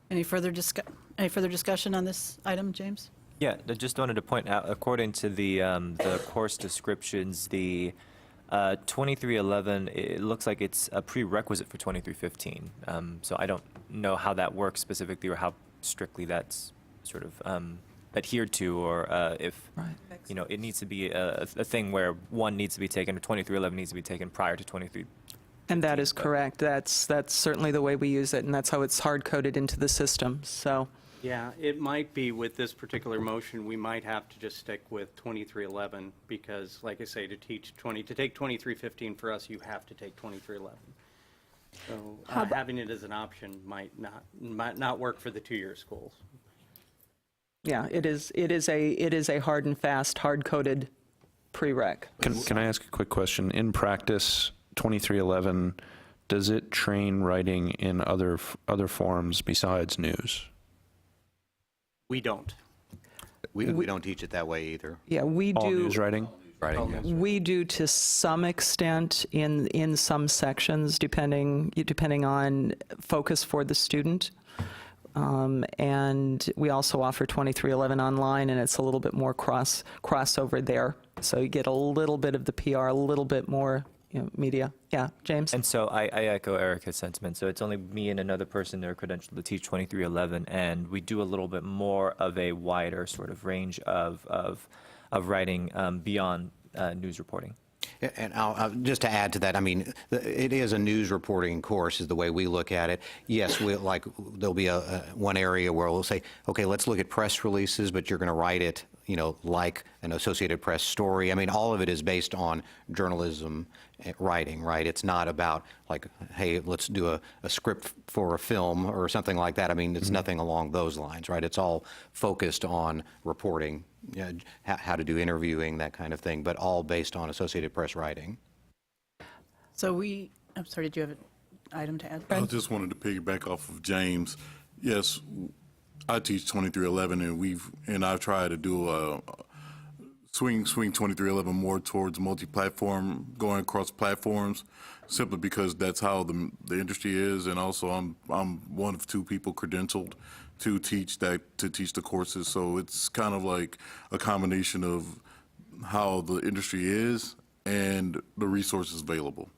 Any further discussion on this item, James? Yeah, I just wanted to point out, according to the course descriptions, the 2311, it looks like it's a prerequisite for 2315. So I don't know how that works specifically or how strictly that's sort of adhered to, or if, you know, it needs to be a thing where one needs to be taken, or 2311 needs to be taken prior to 23. And that is correct. That's certainly the way we use it, and that's how it's hard-coded into the system, so. Yeah, it might be with this particular motion, we might have to just stick with 2311 because, like I say, to take 2315 for us, you have to take 2311. So having it as an option might not work for the two-year schools. Yeah, it is a hard and fast, hard-coded prereq. Can I ask a quick question? In practice, 2311, does it train writing in other forms besides news? We don't. We don't teach it that way either. Yeah, we All do. news writing? Writing, yes. We do to some extent in some sections, depending on focus for the student. And we also offer 2311 online, and it's a little bit more crossover there. So you get a little bit of the PR, a little bit more media. Yeah, James? And so I echo Erica's sentiment. So it's only me and another person that are credentialed to teach 2311, and we do a little bit more of a wider sort of range of writing beyond news reporting. And just to add to that, I mean, it is a news reporting course is the way we look at it. Yes, there'll be one area where we'll say, okay, let's look at press releases, but you're going to write it, like an Associated Press story. I mean, all of it is based on journalism writing, right? It's not about like, hey, let's do a script for a film or something like that. I mean, it's nothing along those lines, right? It's all focused on reporting, how to do interviewing, that kind of thing, but all based on Associated Press writing. So I'm sorry, did you have an item to add? I just wanted to piggyback off of James. Yes, I teach 2311, and I've tried to do a swing 2311 more towards multi-platform, going across platforms, simply because that's how the industry is, and also I'm one of two people credentialed to teach the courses. So it's kind of like a combination of how the industry is and the resources available.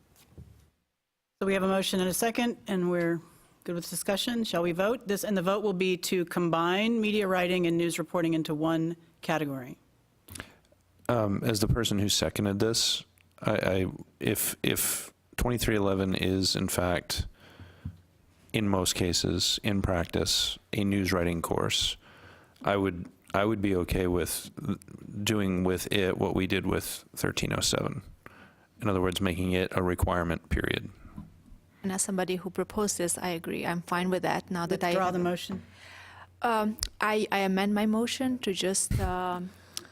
So we have a motion and a second, and we're good with discussion. Shall we vote? And the vote will be to combine media writing and news reporting into one category. As the person who seconded this, if 2311 is in fact, in most cases, in practice, a news writing course, I would be okay with doing with it what we did with 1307. In other words, making it a requirement, period. And as somebody who proposed this, I agree. I'm fine with that now that I Withdraw the motion. I amend my motion to just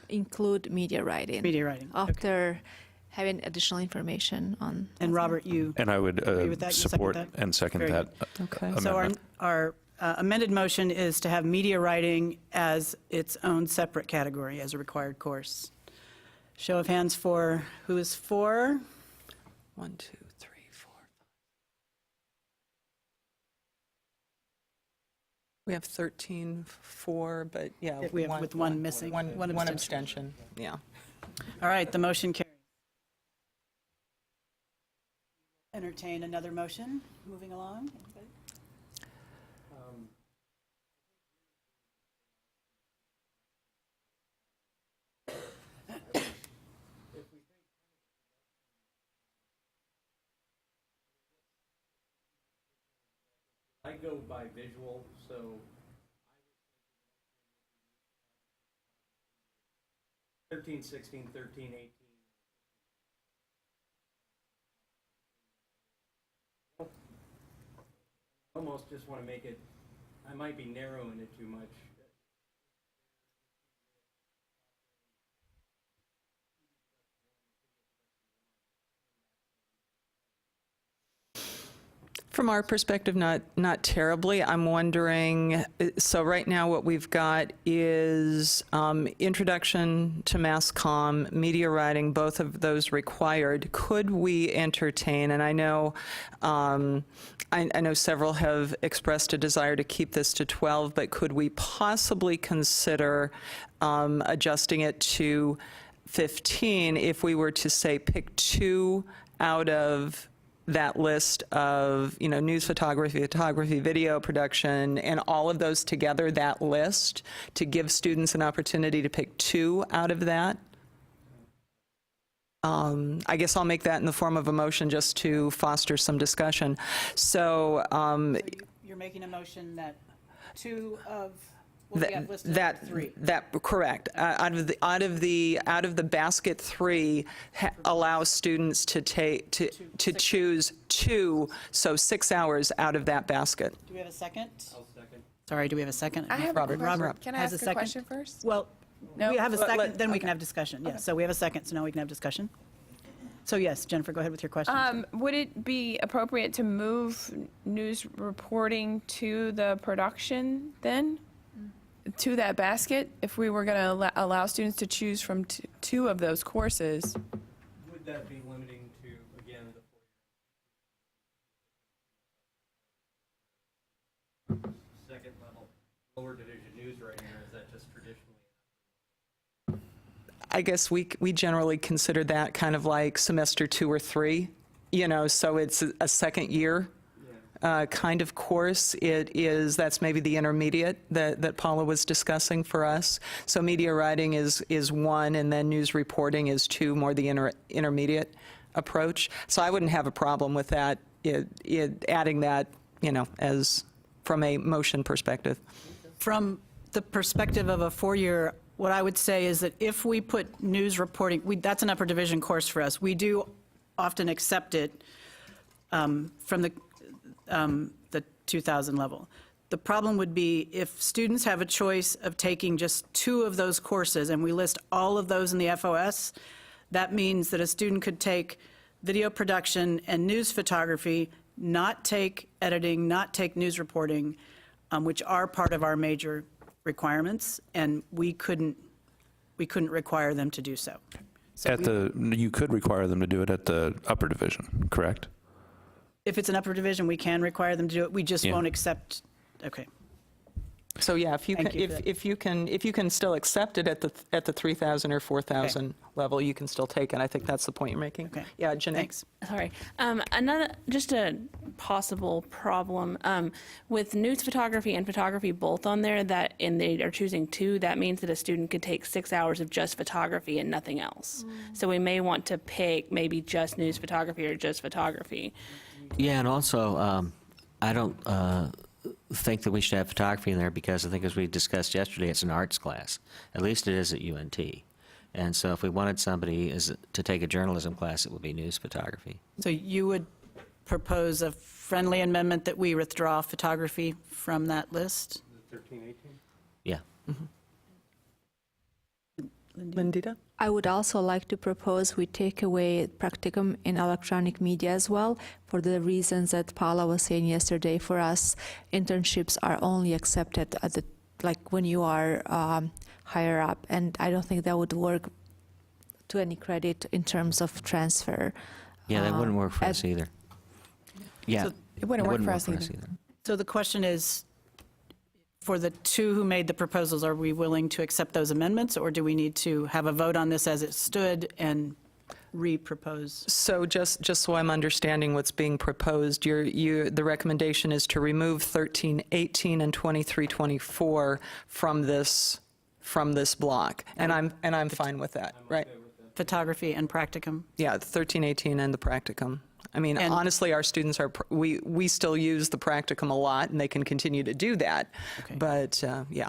include media writing. Media writing. After having additional information on. And Robert, you And I would agree with that? You support second that? and second Very that Okay. amendment. So our amended motion is to have media writing as its own separate category, as a required course. Show of hands for who is for? 1, 2, 3, 4. We have 13 for, but yeah. We have with one missing, One one abstention, yeah. All right, the motion carries. Entertain another motion, moving along. I go by visual, so 13, 16, 13, 18. Almost just want to make it, I might be narrowing it too much. From our perspective, not terribly. I'm wondering, so right now what we've got is introduction to mass comm, media writing, both of those required. Could we entertain, and I know I know several have expressed a desire to keep this to 12, but could we possibly consider adjusting it to 15 if we were to say pick 2 out of that list of, news photography, video production, and all of those together, that list, to give students an opportunity to pick 2 out of that? I guess I'll make that in the form of a motion just to foster some discussion. So You're making a motion that 2 of what we have listed as 3. That correct. Out of the basket 3, allows students to choose 2, so 6 hours out of that basket. Do we have a second? I'll second. Sorry, do we have a second? I have Robert. a question. Robert Can I has ask a a second. question first? Well, No? we have a second, then we okay. can have discussion. Yes, so we have a second, so now we can have discussion. So yes, Jennifer, go ahead with your question. Would it be appropriate to move news reporting to the production then? To that basket, if we were going to allow students to choose from 2 of those courses? Would that be limiting to, again, the second level? writing, or is that just traditionally? I guess we generally consider that kind of like semester 2 or 3, so it's a second year kind of course. That's maybe the intermediate that Paula was discussing for us. So media writing is 1, and then news reporting is 2, more the intermediate approach. So I wouldn't have a problem with that, adding that, as from a motion perspective. From the perspective of a 4-year, what I would say is that if we put news reporting, that's an upper division course for us. We do often accept it from the 2000 level. The problem would be if students have a choice of taking just 2 of those courses, and we list all of those in the FOS, that means that a student could take video production and news photography, not take editing, not take news reporting, which are part of our major requirements, and we couldn't require them to do so. You could require them to do it at the upper division, correct? If it's an upper division, we can require them to do it. We just won't accept. Okay. So yeah, if you Thank can, you for that. if you can still accept it at the 3,000 or 4,000 level, you can still take it. I think that's the point you're making. Okay. Yeah, Janae. Thanks. Sorry. Just a possible problem with news photography and photography both on there, and they are choosing 2, that means that a student could take 6 hours of just photography and nothing else. So we may want to pick maybe just news photography or just photography. Yeah, and also, I don't think that we should have photography in there because I think, as we discussed yesterday, it's an arts class. At least it is at UNT. And so if we wanted somebody to take a journalism class, it would be news photography. So you would propose a friendly amendment that we withdraw photography from that list? 13, 18? Yeah. Lindita? I would also like to propose we take away practicum in electronic media as well, for the reasons that Paula was saying yesterday. For us, internships are only accepted at when you are higher up, and I don't think that would work to any credit in terms of transfer. Yeah, that wouldn't work for us either. Yeah, So it wouldn't work for us either. So the question is, for the 2 who made the proposals, are we willing to accept those amendments, or do we need to have a vote on this as it stood and re-propose? So just so I'm understanding what's being proposed, the recommendation is to remove 1318 and 2324 from this block, and I'm fine with that, right? Photography and practicum? Yeah, 1318 and the practicum. I mean, And- honestly, our students we still use the practicum a lot, and they can continue to do that. Okay. But yeah,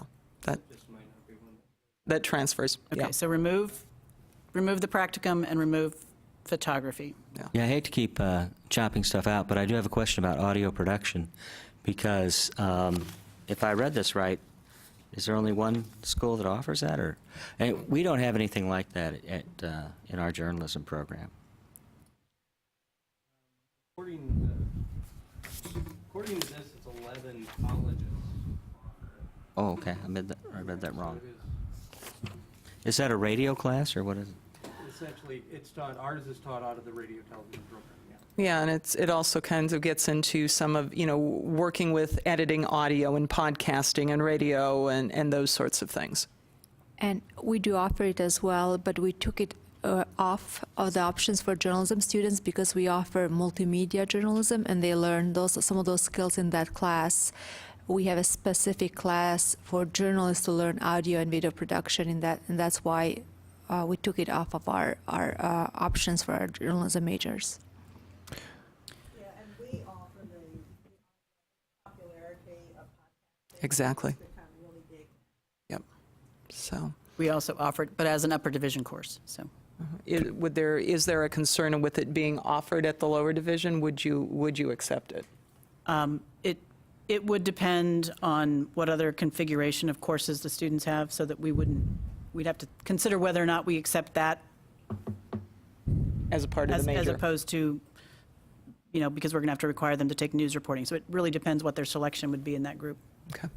that transfers. Okay, Yeah. so remove the practicum and remove photography. Yeah, I hate to keep chopping stuff out, but I do have a question about audio production, because if I read this right, is there only one school that offers that, or and we don't have anything like that in our journalism program? According to this, it's 11 colleges. Oh, okay, I read that wrong. Is that a radio class, or what is it? Essentially, ours is taught out of the radio television program, yeah. Yeah, and it also kind of gets into some of, working with editing audio and podcasting and radio and those sorts of things. And we do offer it as well, but we took it off of the options for journalism students because we offer multimedia journalism, and they learn some of those skills in that class. We have a specific class for journalists to learn audio and video production in that, and that's why we took it off of our options for our journalism majors. Yeah, and we offer the popularity of podcasts. Exactly. Become really big. Yep. So, We also offer it, but as an upper division course, so. is there a concern with it being offered at the lower division? Would you accept it? It would depend on what other configuration of courses the students have, so that we'd have to consider whether or not we accept that As a part of the major? as opposed to, because we're going to have to require them to take news reporting. So it really depends what their selection would be in that group. Okay.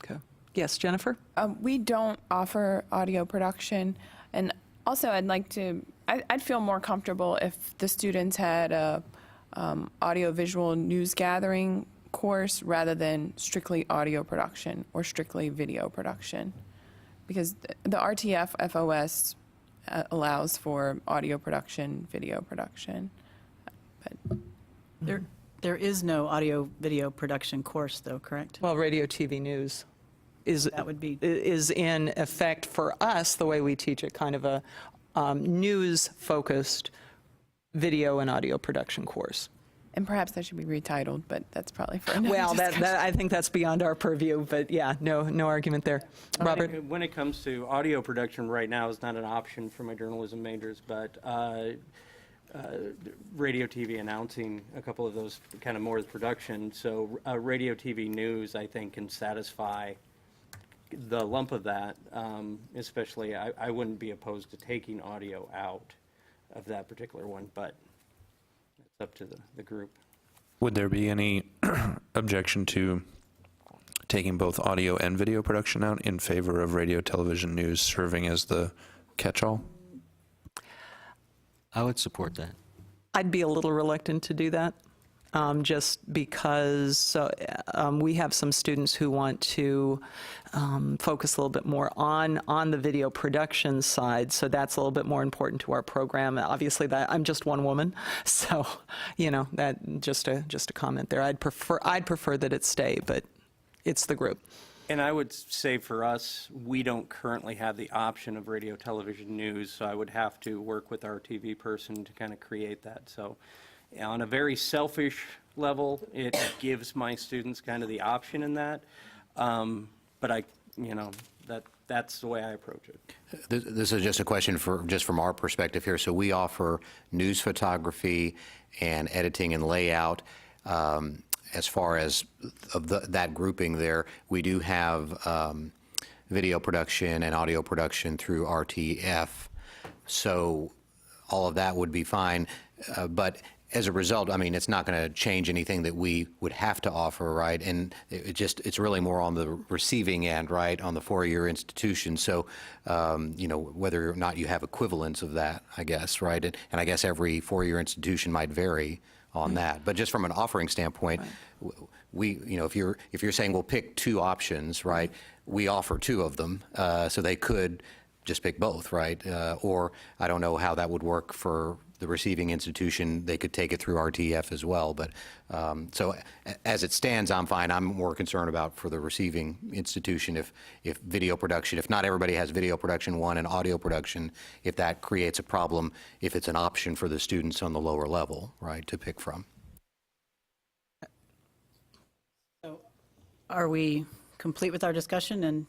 Okay. Yes, Jennifer? We don't offer audio production, and also I'd feel more comfortable if the students had a audio-visual news gathering course rather than strictly audio production or strictly video production? Because the RTF FOS allows for audio production, video production. But There is no audio-video production course, though, correct? Well, radio, TV, news is That would be- is in effect for us, the way we teach it, kind of a news-focused video and audio production course. And perhaps that should be retitled, but that's probably for another Well, discussion. I think that's beyond our purview, but yeah, no argument there. Robert? When it comes to audio production, right now is not an option for my journalism majors, but radio, TV announcing, a couple of those kind of more production. So radio, TV news, I think, can satisfy the lump of that, especially I wouldn't be opposed to taking audio out of that particular one, but it's up to the group. Would there be any objection to taking both audio and video production out in favor of radio, television, news serving as the catch-all? I would support that. I'd be a little reluctant to do that, just because we have some students who want to focus a little bit more on the video production side, so that's a little bit more important to our program. Obviously, that I'm just one woman, so that just a comment there. I'd prefer that it stay, but it's the group. And I would say for us, we don't currently have the option of radio, television, news, so I would have to work with our TV person to kind of create that. So on a very selfish level, it gives my students kind of the option in that. But that's the way I approach it. This is just a question just from our perspective here. So we offer news photography and editing and layout. As far as that grouping there, we do have video production and audio production through RTF. So all of that would be fine. But as a result, I mean, it's not going to change anything that we would have to offer, right? And it's really more on the receiving end, right, on the four-year institution. So, whether or not you have equivalents of that, I guess, right? And I guess every four-year institution might vary on that. But just from an offering standpoint, we, if you're saying we'll pick two options, right, we offer two of them, so they could just pick both, right? Or I don't know how that would work for the receiving institution. They could take it through RTF as well. But so as it stands, I'm fine. I'm more concerned about for the receiving institution if video production, if not everybody has video production one and audio production, if that creates a problem, if it's an option for the students on the lower level, right, to pick from. So are we complete with our discussion and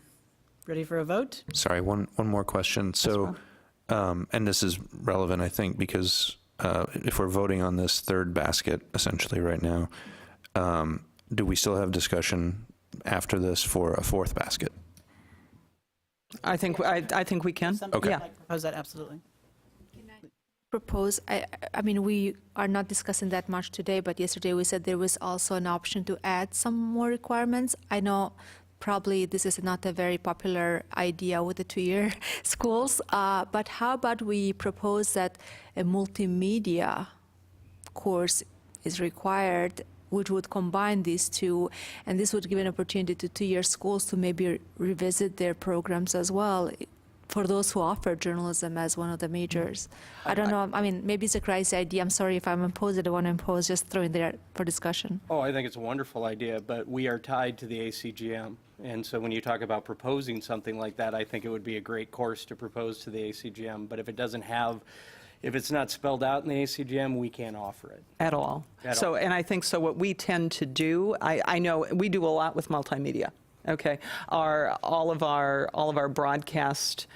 ready for a vote? Sorry, one more question. So, and this is relevant, I think, because if we're voting on this third basket, essentially right now, do we still have discussion after this for a fourth basket? I think we can. Somebody Yeah. like to propose that, absolutely. Propose, I mean, we are not discussing that much today, but yesterday we said there was also an option to add some more requirements. I know probably this is not a very popular idea with the two-year schools, but how about we propose that a multimedia course is required, which would combine these two, and this would give an opportunity to two-year schools to maybe revisit their programs as well, for those who offer journalism as one of the majors. I don't know, I mean, maybe it's a crazy idea. I'm sorry if I'm imposed, I don't want to impose, just throw it there for discussion. Oh, I think it's a wonderful idea, but we are tied to the ACGM. And so when you talk about proposing something like that, I think it would be a great course to propose to the ACGM. But if it's not spelled out in the ACGM, we can't offer it. At all. And I think so what we tend to do, I know we do a lot with multimedia. Okay, all of our broadcast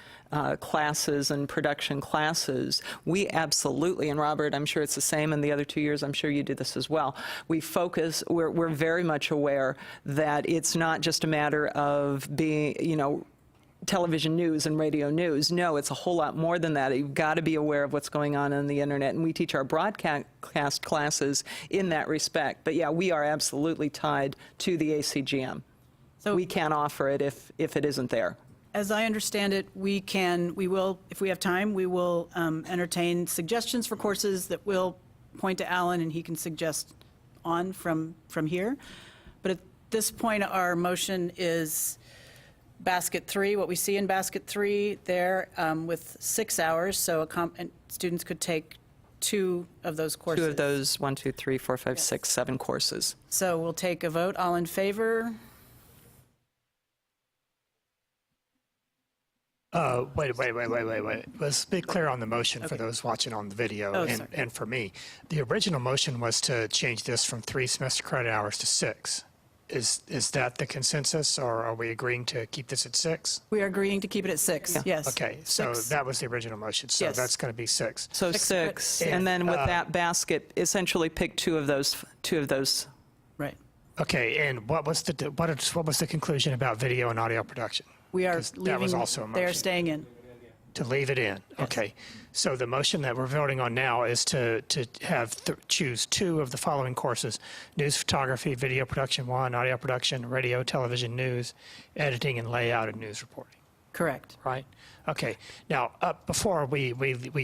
classes and production classes, we absolutely, and Robert, I'm sure it's the same in the other 2 years, I'm sure you do this as well, we're very much aware that it's not just a matter of being, television news and radio news. No, it's a whole lot more than that. You've got to be aware of what's going on the internet, and we teach our broadcast classes in that respect. But yeah, we are absolutely tied to the ACGM. So we can't offer it if it isn't there. As I understand it, we will, if we have time, we will entertain suggestions for courses that we'll point to Alan and he can suggest on from here. But at this point, our motion is basket 3, what we see in basket 3 there, with 6 hours, so and students could take 2 of those courses. 2 of those, 1, 2, 3, 4, 5, 6, 7 courses. So we'll take a vote. All in favor? Wait. Let's be clear on the motion for those watching on the video Oh, sorry. and for me. The original motion was to change this from 3 semester credit hours to 6. Is that the consensus, or are we agreeing to keep this at 6? We are agreeing to keep it at 6, yes. Okay, so 6. that was the original motion, so Yes. that's going to be 6. So 6, and then with that basket, essentially pick 2 of those. Right. Okay, and what was the conclusion about video and audio production? We are 'Cause that leaving, was also a they are motion. staying in. To leave it in? Okay. So the motion that we're voting on now is to have, choose 2 of the following courses: news photography, video production 1, audio production, radio, television, news, editing, and layout and news reporting, Correct. right? Okay. Now, up before, we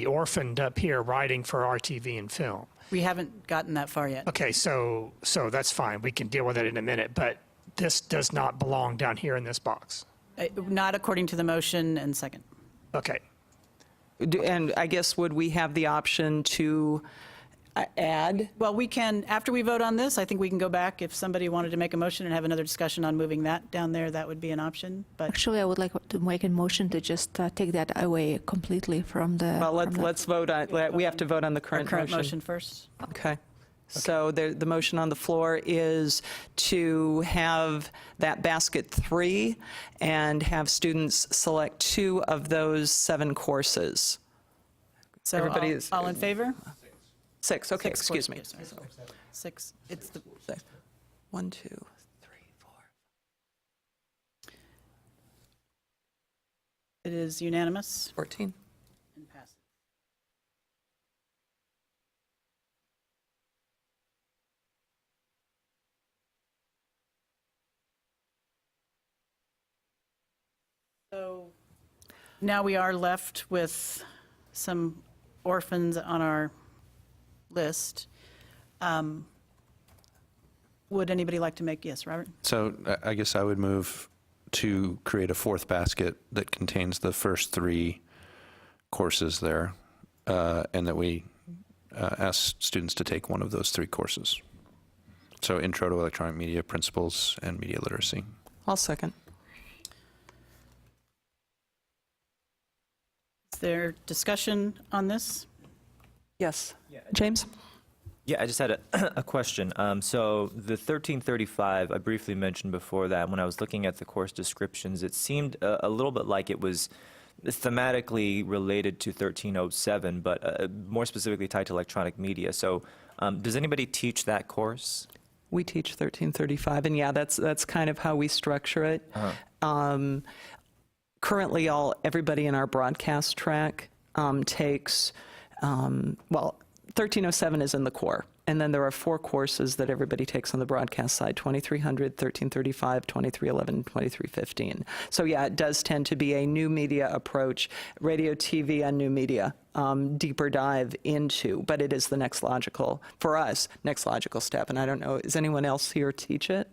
orphaned up here writing for RTV and film. We haven't gotten that far yet. Okay, so that's fine. We can deal with it in a minute, but this does not belong down here in this box. Not according to the motion and second. Okay. And I guess, would we have the option to add? Well, we can, after we vote on this, I think we can go back. If somebody wanted to make a motion and have another discussion on moving that down there, that would be an option, but. Actually, I would like to make a motion to just take that away completely from the. Well, from the- let's vote on, we have to vote on the Our current current motion. motion first. Okay. So the motion on the floor is to have that basket 3 and have students select 2 of those 7 courses. So Everybody's- all in favor? 6, okay, 6 excuse me. courses, yes, sorry. 6, it's the, 1, 2, 3, 4. it is unanimous 14. and passes. So now we are left with some orphans on our list. Would anybody like to make, yes, Robert? So I guess I would move to create a 4th basket that contains the first 3 courses there, and that we ask students to take one of those 3 courses. So Intro to Electronic Media, Principles, and Media Literacy. I'll second. Is there discussion on this? Yes. James? Yeah, I just had a question. So the 1335, I briefly mentioned before that when I was looking at the course descriptions, it seemed a little bit like it was thematically related to 1307, but more specifically tied to electronic media. So does anybody teach that course? We teach 1335, and yeah, that's kind of how we structure it. Currently, everybody in our broadcast track takes, 1307 is in the core, and then there are 4 courses that everybody takes on the broadcast side: 2300, 1335, 2311, and 2315. So yeah, it does tend to be a new media approach, radio, TV, and new media, deeper dive into, but it is the next logical, for us, next logical step. And I don't know, does anyone else here teach it?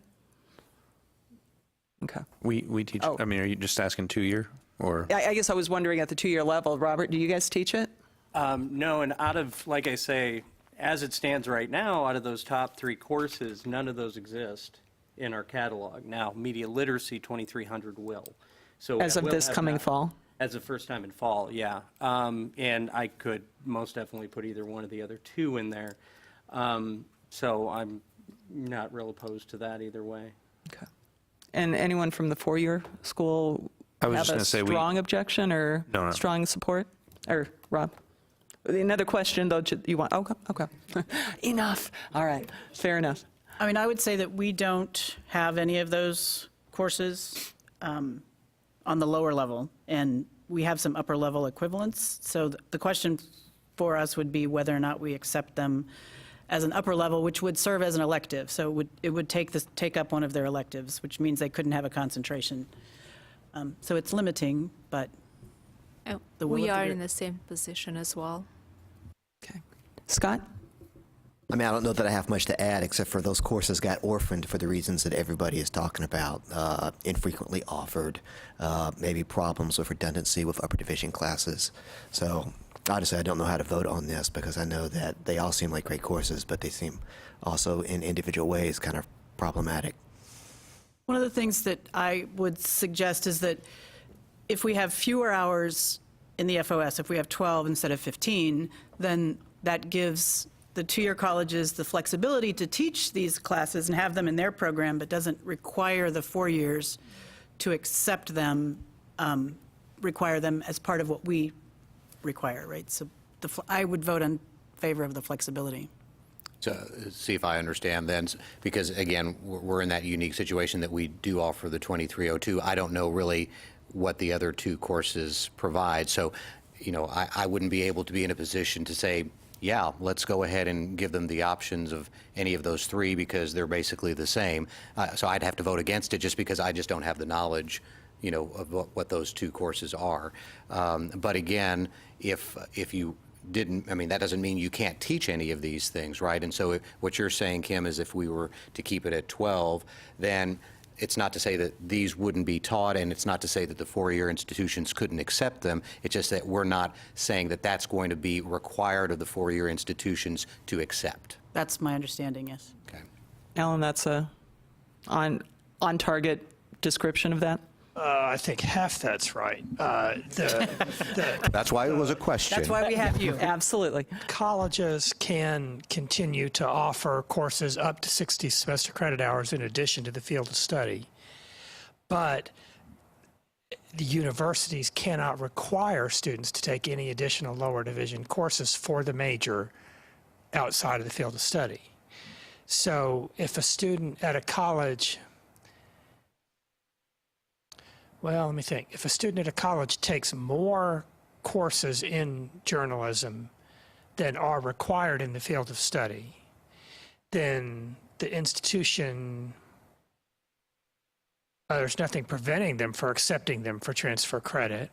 Okay. We teach, Oh. I mean, are you just asking 2-year, or? I guess I was wondering at the 2-year level. Robert, do you guys teach it? No, and out of, like I say, as it stands right now, out of those top 3 courses, none of those exist in our catalog. Now, media literacy 2300 will. So As it of will this have coming that fall? As the first time in fall, yeah. And I could most definitely put either one of the other 2 in there. So I'm not real opposed to that either way. Okay. And anyone from the 4-year school I was have just a gonna say, strong objection or No. strong support? Or Rob? Another question, though, you want? Okay. Enough. All right. Fair enough. I mean, I would say that we don't have any of those courses on the lower level, and we have some upper level equivalents. So the question for us would be whether or not we accept them as an upper level, which would serve as an elective. So it would take up one of their electives, which means they couldn't have a concentration. So it's limiting, but the will We of the are group. in the same position as well. Okay. Scott? I mean, I don't know that I have much to add, except for those courses got orphaned for the reasons that everybody is talking about. Infrequently offered, maybe problems with redundancy with upper division classes. So honestly, I don't know how to vote on this because I know that they all seem like great courses, but they seem also in individual ways kind of problematic. One of the things that I would suggest is that if we have fewer hours in the FOS, if we have 12 instead of 15, then that gives the two-year colleges the flexibility to teach these classes and have them in their program, but doesn't require the 4 years to accept them, require them as part of what we require, right? So I would vote in favor of the flexibility. To see if I understand then, because again, we're in that unique situation that we do offer the 2302. I don't know really what the other two courses provide. So, you know, I wouldn't be able to be in a position to say, yeah, let's go ahead and give them the options of any of those three because they're basically the same. So I'd have to vote against it just because I just don't have the knowledge, you know, of what those two courses are. But again, if you didn't, I mean, that doesn't mean you can't teach any of these things, right? And so what you're saying, Kim, is if we were to keep it at 12, then it's not to say that these wouldn't be taught, and it's not to say that the four-year institutions couldn't accept them. It's just that we're not saying that that's going to be required of the four-year institutions to accept. That's my understanding, yes. Okay. Alan, that's a on-target description of that? I think half that's right. That's why it was a question. That's why we have you. Absolutely. Colleges can continue to offer courses up to 60 semester credit hours in addition to the field of study, but the universities cannot require students to take any additional lower division courses for the major outside of the field of study. So if a student at a college, well, let me think. If a student at a college takes more courses in journalism than are required in the field of study, then the institution, there's nothing preventing them from accepting them for transfer credit.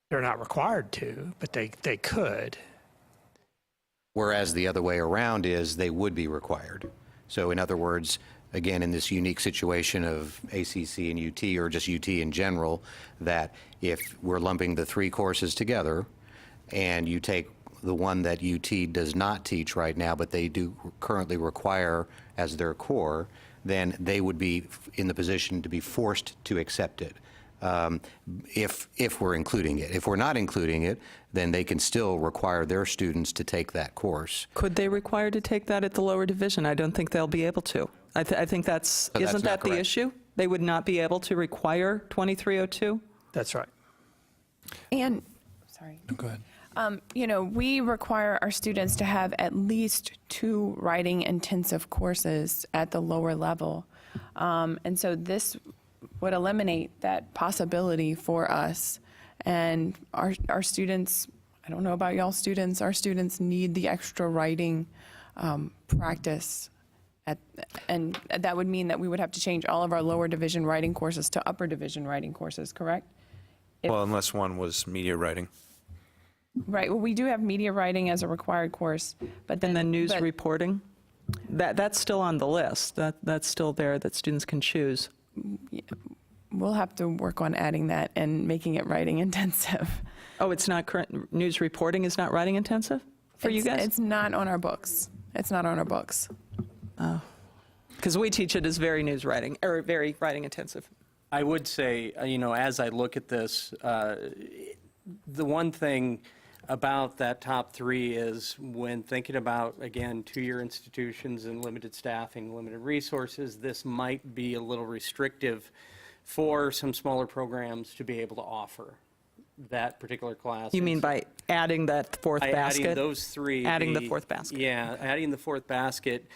They're not required to, but they could. Whereas the other way around is they would be required. So in other words, again, in this unique situation of ACC and UT, or just UT in general, that if we're lumping the three courses together and you take the one that UT does not teach right now, but they do currently require as their core, then they would be in the position to be forced to accept it. If we're including it. If we're not including it, then they can still require their students to take that course. Could they require to take that at the lower division? I don't think they'll be able to. I think that's, But that's isn't not that the correct. issue? They would not be able to require 2302? That's right. And, sorry. Go ahead. You know, we require our students to have at least 2 writing intensive courses at the lower level. And so this would eliminate that possibility for us. And our students, I don't know about y'all students, our students need the extra writing practice. And that would mean that we would have to change all of our lower division writing courses to upper division writing courses, correct? Well, unless one was media writing. Right, well, we do have media writing as a required course, but then. And then news but- reporting? That's still on the list. That's still there that students can choose. We'll have to work on adding that and making it writing intensive. Oh, it's not current, news reporting is not writing intensive for you guys? It's not on our books. It's not on our books. Because we teach it as very news writing, or very writing intensive. I would say, you know, as I look at this, the one thing about that top three is when thinking about, again, two-year institutions and limited staffing, limited resources, this might be a little restrictive for some smaller programs to be able to offer that particular class. You mean by adding that fourth By basket? adding those three. Adding the fourth basket. Yeah, adding the fourth basket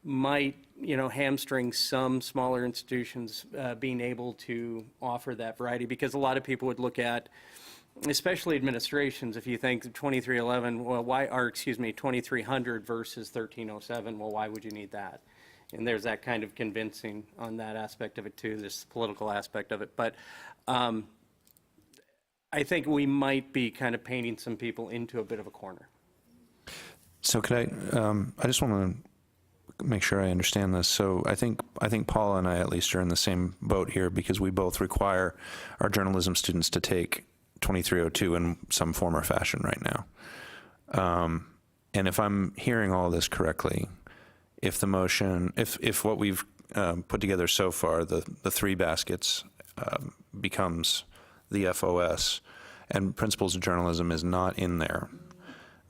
might, you know, hamstring some smaller institutions being able to offer that variety, because a lot of people would look at, especially administrations, if you think 2311, well, why, or excuse me, 2300 versus 1307, well, why would you need that? And there's that kind of convincing on that aspect of it too, this political aspect of it. But I think we might be kind of painting some people into a bit of a corner. So could I just want to make sure I understand this. So I think Paula and I at least are in the same boat here because we both require our journalism students to take 2302 in some form or fashion right now. And if I'm hearing all this correctly, if the motion, if what we've put together so far, the three baskets becomes the FOS and principles of journalism is not in there,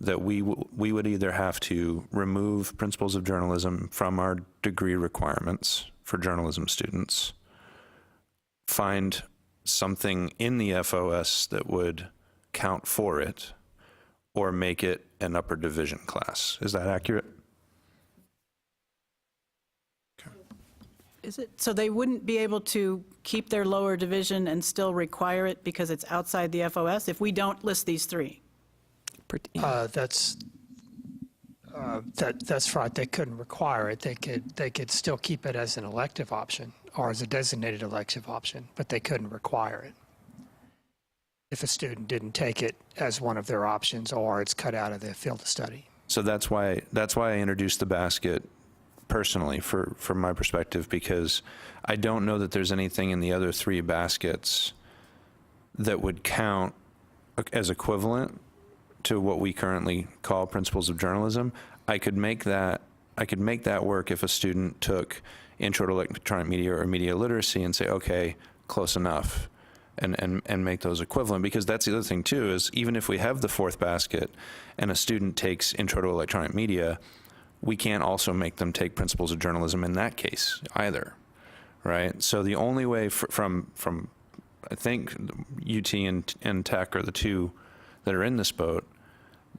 that we would either have to remove principles of journalism from our degree requirements for journalism students, find something in the FOS that would count for it, or make it an upper division class. Is that accurate? Is it, so they wouldn't be able to keep their lower division and still require it because it's outside the FOS if we don't list these three? That's right. They couldn't require it. They could still keep it as an elective option or as a designated elective option, but they couldn't require it if a student didn't take it as one of their options or it's cut out of the field of study. So that's why I introduced the basket personally from my perspective, because I don't know that there's anything in the other three baskets that would count as equivalent to what we currently call principles of journalism. I could make that work if a student took Intro to Electronic Media or Media Literacy and say, okay, close enough, and make those equivalent. Because that's the other thing too, is even if we have the fourth basket and a student takes Intro to Electronic Media, we can't also make them take principles of journalism in that case either, right? So the only way from I think UT and Tech are the two that are in this boat.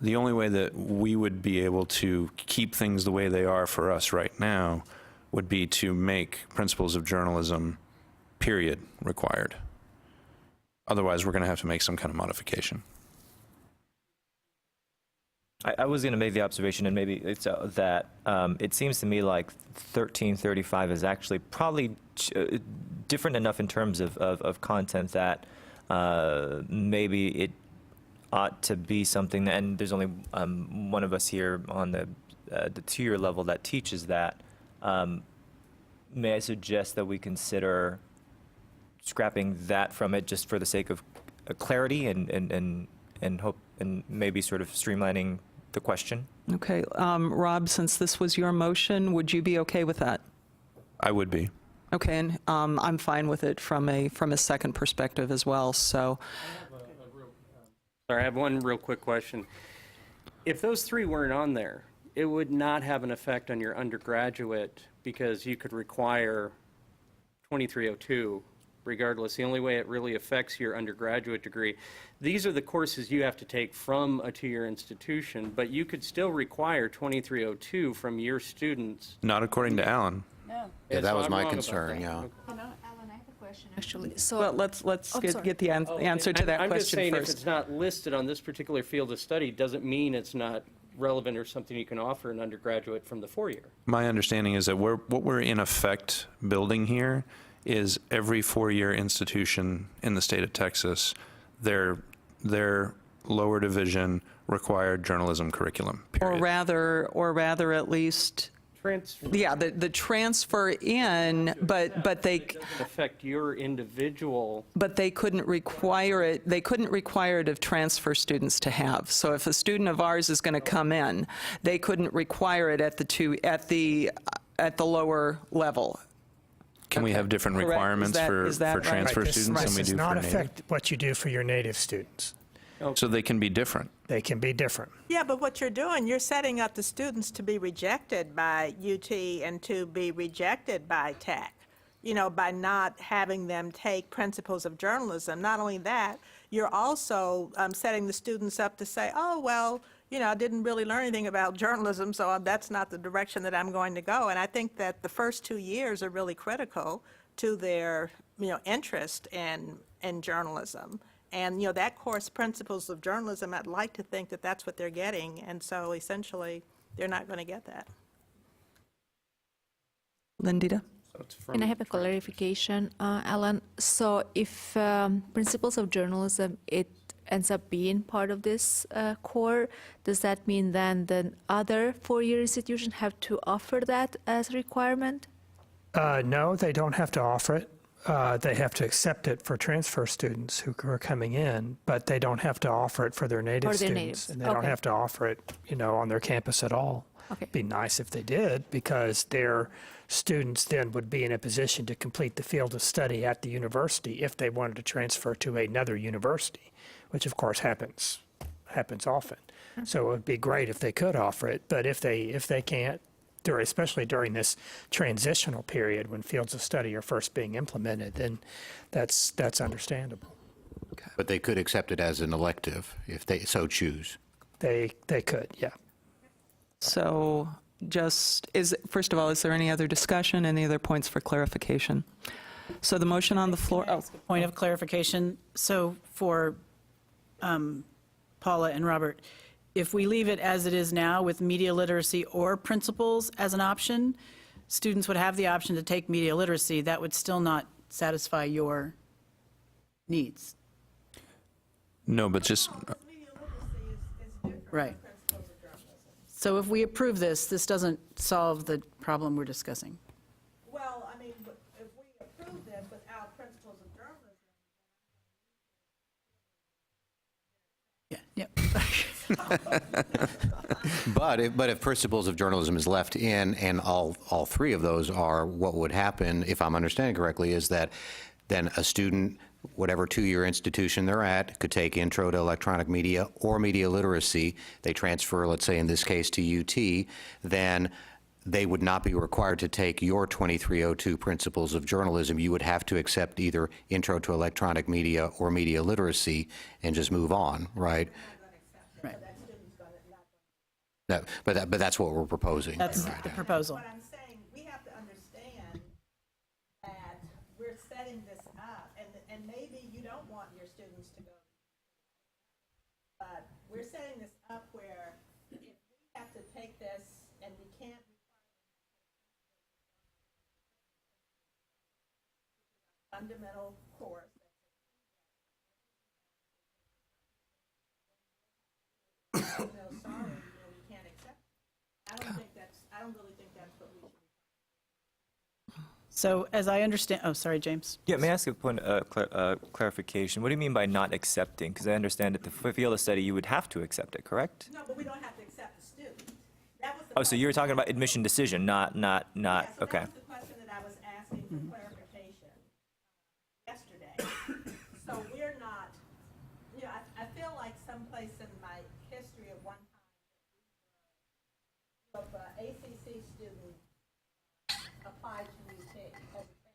The only way that we would be able to keep things the way they are for us right now would be to make principles of journalism, period, required. Otherwise, we're going to have to make some kind of modification. I was going to make the observation, and maybe it's that it seems to me like 1335 is actually probably different enough in terms of content that maybe it ought to be something, and there's only one of us here on the 2-year level that teaches that. May I suggest that we consider scrapping that from it just for the sake of clarity and hope, and maybe sort of streamlining the question? Okay, Rob, since this was your motion, would you be okay with that? I would be. Okay, and I'm fine with it from a second perspective as well, so. Sorry, I have one real quick question. If those three weren't on there, it would not have an effect on your undergraduate because you could require 2302 regardless. The only way it really affects your undergraduate degree, these are the courses you have to take from a 2-year institution, but you could still require 2302 from your students. Not according to Alan. No. Yeah, that was I'm my wrong about concern, that. yeah. Okay. You know, Alan, I have a question actually. So Well, let's sorry. get the answer to that I'm just question saying if first. it's not listed on this particular field of study, doesn't mean it's not relevant or something you can offer an undergraduate from the 4-year. My understanding is that what we're in effect building here is every 4-year institution in the state of Texas, their lower division required journalism curriculum, period. Or rather at least, yeah, the transfer in, but they, It doesn't affect your individual. but they couldn't require it, of transfer students to have. So if a student of ours is going to come in, they couldn't require it at the lower level. Can we have different Correct. requirements Is that for right? transfer This students than we does do for not native? affect what you do for your native students. So they can be different. They can be different. Yeah, but what you're doing, you're setting up the students to be rejected by UT and to be rejected by Tech, you know, by not having them take principles of journalism. Not only that, you're also setting the students up to say, oh, well, you know, I didn't really learn anything about journalism, so that's not the direction that I'm going to go. And I think that the first 2 years are really critical to their, you know, interest in journalism. And, you know, that course, Principles of Journalism, I'd like to think that that's what they're getting. And so essentially, they're not going to get that. Lindita? And I have a clarification, Alan. So if Principles of Journalism, it ends up being part of this core, does that mean then the other four-year institutions have to offer that as a requirement? No, they don't have to offer it. They have to accept it for transfer students who are coming in, but they don't have to offer it for their native For their students. natives, And they don't okay. have to offer it, on their campus at all. Okay. Be nice if they did, because their students then would be in a position to complete the field of study at the university if they wanted to transfer to another university, which of course happens often. So it would be great if they could offer it, but if they can't, especially during this transitional period when fields of study are first being implemented, then that's understandable. But they could accept it as an elective if they so choose. They could, yeah. So first of all, is there any other discussion, any other points for clarification? So the motion on the floor, Point of clarification, so for Paula and Robert, if we leave it as it is now with media literacy or principles as an option, students would have the option to take media literacy. That would still not satisfy your needs. No, but just, Right. So if we approve this, this doesn't solve the problem we're discussing. Well, I mean, if we approve this without principles of journalism, Yeah, But if principles of journalism is left in, and all three of those are, what would happen, if I'm understanding correctly, is that then a student, whatever two-year institution they're at, could take Intro to Electronic Media or Media Literacy. They transfer, let's say in this case, to UT, then they would not be required to take your 2302 Principles of Journalism. You would have to accept either Intro to Electronic Media or Media Literacy and just move on, right? right. No, but that's what we're proposing. That's the proposal. But I'm saying, we have to understand that we're setting this up, and maybe you don't want your students to go, but we're setting this up where if we have to take this and we can't fundamental course. Sorry, we can't accept it. I don't really think that's what we should be. So as I understand, oh, sorry, James. Yeah, may I ask a point of clarification? What do you mean by not accepting? Because I understand that the field of study, you would have to accept it, correct? No, but we don't have to accept the student. That was the Oh, so you were talking about admission decision, not, Yeah, so okay. that was the question that I was asking for clarification yesterday. So we're not, I feel like someplace in my history of one time, of ACC student applied to UT as a transfer.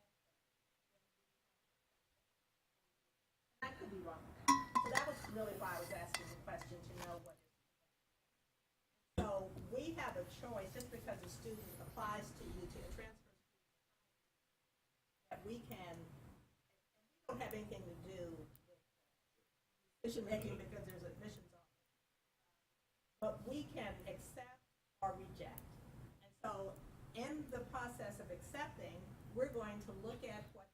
I could be wrong. So that was really why I was asking the question, to know what. So we have a choice, just because a student applies to UT, a transfer student, that we can, we don't have anything to do with decision-making because there's admissions on. But we can accept or reject. And so in the process of accepting, we're going to look at what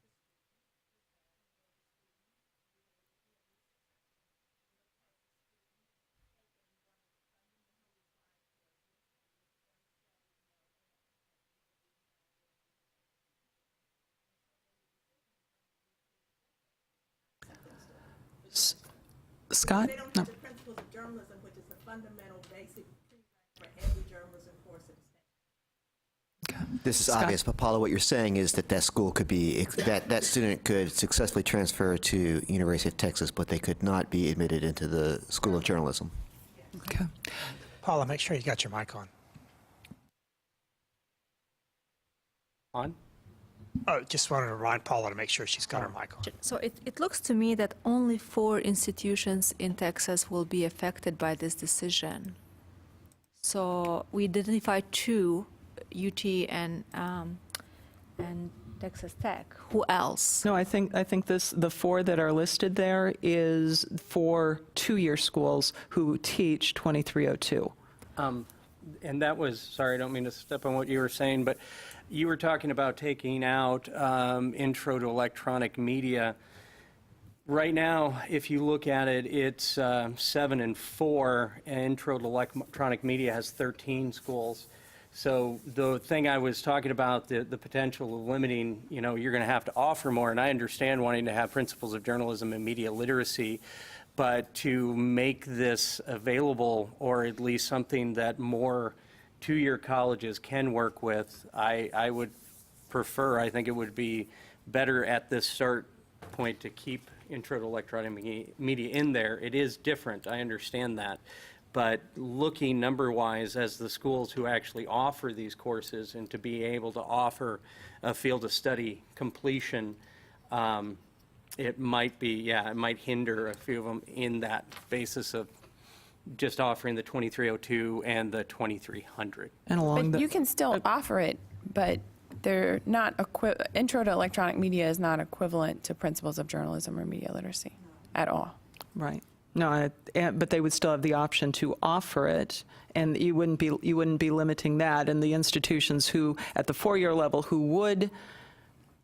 the Scott? They don't No. have the principles of journalism, which is the fundamental basic prerequisite for every journalism course in the state. This is Scott? obvious, but Paula, what you're saying is that school could be, that student could successfully transfer to University of Texas, but they could not be admitted into the School of Journalism. Okay. Paula, make sure you got your mic on. On? Oh, just wanted to remind Paula to make sure she's got her mic on. So it looks to me that only 4 institutions in Texas will be affected by this decision. So we identified 2, UT and Texas Tech. Who else? No, I think the 4 that are listed there is for two-year schools who teach 2302. And that was, sorry, I don't mean to step on what you were saying, but you were talking about taking out Intro to Electronic Media. Right now, if you look at it, it's 7 and 4. Intro to Electronic Media has 13 schools. So the thing I was talking about, the potential of limiting, you're going to have to offer more, and I understand wanting to have principles of journalism and media literacy, but to make this available, or at least something that more two-year colleges can work with, I would prefer, I think it would be better at this start point to keep Intro to Electronic Media in there. It is different, I understand that. But looking number-wise as the schools who actually offer these courses and to be able to offer a field of study completion, it might be, it might hinder a few of them in that basis of just offering the 2302 and the 2300. And along But you can still offer it, but they're not, Intro to Electronic Media is not equivalent to Principles of Journalism or Media Literacy at all. Right. No, but they would still have the option to offer it, and you wouldn't be limiting that. And the institutions who, at the four-year level, who would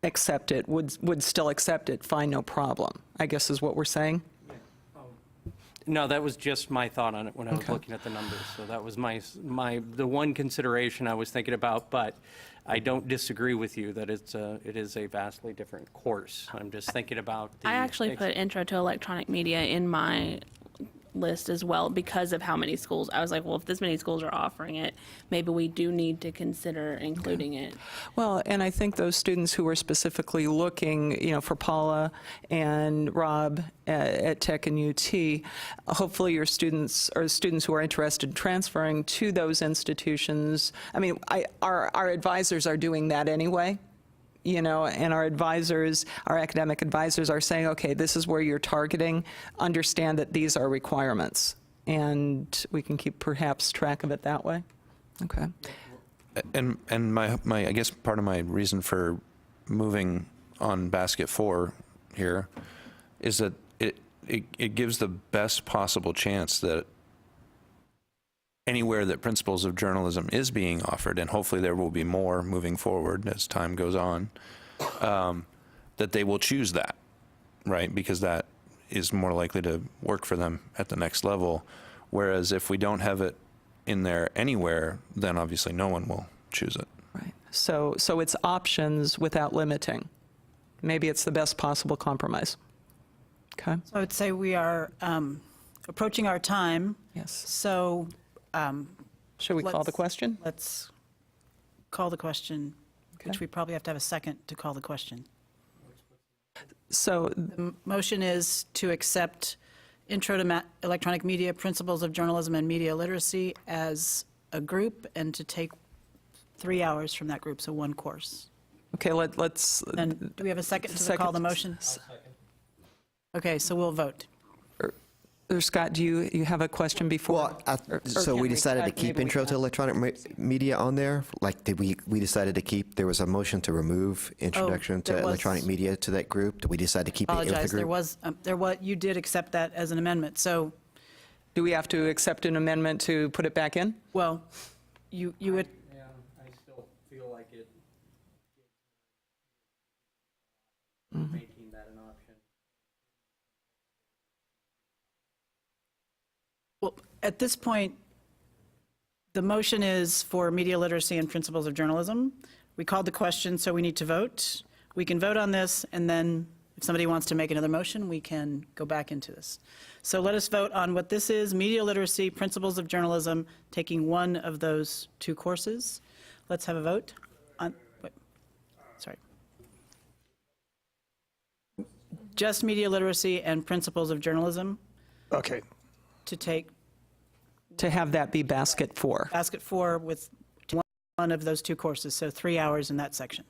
accept it, would still accept it, find no problem, I guess is what we're saying. No, that was just my thought on it when I was looking at the numbers. So that was the one consideration I was thinking about, but I don't disagree with you that it is a vastly different course. I'm just thinking about the... I actually put Intro to Electronic Media in my list as well because of how many schools. I was like, well, if this many schools are offering it, maybe we do need to consider including it. Well, and I think those students who are specifically looking, for Paula and Rob at Tech and UT, hopefully your students or students who are interested in transferring to those institutions. I mean, our advisors are doing that anyway. And our advisors, our academic advisors are saying, okay, this is where you're targeting. Understand that these are requirements. And we can keep perhaps track of it that way. Okay. And my I guess part of my reason for moving on basket 4 here is that it gives the best possible chance that anywhere that Principles of Journalism is being offered, and hopefully there will be more moving forward as time goes on, that they will choose that, right? Because that is more likely to work for them at the next level. Whereas if we don't have it in there anywhere, then obviously no one will choose it. Right. So it's options without limiting. Maybe it's the best possible compromise. Okay. So I would say we are approaching our time. Yes. So Should we call the question? let's call the question, which we probably have to have a second to call the question. So The motion is to accept Intro to Electronic Media, Principles of Journalism and Media Literacy as a group, and to take 3 hours from that group, so one course. okay, let's. And do we have a second to call the motion? Okay, so we'll vote. Or Scott, do you have a question before? Well, so we decided to keep Intro to Electronic Media on there? Like, did we decided to keep, there was a motion to remove Introduction to there was. Electronic Media to that group? Did we decide to keep it with the Apologize, group? you did accept that as an amendment, so, Do we have to accept an amendment to put it back in? well, you would, Yeah, I still feel like it making that an option. well, at this point, the motion is for media literacy and principles of journalism. We called the question, so we need to vote. We can vote on this, and then if somebody wants to make another motion, we can go back into this. So let us vote on what this is, media literacy, principles of journalism, taking one of those 2 courses. Let's have a vote on, wait, sorry. Just media literacy and principles of journalism Okay. to take To have that be basket 4. basket 4 with one of those 2 courses, so 3 hours in that section.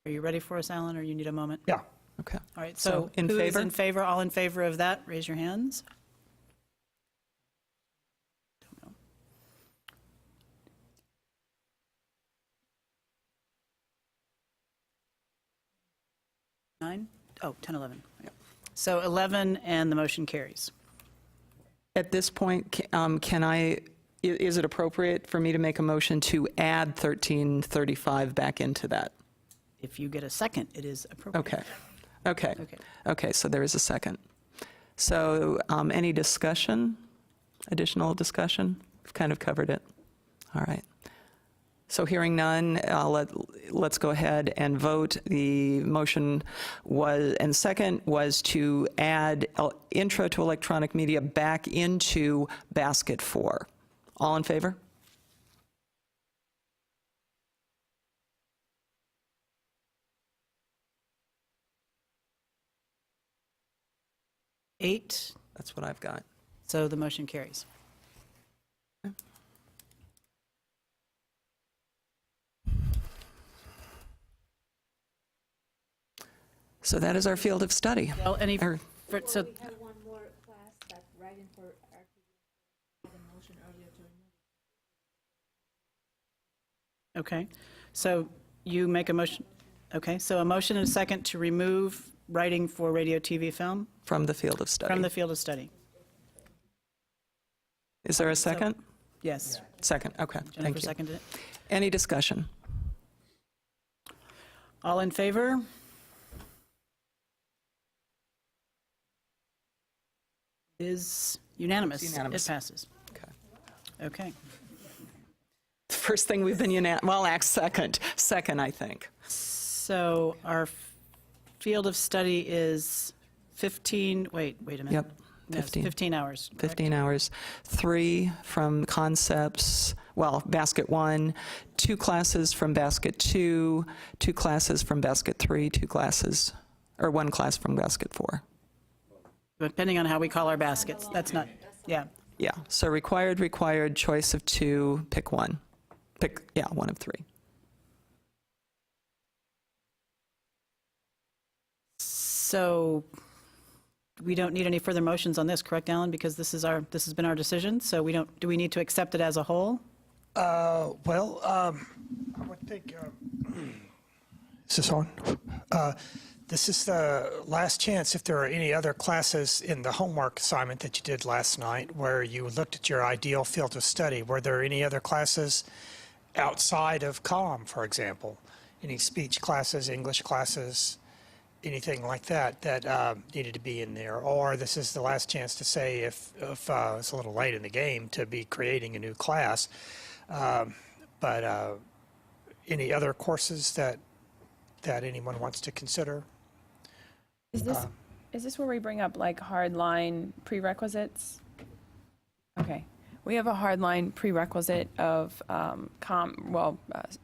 Are you ready for us, Alan, or you need a moment? Yeah. Okay. All right, So so in who is favor? in favor, all in favor of that, raise your hands. Don't know. 9? Oh, 10, 11. So 11, and the motion carries. At this point, can I is it appropriate for me to make a motion to add 1335 back into that? If you get a second, it is appropriate. Okay. Okay. Okay, so there is a second. So any discussion, additional discussion? We've kind of covered it. All right. So hearing none, let's go ahead and vote. The motion was, and second was to add Intro to Electronic Media back into Basket 4. All in favor? Eight, That's what I've got. so the motion carries. So that is our field of study. Well, any, Or- so, have one more class that writing for the motion earlier to remove. okay, so you make a motion, okay, so a motion and a second to remove writing for radio, TV, film From the field of study. from the field of study. Is there a second? Yes, Second, okay, Jennifer thank you. seconded it. Any discussion? All in favor? Is unanimous. It's unanimous. It passes. Okay. Okay. The first thing we've been second, I think. So our field of study is 15, wait a minute. Yep, No, it's 15. 15 hours. correct? 15 hours, 3 from concepts, basket 1, 2 classes from basket 2, 2 classes from basket 3, 2 classes, or 1 class from basket 4. Depending on how we call our baskets. That's not, yeah. Yeah, so required, choice of 2, pick 1. One of 3. So we don't need any further motions on this, correct, Alan? Because this has been our decision, so do we need to accept it as a whole? I would think, is this on? This is the last chance, if there are any other classes in the homework assignment that you did last night where you looked at your ideal field of study. Were there any other classes outside of comm, for example? Any speech classes, English classes, anything like that needed to be in there? Or this is the last chance to say, if it's a little late in the game to be creating a new class, but any other courses that anyone wants to consider? Is this where we bring up like hardline prerequisites? Okay. We have a hardline prerequisite of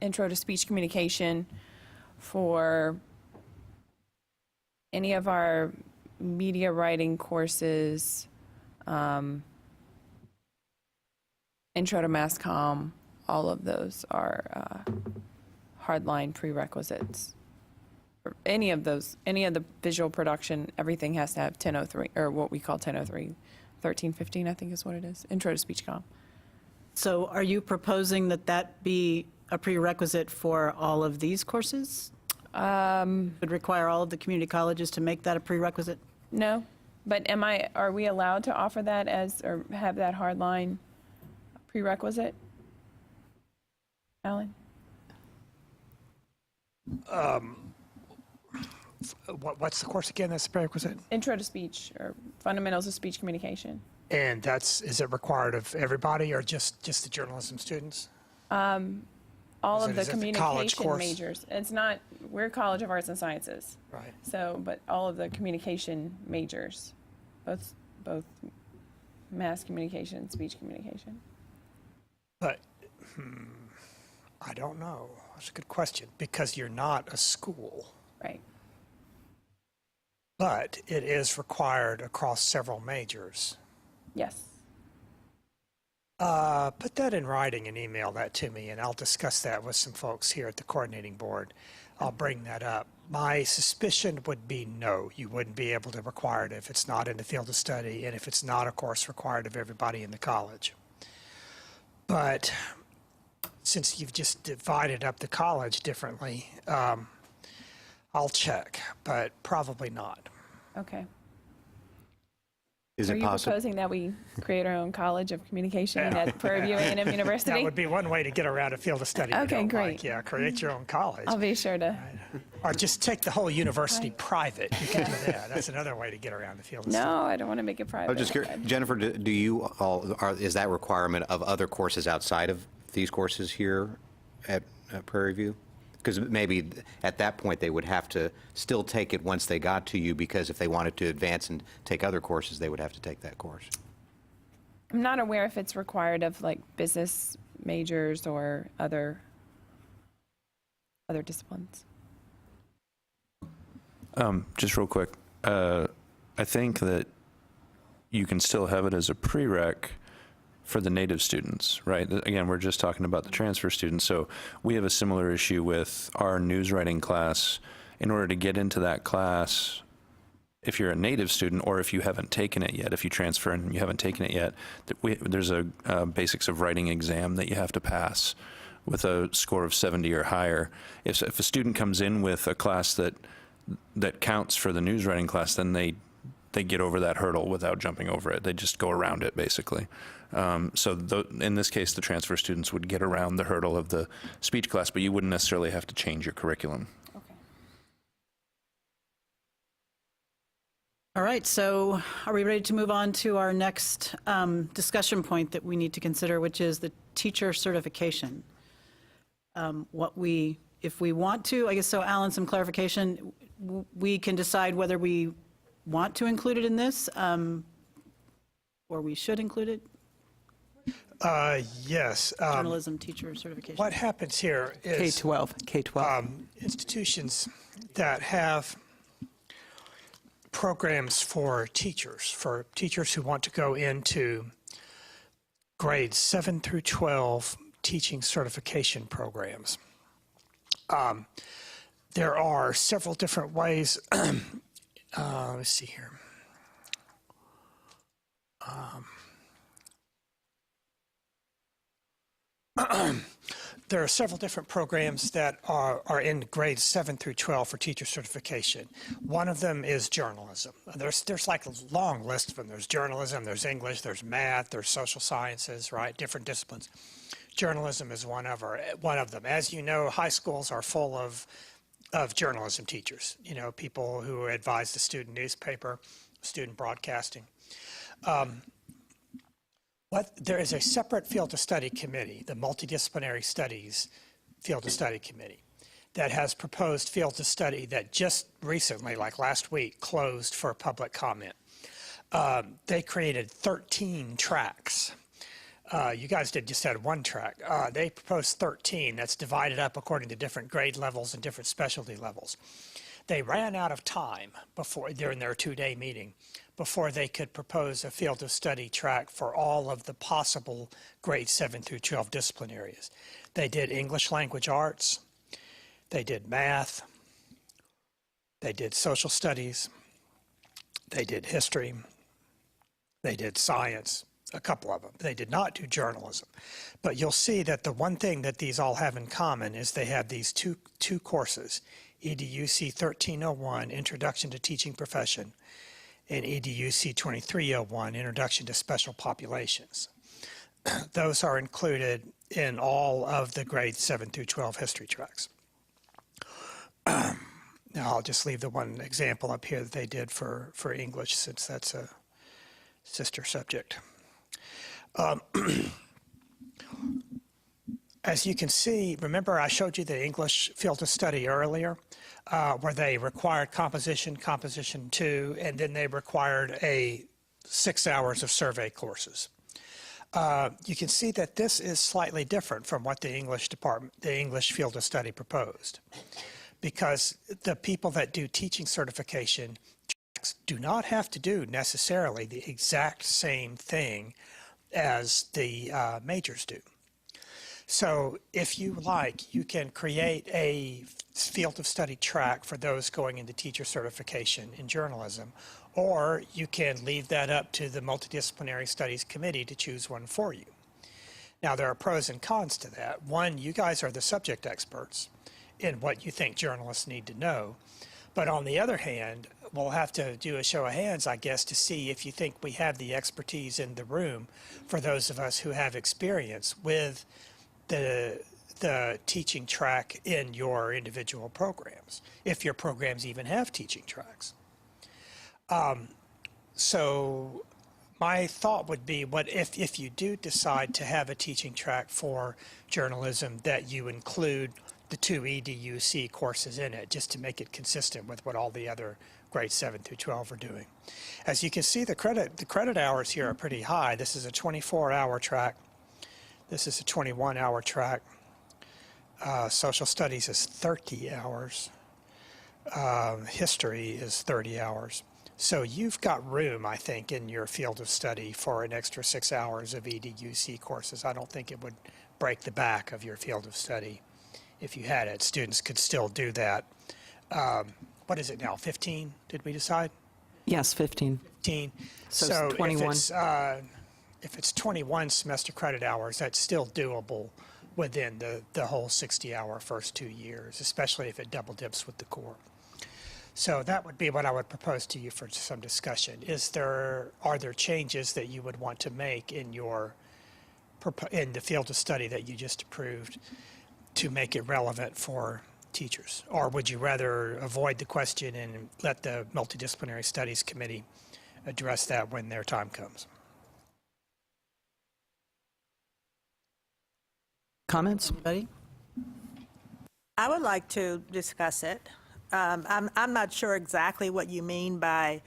intro to speech communication for any of our media writing courses, intro to mass comm, all of those are hardline prerequisites. For any of the visual production, everything has to have 1003, or what we call 1003, 1315, I think is what it is, intro to speech comm. So are you proposing that be a prerequisite for all of these courses? Would require all of the community colleges to make that a prerequisite? No, but are we allowed to offer that or have that hardline prerequisite? Alan? What's the course again that's a prerequisite? Intro to speech, or fundamentals of speech communication. And is it required of everybody or just the journalism students? All of the is it the college communication course? majors. It's not, we're College of Arts and Sciences. Right. So, but all of the communication majors, both mass communication, speech communication. But, I don't know. That's a good question, because you're not a school. Right. But it is required across several majors. Yes. Put that in writing and email that to me, and I'll discuss that with some folks here at the coordinating board. I'll bring that up. My suspicion would be no, you wouldn't be able to require it if it's not in the field of study and if it's not a course required of everybody in the college. But since you've just divided up the college differently, I'll check, but probably not. Okay. Is Are it you possible? proposing that we create our own College of Communication at Prairie View A&M University? That would be one way to get around a field of study you Okay, don't great. like. Yeah, create your own college. I'll be sure to. Or just take the whole university private. You can do that. That's another way to get around the field of study. No, I don't want to make it private. I'm just curious, Jennifer, do you all, is that requirement of other courses outside of these courses here at Prairie View? Because maybe at that point, they would have to still take it once they got to you, because if they wanted to advance and take other courses, they would have to take that course. I'm not aware if it's required of like business majors or other disciplines. Just real quick, I think that you can still have it as a prereq for the native students, right? Again, we're just talking about the transfer students. So we have a similar issue with our news writing class. In order to get into that class, if you're a native student or if you haven't taken it yet, if you transfer and you haven't taken it yet, there's a basics of writing exam that you have to pass with a score of 70 or higher. If a student comes in with a class that counts for the news writing class, then they get over that hurdle without jumping over it. They just go around it, basically. In this case, the transfer students would get around the hurdle of the speech class, but you wouldn't necessarily have to change your curriculum. All right, so are we ready to move on to our next discussion point that we need to consider, which is the teacher certification? If we want to, I guess, so Alan, some clarification, we can decide whether we want to include it in this, or we should include it? Yes. Journalism teacher certification. What happens here is K-12. institutions that have programs for teachers who want to go into grades 7 through 12 teaching certification programs. There are several different ways. Let's see here. There are several different programs that are in grades 7 through 12 for teacher certification. One of them is journalism. There's like a long list of them. There's journalism, there's English, there's math, there's social sciences, right? Different disciplines. Journalism is one of them. As you know, high schools are full of journalism teachers, people who advise the student newspaper, student broadcasting. There is a separate field of study committee, the Multidisciplinary Studies Field of Study Committee, that has proposed field of study that just recently, like last week, closed for public comment. They created 13 tracks. You guys just had one track. They proposed 13. That's divided up according to different grade levels and different specialty levels. They ran out of time during their 2-day meeting before they could propose a field of study track for all of the possible grades 7 through 12 discipline areas. They did English language arts, they did math, they did social studies, they did history, they did science, a couple of them. They did not do journalism. But you'll see that the one thing that these all have in common is they have these two courses, EDUC 1301, Introduction to Teaching Profession, and EDUC 2301, Introduction to Special Populations. Those are included in all of the grades 7 through 12 history tracks. Now I'll just leave the one example up here that they did for English, since that's a sister subject. As you can see, remember I showed you the English field of study earlier, where they required composition 2, and then they required 6 hours of survey courses. You can see that this is slightly different from what the English field of study proposed, because the people that do teaching certification do not have to do necessarily the exact same thing as the majors do. So if you like, you can create a field of study track for those going into teacher certification in journalism, or you can leave that up to the Multidisciplinary Studies Committee to choose one for you. Now, there are pros and cons to that. One, you guys are the subject experts in what you think journalists need to know. But on the other hand, we'll have to do a show of hands, I guess, to see if you think we have the expertise in the room for those of us who have experience with the teaching track in your individual programs, if your programs even have teaching tracks. So my thought would be, what if you do decide to have a teaching track for journalism, that you include the 2 EDUC courses in it, just to make it consistent with what all the other grades 7 through 12 are doing. As you can see, the credit hours here are pretty high. This is a 24-hour track. This is a 21-hour track. Social studies is 30 hours. History is 30 hours. So you've got room, I think, in your field of study for an extra 6 hours of EDUC courses. I don't think it would break the back of your field of study if you had it. Students could still do that. What is it now, 15, did we decide? Yes, 15. 15. So 21. If it's 21 semester credit hours, that's still doable within the whole 60-hour first 2 years, especially if it double dips with the core. So that would be what I would propose to you for some discussion. Are there changes that you would want to make in the field of study that you just approved to make it relevant for teachers? Or would you rather avoid the question and let the Multidisciplinary Studies Committee address that when their time comes? Comments? Anybody? I would like to discuss it. I'm not sure exactly what you mean by,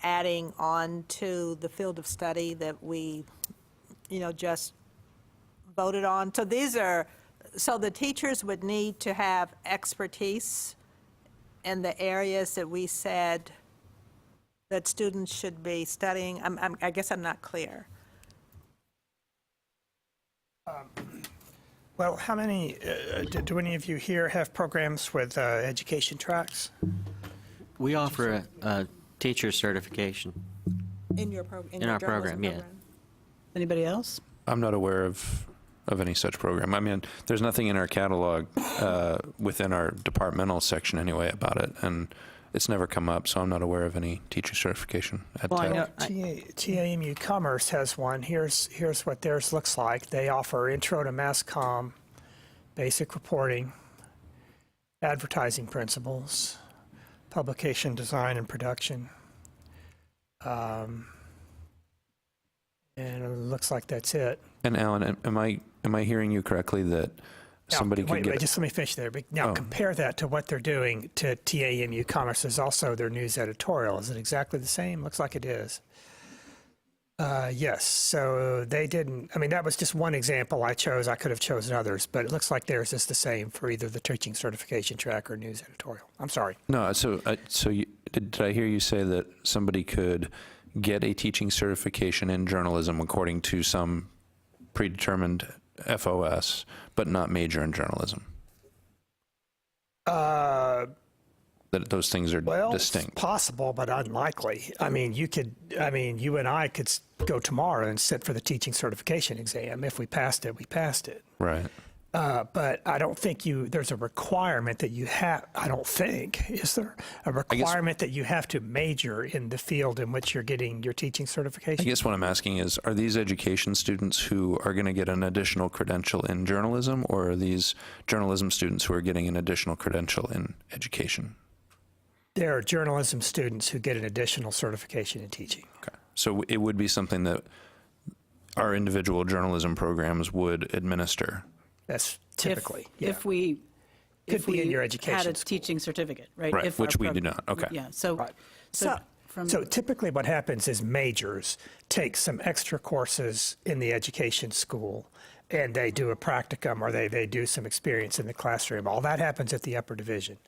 adding on to the field of study that we, just voted on. So the teachers would need to have expertise in the areas that we said that students should be studying. I guess I'm not clear. Well, how many, do any of you here have programs with education tracks? We offer a teacher certification. In our program, yeah. Anybody else? I'm not aware of any such program. I mean, there's nothing in our catalog within our departmental section anyway about it, and it's never come up, so I'm not aware of any teacher certification at Well, I Tech. know- TAMU Commerce has one. Here's what theirs looks like. They offer Intro to Mass Comm, Basic Reporting, Advertising Principles, Publication Design and Production. And it looks like that's it. And Alan, am I hearing you correctly that somebody could wait, get... just let me finish there. Now, compare that to what they're doing to TAMU Commerce. Is also their news editorial. Is it exactly the same? Looks like it is. Yes, so they didn't, I mean, that was just one example I chose. I could have chosen others, but it looks like theirs is the same for either the teaching certification track or news editorial. I'm sorry. No, did I hear you say that somebody could get a teaching certification in journalism according to some predetermined FOS, but not major in journalism? That those things are distinct. It's possible, but unlikely. I mean, you and I could go tomorrow and sit for the teaching certification exam. If we passed it, we passed it. Right. But I don't think there's a requirement that you have, I don't think, is there? A requirement that you have to major in the field in which you're getting your teaching certification? I guess what I'm asking is, are these education students who are going to get an additional credential in journalism, or are these journalism students who are getting an additional credential in education? There are journalism students who get an additional certification in teaching. Okay. So it would be something that our individual journalism programs would administer. That's typically, If we be in your education had a school. teaching certificate, right? Right, If our which we do not. Okay. Yeah, so, Right. so from. So typically what happens is majors take some extra courses in the education school and they do a practicum or they do some experience in the classroom. All that happens at the upper division.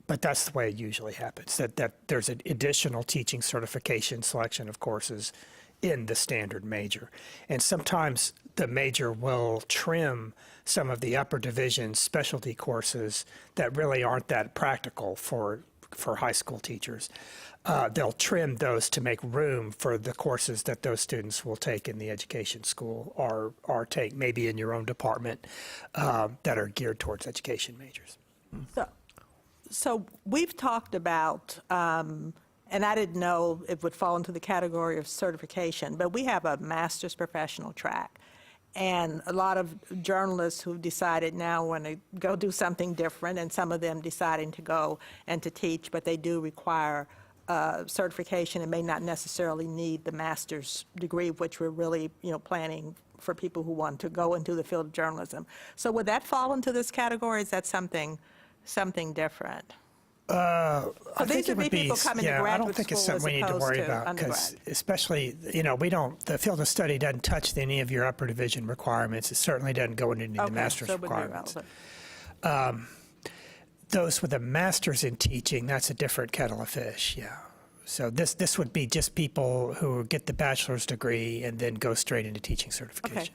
But that's the way it usually happens, that there's an additional teaching certification selection of courses in the standard major. And sometimes the major will trim some of the upper division specialty courses that really aren't that practical for high school teachers. They'll trim those to make room for the courses that those students will take in the education school or take maybe in your own department that are geared towards education majors. So we've talked about, and I didn't know it would fall into the category of certification, but we have a master's professional track. And a lot of journalists who've decided now want to go do something different, and some of them deciding to go and to teach, but they do require certification and may not necessarily need the master's degree, which we're really, planning for people who want to go into the field of journalism. So would that fall into this category? Is that something different? I So think these it would would be people coming to I don't graduate think it's school something we as need to worry opposed to about, because undergrad. especially, the field of study doesn't touch any of your upper division requirements. It certainly doesn't go into any of the master's so it would be requirements. relevant. Those with a master's in teaching, that's a different kettle of fish, yeah. So this would be just people who get the bachelor's degree and then go straight into teaching certification.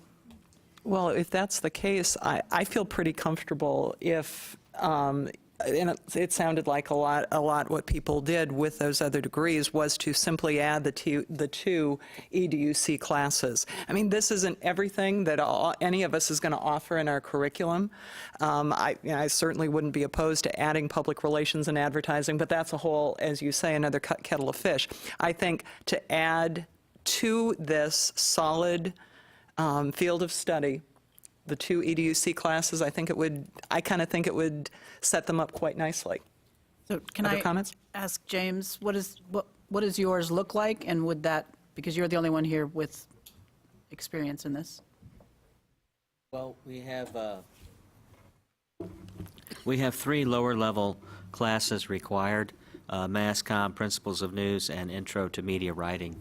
Well, if that's the case, I feel pretty comfortable if, and it sounded like a lot what people did with those other degrees was to simply add the two EDUC classes. I mean, this isn't everything that any of us is going to offer in our curriculum. I certainly wouldn't be opposed to adding public relations and advertising, but that's a whole, as you say, another kettle of fish. I think to add to this solid field of study, the two EDUC classes, I kind of think it would set them up quite nicely. So can Other I comments? ask James, what does yours look like? And would that, because you're the only one here with experience in this? Well, we have 3 lower-level classes required, Mass Comm, Principles of News, and Intro to Media Writing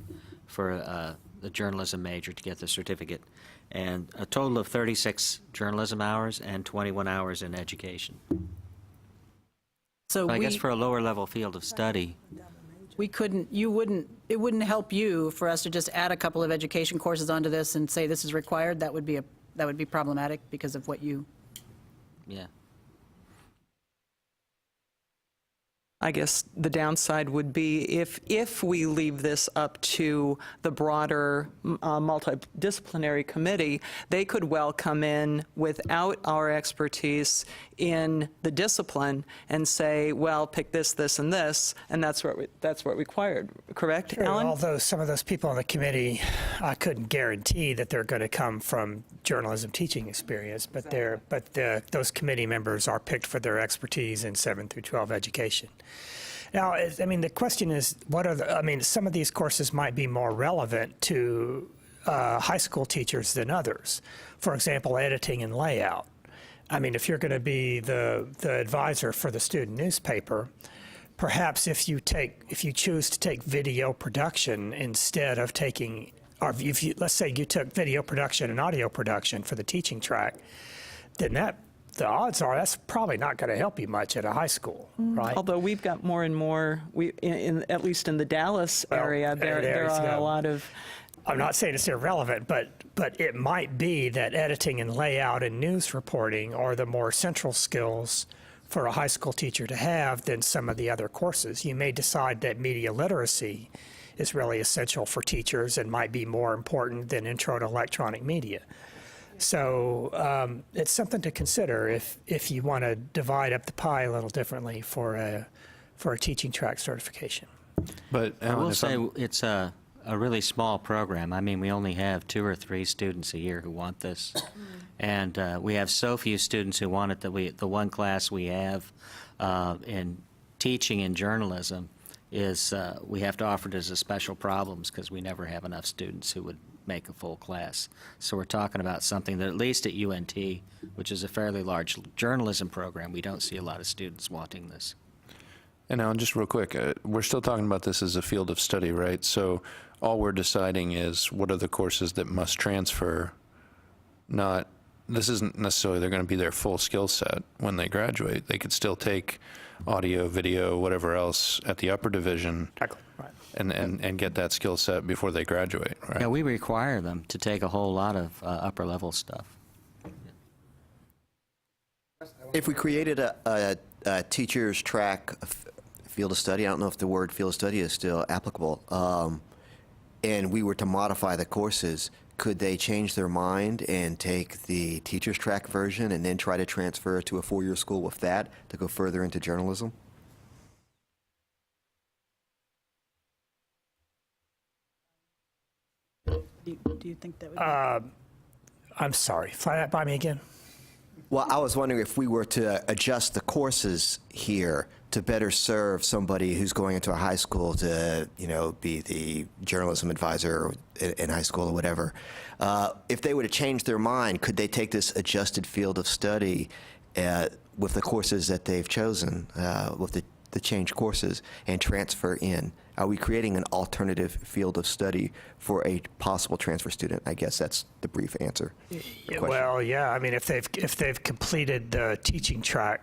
for the journalism major to get the certificate, and a total of 36 journalism hours and 21 hours in education. So I guess for a lower-level field of study, it wouldn't help you for us to just add a couple of education courses onto this and say this is required? That would be problematic because of what you... yeah. I guess the downside would be if we leave this up to the broader multidisciplinary committee, they could well come in without our expertise in the discipline and say, well, pick this, this, and this, and that's what required. Correct, Sure, Alan? although some of those people on the committee, I couldn't guarantee that they're going to come from journalism teaching experience, but those committee members are picked for their expertise in 7 through 12 education. Now, the question is, some of these courses might be more relevant to high school teachers than others. For example, editing and layout. If you're going to be the advisor for the student newspaper, perhaps if you choose to take video production instead of taking, or let's say you took video production and audio production for the teaching track, then the odds are that's probably not going to help you much at a high school, right? Although we've got more and more, at least in the Dallas area, there are a lot of... I'm not saying it's irrelevant, but it might be that editing and layout and news reporting are the more central skills for a high school teacher to have than some of the other courses. You may decide that media literacy is really essential for teachers and might be more important than intro to electronic media. So it's something to consider if you want to divide up the pie a little differently for a teaching track certification. But I Alan, will if say I'm- it's a really small program. We only have 2 or 3 students a year who want this, and we have so few students who want it that the one class we have in teaching in journalism is we have to offer it as a special problems because we never have enough students who would make a full class. So we're talking about something that at least at UNT, which is a fairly large journalism program, we don't see a lot of students wanting this. And Alan, just real quick, we're still talking about this as a field of study, right? So all we're deciding is what are the courses that must transfer, this isn't necessarily they're going to be their full skill set when they graduate. They could still take audio, video, whatever else at the upper division. Exactly, right. And get that skill set before they graduate, right? Yeah, we require them to take a whole lot of upper level stuff. If we created a teacher's track field of study, I don't know if the word field of study is still applicable, and we were to modify the courses, could they change their mind and take the teacher's track version and then try to transfer to a 4-year school with that to go further into journalism? Do you think that would be? I'm sorry, fly that by me again. Well, I was wondering if we were to adjust the courses here to better serve somebody who's going into a high school to, be the journalism advisor in high school or whatever. If they were to change their mind, could they take this adjusted field of study with the courses that they've chosen, with the changed courses, and transfer in? Are we creating an alternative field of study for a possible transfer student? I guess that's the brief answer. Well, yeah, I mean, if they've completed the teaching track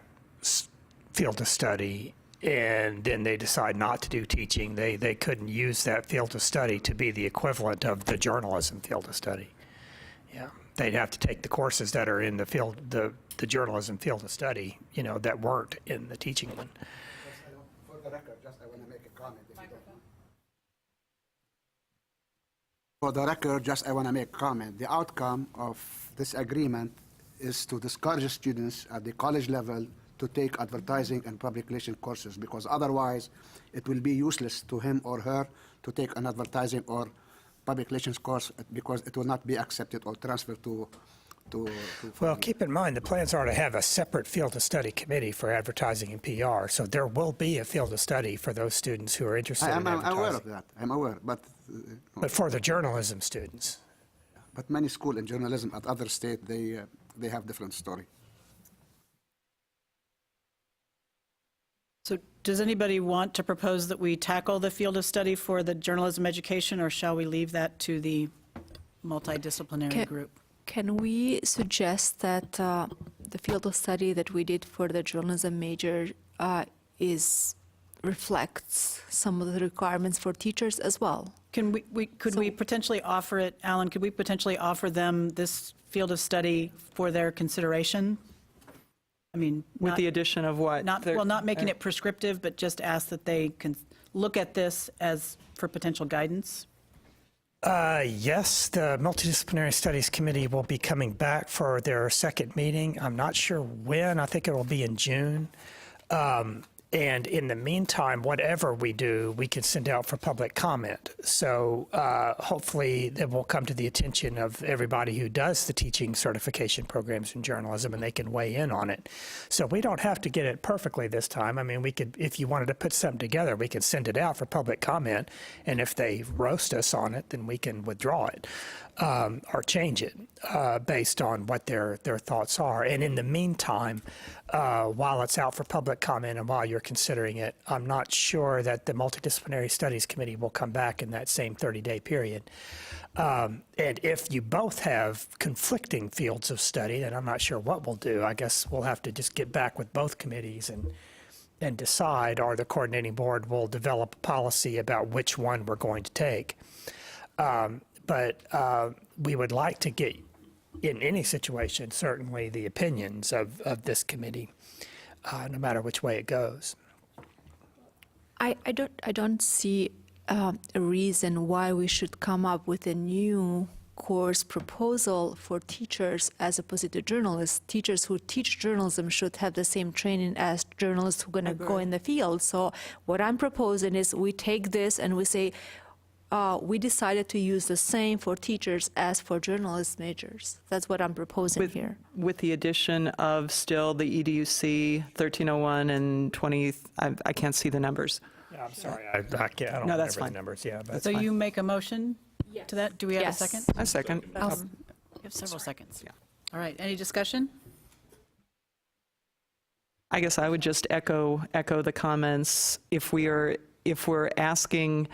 field of study and then they decide not to do teaching, they couldn't use that field of study to be the equivalent of the journalism field of study. Yeah, they'd have to take the courses that are in the field, the journalism field of study, that weren't in the teaching one. For the record, just I want to make a comment. If you don't mind. For the record, just I want to make a comment. The outcome of this agreement is to discourage students at the college level to take advertising and public relations courses, because otherwise it will be useless to him or her to take an advertising or public relations course, because it will not be accepted or transferred to Well, keep in mind, the plans are to have a separate field of study committee for advertising and PR, so there will be a field of study for those students who are interested in advertising. I'm aware of that. I'm aware, but for the journalism students. But many schools in journalism at other states, they have different story. So does anybody want to propose that we tackle the field of study for the journalism education, or shall we leave that to the multidisciplinary group? Can we suggest that the field of study that we did for the journalism major reflects some of the requirements for teachers as well? Could we potentially offer it, Alan, could we potentially offer them this field of study for their consideration? I mean, With the addition of what? Not making it prescriptive, but just ask that they can look at this as for potential guidance? Yes, the Multidisciplinary Studies Committee will be coming back for their second meeting. I'm not sure when. I think it will be in June. And in the meantime, whatever we do, we can send out for public comment. So hopefully it will come to the attention of everybody who does the teaching certification programs in journalism, and they can weigh in on it. So we don't have to get it perfectly this time. I mean, we could, if you wanted to put something together, we could send it out for public comment. And if they roast us on it, then we can withdraw it or change it based on what their thoughts are. And in the meantime, while it's out for public comment and while you're considering it, I'm not sure that the Multidisciplinary Studies Committee will come back in that same 30-day period. And if you both have conflicting fields of study, then I'm not sure what we'll do. I guess we'll have to just get back with both committees and decide, or the coordinating board will develop a policy about which one we're going to take. But we would like to get, in any situation, certainly the opinions of this committee, no matter which way it goes. I don't see a reason why we should come up with a new course proposal for teachers as opposed to journalists. Teachers who teach journalism should have the same training as journalists who are going to go in the field. So what I'm proposing is we take this and we say, we decided to use the same for teachers as for journalist majors. That's what I'm proposing here. With the addition of still the EDUC 1301 and 20, I can't see the numbers. Yeah, I'm sorry, I can't, I don't No, that's remember fine. the numbers, yeah. But So you make a motion to that? Do we have a Yes. second? A second. We have several seconds. All right, any discussion? I guess I would just echo the comments. If we're asking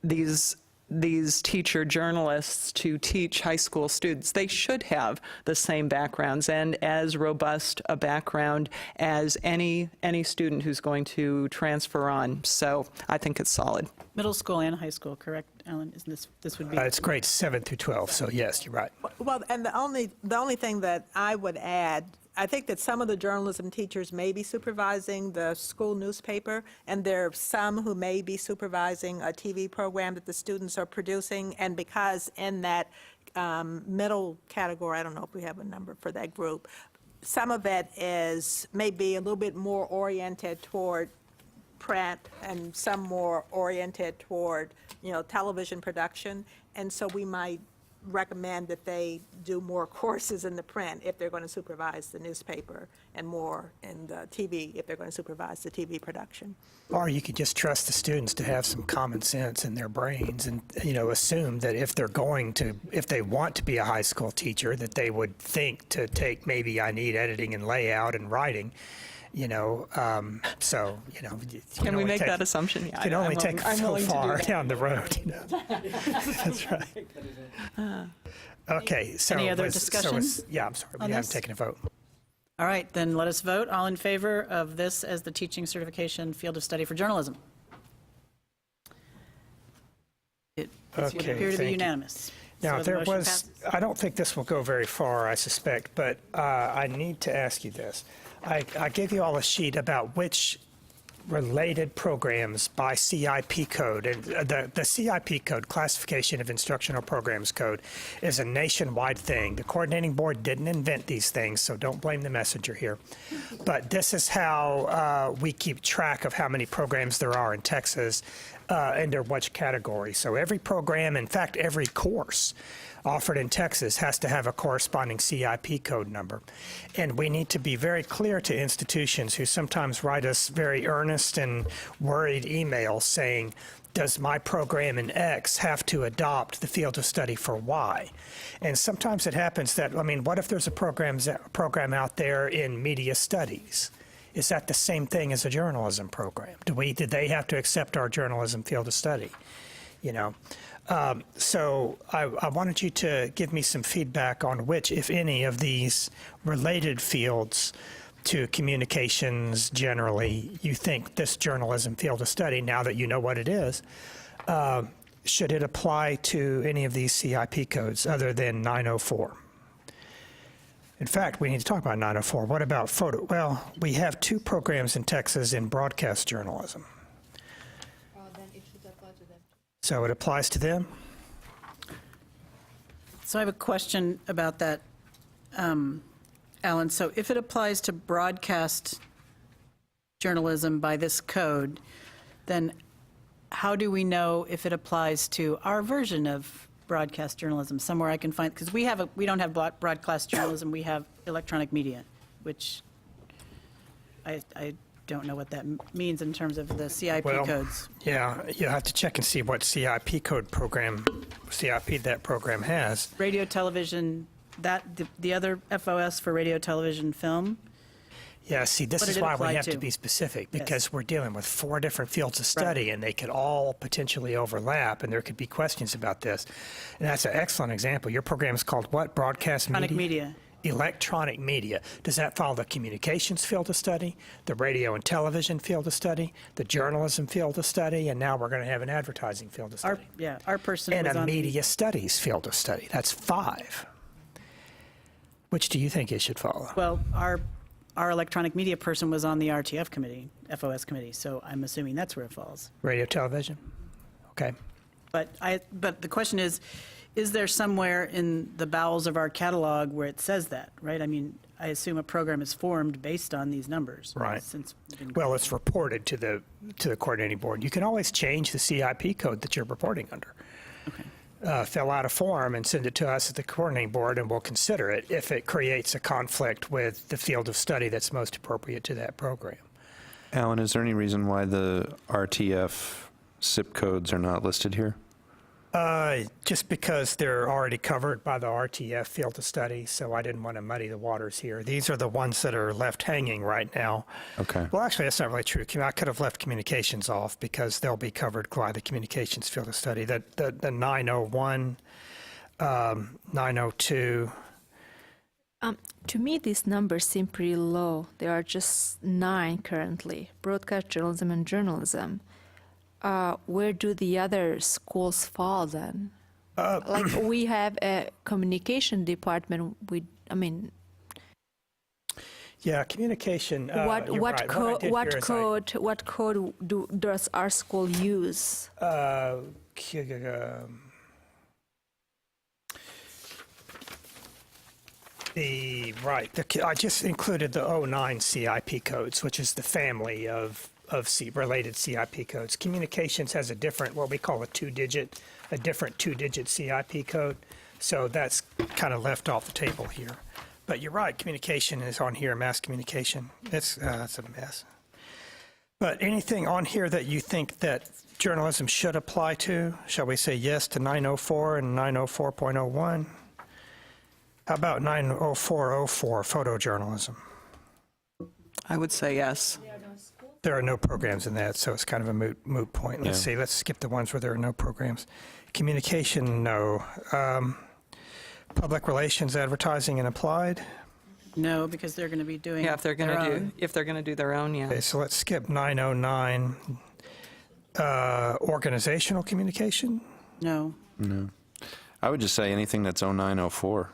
these teacher journalists to teach high school students, they should have the same backgrounds and as robust a background as any student who's going to transfer on. So I think it's solid. Middle school and high school, correct, Alan? Isn't this would be? it's grades 7 through 12, so yes, you're right. Well, and the only thing that I would add, I think that some of the journalism teachers may be supervising the school newspaper, and there are some who may be supervising a TV program that the students are producing, and because in that middle category, I don't know if we have a number for that group, some of it is maybe a little bit more oriented toward print and some more oriented toward, television production. And so we might recommend that they do more courses in the print if they're going to supervise the newspaper, and more in the TV if they're going to supervise the TV production. Or you could just trust the students to have some common sense in their brains and, assume that if they want to be a high school teacher, that they would think to take, maybe I need editing and layout and writing, so, Can we make that assumption? Yeah, You can only take I'm so willing to do far that. down the road, That's right. Okay, so. Any other was- discussion Yeah, I'm sorry, we on haven't this? taken a vote. All right, then let us vote. All in favor of this as the teaching certification field of study for journalism? It would Okay, appear to thank be you. unanimous. Now, So the there motion was, passes. I don't think this will go very far, I suspect, but I need to ask you this. I gave you all a sheet about which related programs by CIP code, and the CIP code, Classification of Instructional Programs Code, is a nationwide thing. The coordinating board didn't invent these things, so don't blame the messenger here. But this is how we keep track of how many programs there are in Texas under which category. So every program, in fact, every course offered in Texas has to have a corresponding CIP code number. And we need to be very clear to institutions who sometimes write us very earnest and worried emails saying, does my program in X have to adopt the field of study for Y? And sometimes it happens that, what if there's a program out there in media studies? Is that the same thing as a journalism program? Did they have to accept our journalism field of study? So I wanted you to give me some feedback on which, if any, of these related fields to communications generally you think this journalism field of study, now that you know what it is, should it apply to any of these CIP codes other than 904? In fact, we need to talk about 904. What about photo? Well, we have 2 programs in Texas in broadcast journalism. Then it should apply to them. So it applies to them? So I have a question about that, Alan. So if it applies to broadcast journalism by this code, then how do we know if it applies to our version of broadcast journalism? Somewhere I can find, because we don't have broadcast journalism, we have electronic media, which I don't know what that means in terms of the CIP codes. Yeah, you have to check and see what CIP code program, CIP that program has. Radio, television, the other FOS for radio, television, film. Yeah, see, this What is did it why we apply have to to? be specific, Yes. because we're dealing with 4 different fields of study, and they could all potentially overlap, and there could be questions about this. And that's an excellent example. Your program is called what? Broadcast Electronic media. Electronic media. Does that follow the communications field of study, the radio and television field of study, the journalism field of study, and now we're going to have an advertising field of study? Our person And was a on the- media studies field of study. That's 5. Which do you think it should follow? Well, our electronic media person was on the RTF committee, FOS committee, so I'm assuming that's where it falls. Radio, television? Okay. But the question is there somewhere in the bowels of our catalog where it says that, right? I mean, I assume a program is formed based on these numbers. Right. Since we didn't- Well, it's reported to the coordinating board. You can always change the CIP code that you're reporting under. Fill out a form and send it to us at the coordinating board, and we'll consider it if it creates a conflict with the field of study that's most appropriate to that program. Alan, is there any reason why the RTF SIP codes are not listed here? Just because they're already covered by the RTF field of study, so I didn't want to muddy the waters here. These are the ones that are left hanging right now. Okay. Well, actually, that's not really true. I could have left communications off because they'll be covered by the communications field of study. The 901, 902. To me, these numbers seem pretty low. There are just 9 currently, broadcast journalism and journalism. Where do the other schools fall then? Like we have a communication department. Yeah, communication. What you're right. what code does our school use? I just included the 09 CIP codes, which is the family of related CIP codes. Communications has a different, what we call a different two-digit CIP code. So that's kind of left off the table here. But you're right, communication is on here, mass communication. It's a mess. But anything on here that you think that journalism should apply to? Shall we say yes to 904 and 904.01? How about 90404, photojournalism? I would say yes. There are no programs in that, so it's kind of a moot point. Let's see, let's skip the ones where there are no programs. Communication, no. Public relations, advertising, and applied? No, because they're going to be doing Yeah, if they're going their to own. do their own, yeah. Okay, so let's skip 909. Organizational communication? No. No. I would just say anything that's 0904.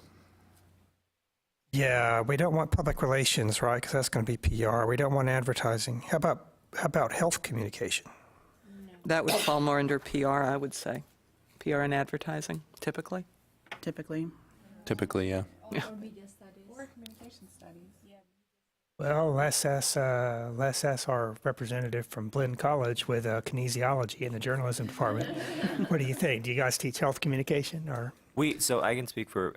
Yeah, we don't want public relations, right? Because that's going to be PR. We don't want advertising. How about health communication? That would fall more under PR, I would say. PR and advertising, typically. Typically. Typically, yeah. Or communication studies. Well, let's ask our representative from Blinn College with kinesiology in the journalism department. What do you think? Do you guys teach health communication or? So I can speak for,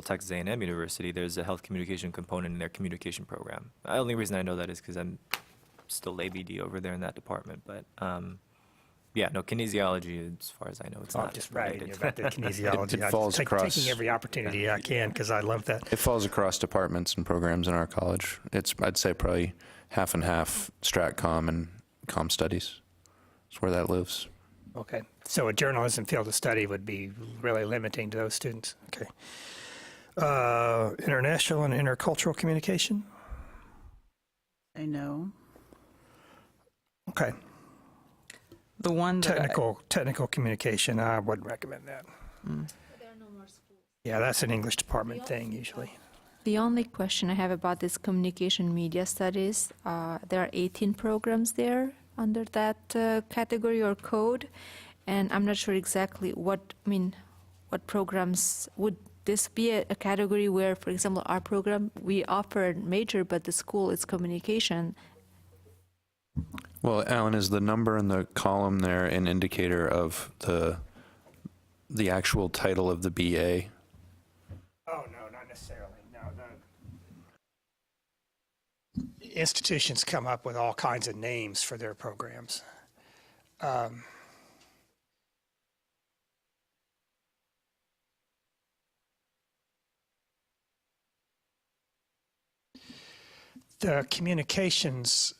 Texas A&M University. There's a health communication component in their communication program. The only reason I know that is because I'm still ABD over there in that department. But yeah, no, kinesiology, as far as I know, it's I'm not just bragging related. about the kinesiology. It falls I'm across- taking every opportunity I can because I love that. It falls across departments and programs in our college. It's, I'd say, probably half and half strat-com and com studies. That's where that lives. Okay, so a journalism field of study would be really limiting to those students. Okay. International and intercultural communication? I know. Okay. The one that Technical communication, I wouldn't recommend that. Yeah, that's an English department thing usually. The only question I have about this communication media studies, there are 18 programs there under that category or code, and I'm not sure exactly what programs would this be a category where, for example, our program, we offer a major, but the school is communication. Well, Alan, is the number in the column there an indicator of the actual title of the BA? Oh, no, not necessarily. No, the institutions come up with all kinds of names for their programs. The communications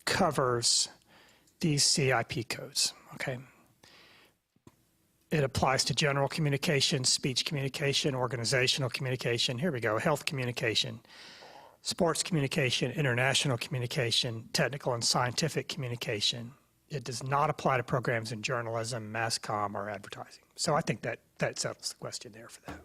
covers these CIP codes, okay? It applies to general communication, speech communication, organizational communication. Here we go, health communication, sports communication, international communication, technical and scientific communication. It does not apply to programs in journalism, mass comm, or advertising. So I think that settles the question there for that.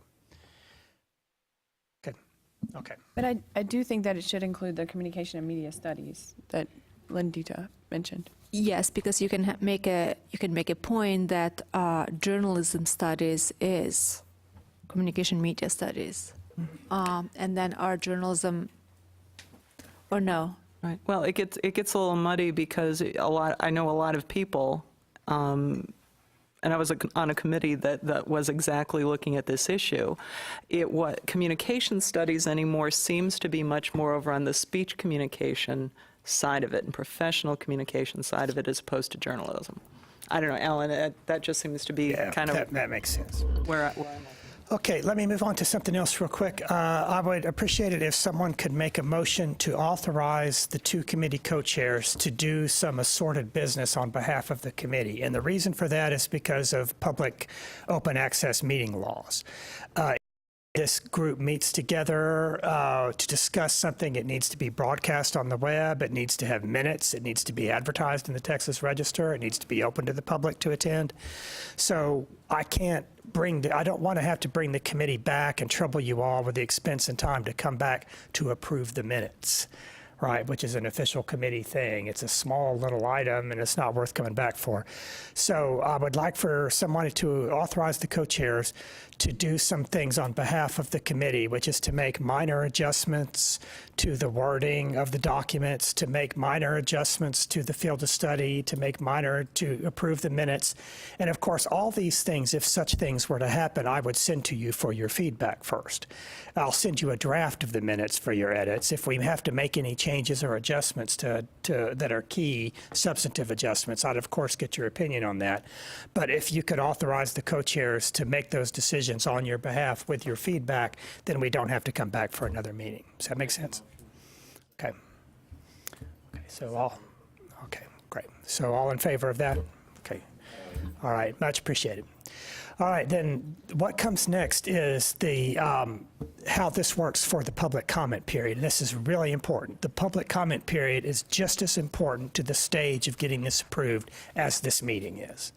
Okay. But I do think that it should include the communication and media studies that Lindita mentioned. Yes, because you can make a point that journalism studies is communication media studies, and then our journalism, or no? Right. Well, it gets a little muddy because I know a lot of people, and I was on a committee that was exactly looking at this issue. What communication studies anymore seems to be much more over on the speech communication side of it and professional communication side of it as opposed to journalism. I don't know, Alan, that just seems to be kind of that makes sense. where I'm at. Okay, let me move on to something else real quick. I would appreciate it if someone could make a motion to authorize the two committee co-chairs to do some assorted business on behalf of the committee. And the reason for that is because of public open access meeting laws. This group meets together to discuss something. It needs to be broadcast on the web. It needs to have minutes. It needs to be advertised in the Texas Register. It needs to be open to the public to attend. So I don't want to have to bring the committee back and trouble you all with the expense and time to come back to approve the minutes, right, which is an official committee thing. It's a small little item, and it's not worth coming back for. So I would like for somebody to authorize the co-chairs to do some things on behalf of the committee, which is to make minor adjustments to the wording of the documents, to make minor adjustments to the field of study, to approve the minutes. And of course, all these things, if such things were to happen, I would send to you for your feedback first. I'll send you a draft of the minutes for your edits. If we have to make any changes or adjustments that are key substantive adjustments, I'd of course get your opinion on that. But if you could authorize the co-chairs to make those decisions on your behalf with your feedback, then we don't have to come back for another meeting. Does that make sense? Okay. Okay, great. So all in favor of that? Okay. All right, much appreciated. All right, then what comes next is the how this works for the public comment period. And this is really important. The public comment period is just as important to the stage of getting this approved as this meeting is.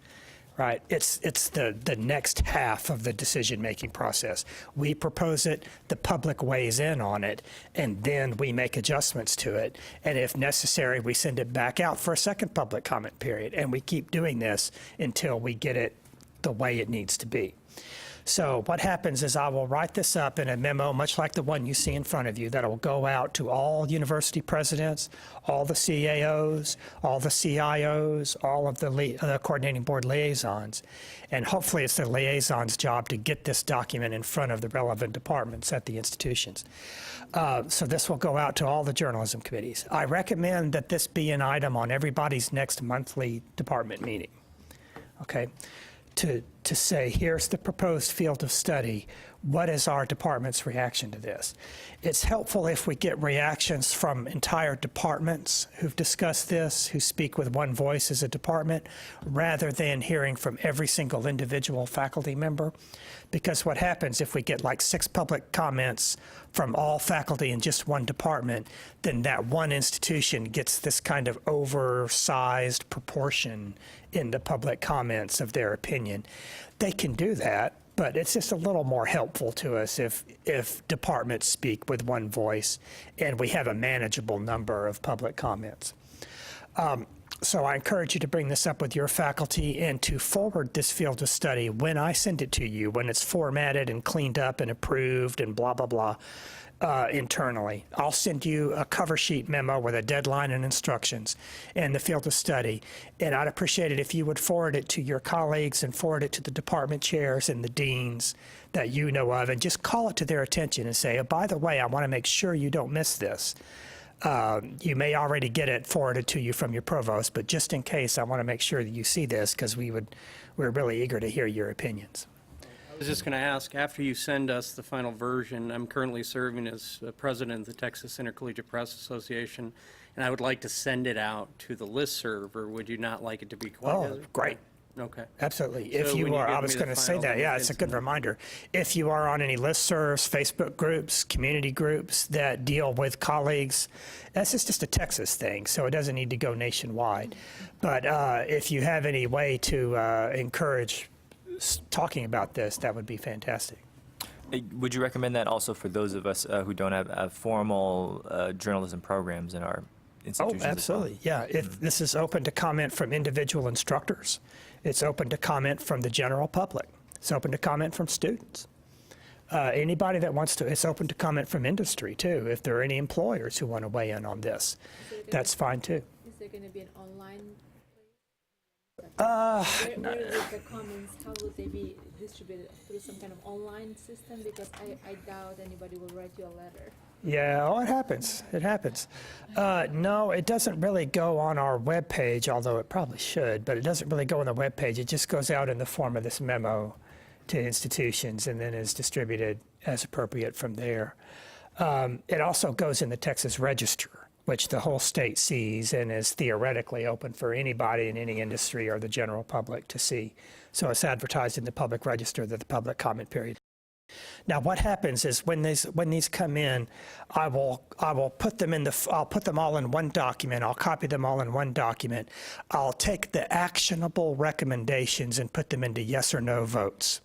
Right, it's the next half of the decision-making process. We propose it, the public weighs in on it, and then we make adjustments to it. And if necessary, we send it back out for a second public comment period. And we keep doing this until we get it the way it needs to be. So what happens is I will write this up in a memo, much like the one you see in front of you, that will go out to all university presidents, all the CAOs, all the CIOs, all of the coordinating board liaisons. And hopefully it's the liaison's job to get this document in front of the relevant departments at the institutions. So this will go out to all the journalism committees. I recommend that this be an item on everybody's next monthly department meeting. Okay? To say, here's the proposed field of study. What is our department's reaction to this? It's helpful if we get reactions from entire departments who've discussed this, who speak with one voice as a department, rather than hearing from every single individual faculty member. Because what happens if we get like 6 public comments from all faculty in just one department, then that one institution gets this kind of oversized proportion in the public comments of their opinion. They can do that, but it's just a little more helpful to us if departments speak with one voice and we have a manageable number of public comments. So I encourage you to bring this up with your faculty and to forward this field of study when I send it to you, when it's formatted and cleaned up and approved and blah, blah, blah, internally. I'll send you a cover sheet memo with a deadline and instructions and the field of study. And I'd appreciate it if you would forward it to your colleagues and forward it to the department chairs and the deans that you know of, and just call it to their attention and say, oh, by the way, I want to make sure you don't miss this. You may already get it forwarded to you from your provost, but just in case, I want to make sure that you see this because we're really eager to hear your opinions. I was just going to ask, after you send us the final version, I'm currently serving as president of the Texas Intercollegiate Press Association, and I would like to send it out to the listserv, or would you not like it to be quite Great. Okay. Absolutely. So If you when you are, give I was me going the to say final, that. then Yeah, we it's a can good reminder. If you are on any listservs, Facebook groups, community groups that deal with colleagues, this is just a Texas thing, so it doesn't need to go nationwide. But if you have any way to encourage talking about this, that would be fantastic. Would you recommend that also for those of us who don't have formal journalism programs in our institutions? Oh, absolutely. Yeah. If this is open to comment from individual instructors, it's open to comment from the general public. It's open to comment from students. Anybody that wants to, it's open to comment from industry too. If there are any employers who want to weigh in on this, that's fine too. Is there going to be an online? Where would the comments, how would they be distributed? Through some kind of online system? Because I doubt anybody will write you a letter. Yeah, oh, it happens. It happens. No, it doesn't really go on our webpage, although it probably should, but it doesn't really go on the webpage. It just goes out in the form of this memo to institutions and then is distributed as appropriate from there. It also goes in the Texas Register, which the whole state sees and is theoretically open for anybody in any industry or the general public to see. So it's advertised in the public register that the public comment period. Now, what happens is when these come in, I will put them in I'll put them all in one document. I'll copy them all in one document. I'll take the actionable recommendations and put them into yes or no votes.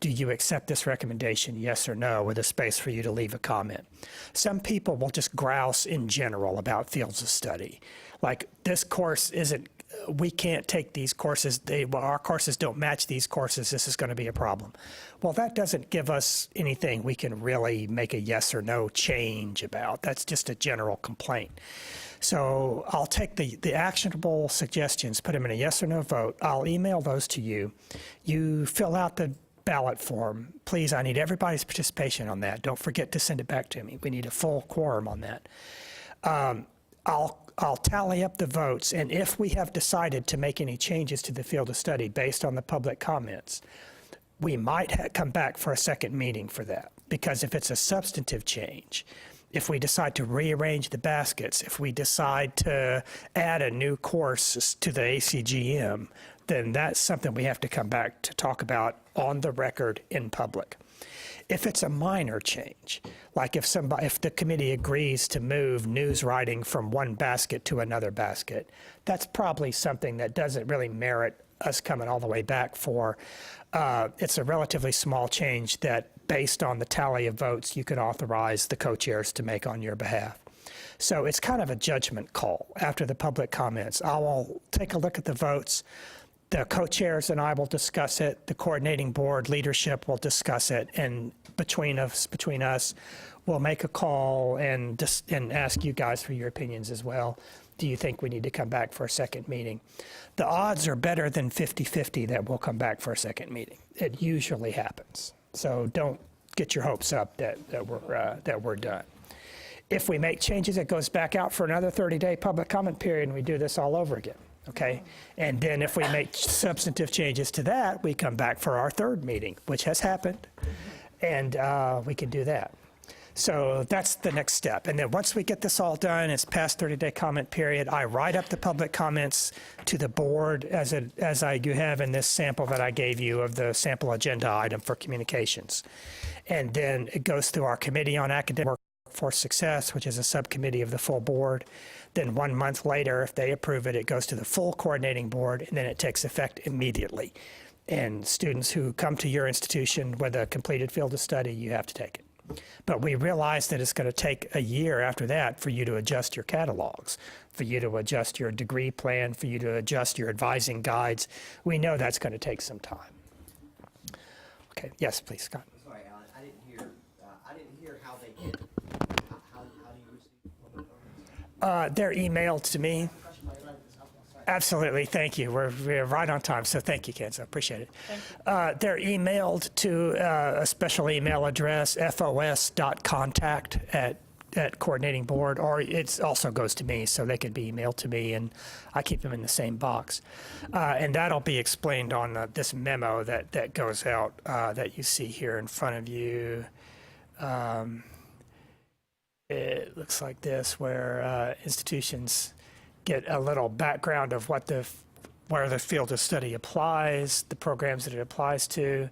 Do you accept this recommendation, yes or no, with a space for you to leave a comment? Some people will just grouse in general about fields of study. Like, this course isn't, we can't take these courses, our courses don't match these courses, this is going to be a problem. Well, that doesn't give us anything we can really make a yes or no change about. That's just a general complaint. So I'll take the actionable suggestions, put them in a yes or no vote. I'll email those to you. You fill out the ballot form. Please, I need everybody's participation on that. Don't forget to send it back to me. We need a full quorum on that. I'll tally up the votes, and if we have decided to make any changes to the field of study based on the public comments, we might come back for a second meeting for that. Because if it's a substantive change, if we decide to rearrange the baskets, if we decide to add a new course to the ACGM, then that's something we have to come back to talk about on the record in public. If it's a minor change, like if the committee agrees to move news writing from one basket to another basket, that's probably something that doesn't really merit us coming all the way back for. It's a relatively small change that, based on the tally of votes, you can authorize the co-chairs to make on your behalf. So it's kind of a judgment call after the public comments. I will take a look at the votes. The co-chairs and I will discuss it. The coordinating board leadership will discuss it, and between us, we'll make a call and ask you guys for your opinions as well. Do you think we need to come back for a second meeting? The odds are better than 50-50 that we'll come back for a second meeting. It usually happens. So don't get your hopes up that we're done. If we make changes, it goes back out for another 30-day public comment period, and we do this all over again. Okay, and then if we make substantive changes to that, we come back for our third meeting, which has happened, and we can do that. So that's the next step. And then once we get this all done, it's past 30-day comment period, I write up the public comments to the board as you have in this sample that I gave you of the sample agenda item for communications. And then it goes through our Committee on Academic Workforce Success, which is a subcommittee of the full board. Then 1 month later, if they approve it, it goes to the full coordinating board, and then it takes effect immediately. And students who come to your institution with a completed field of study, you have to take it. But we realize that it's going to take a year after that for you to adjust your catalogs, for you to adjust your degree plan, for you to adjust your advising guides. We know that's going to take some time. Okay, yes, please, Scott. Sorry, Alan, I didn't hear how they get. How do you receive public comments? They're emailed to me. Absolutely, thank you. We're right on time, so thank you, Kenzo. Appreciate it. They're emailed to a special email address, fos.contact at coordinating board, or it also goes to me, so they can be emailed to me, and I keep them in the same box. And that'll be explained on this memo that goes out that you see here in front of you. It looks like this, where institutions get a little background of where the field of study applies, the programs that it applies to,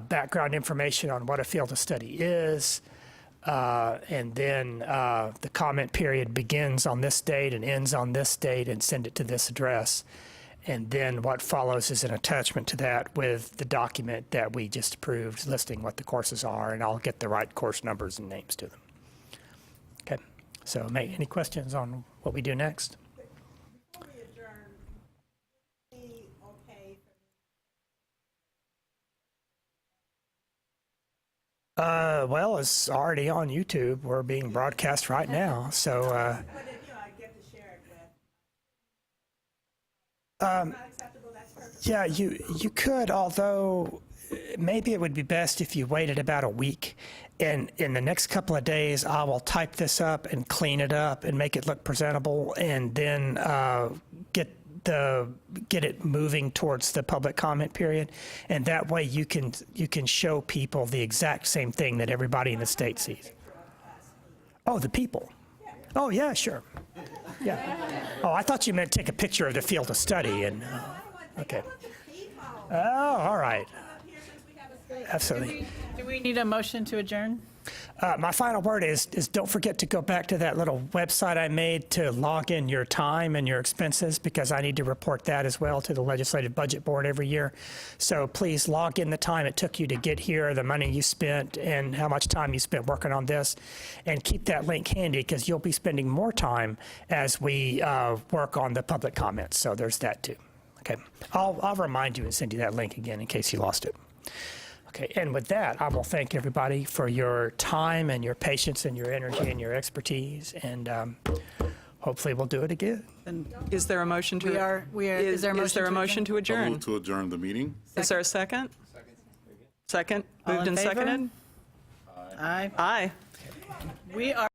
background information on what a field of study is, and then the comment period begins on this date and ends on this date, and send it to this address. And then what follows is an attachment to that with the document that we just approved listing what the courses are, and I'll get the right course numbers and names to them. Okay, so any questions on what we do next? Before we adjourn, would it be okay for Well, it's already on YouTube. We're being broadcast right now, so. I get to share it with? Not acceptable, that's perfect. Yeah, you could, although maybe it would be best if you waited about a week. And in the next couple of days, I will type this up and clean it up and make it look presentable, and then get it moving towards the public comment period. And that way you can show people the exact same thing that everybody in the state sees. Oh, the people. Oh, yeah, sure. Yeah. Oh, I thought you meant take a picture of the field of study. And okay. Oh, all right. Absolutely. Do we need a motion to adjourn? My final word is don't forget to go back to that little website I made to log in your time and your expenses, because I need to report that as well to the Legislative Budget Board every year. So please log in the time it took you to get here, the money you spent, and how much time you spent working on this, and keep that link handy, because you'll be spending more time as we work on the public comments. So there's that too. Okay, I'll remind you and send you that link again in case you lost it. Okay, and with that, I will thank everybody for your time and your patience and your energy and your expertise, and hopefully we'll do it again. And is there a motion to? Is there a motion to I adjourn? move to adjourn the meeting. Is there a second? Second. All Moved in and favor? seconded? Aye. Aye. We are.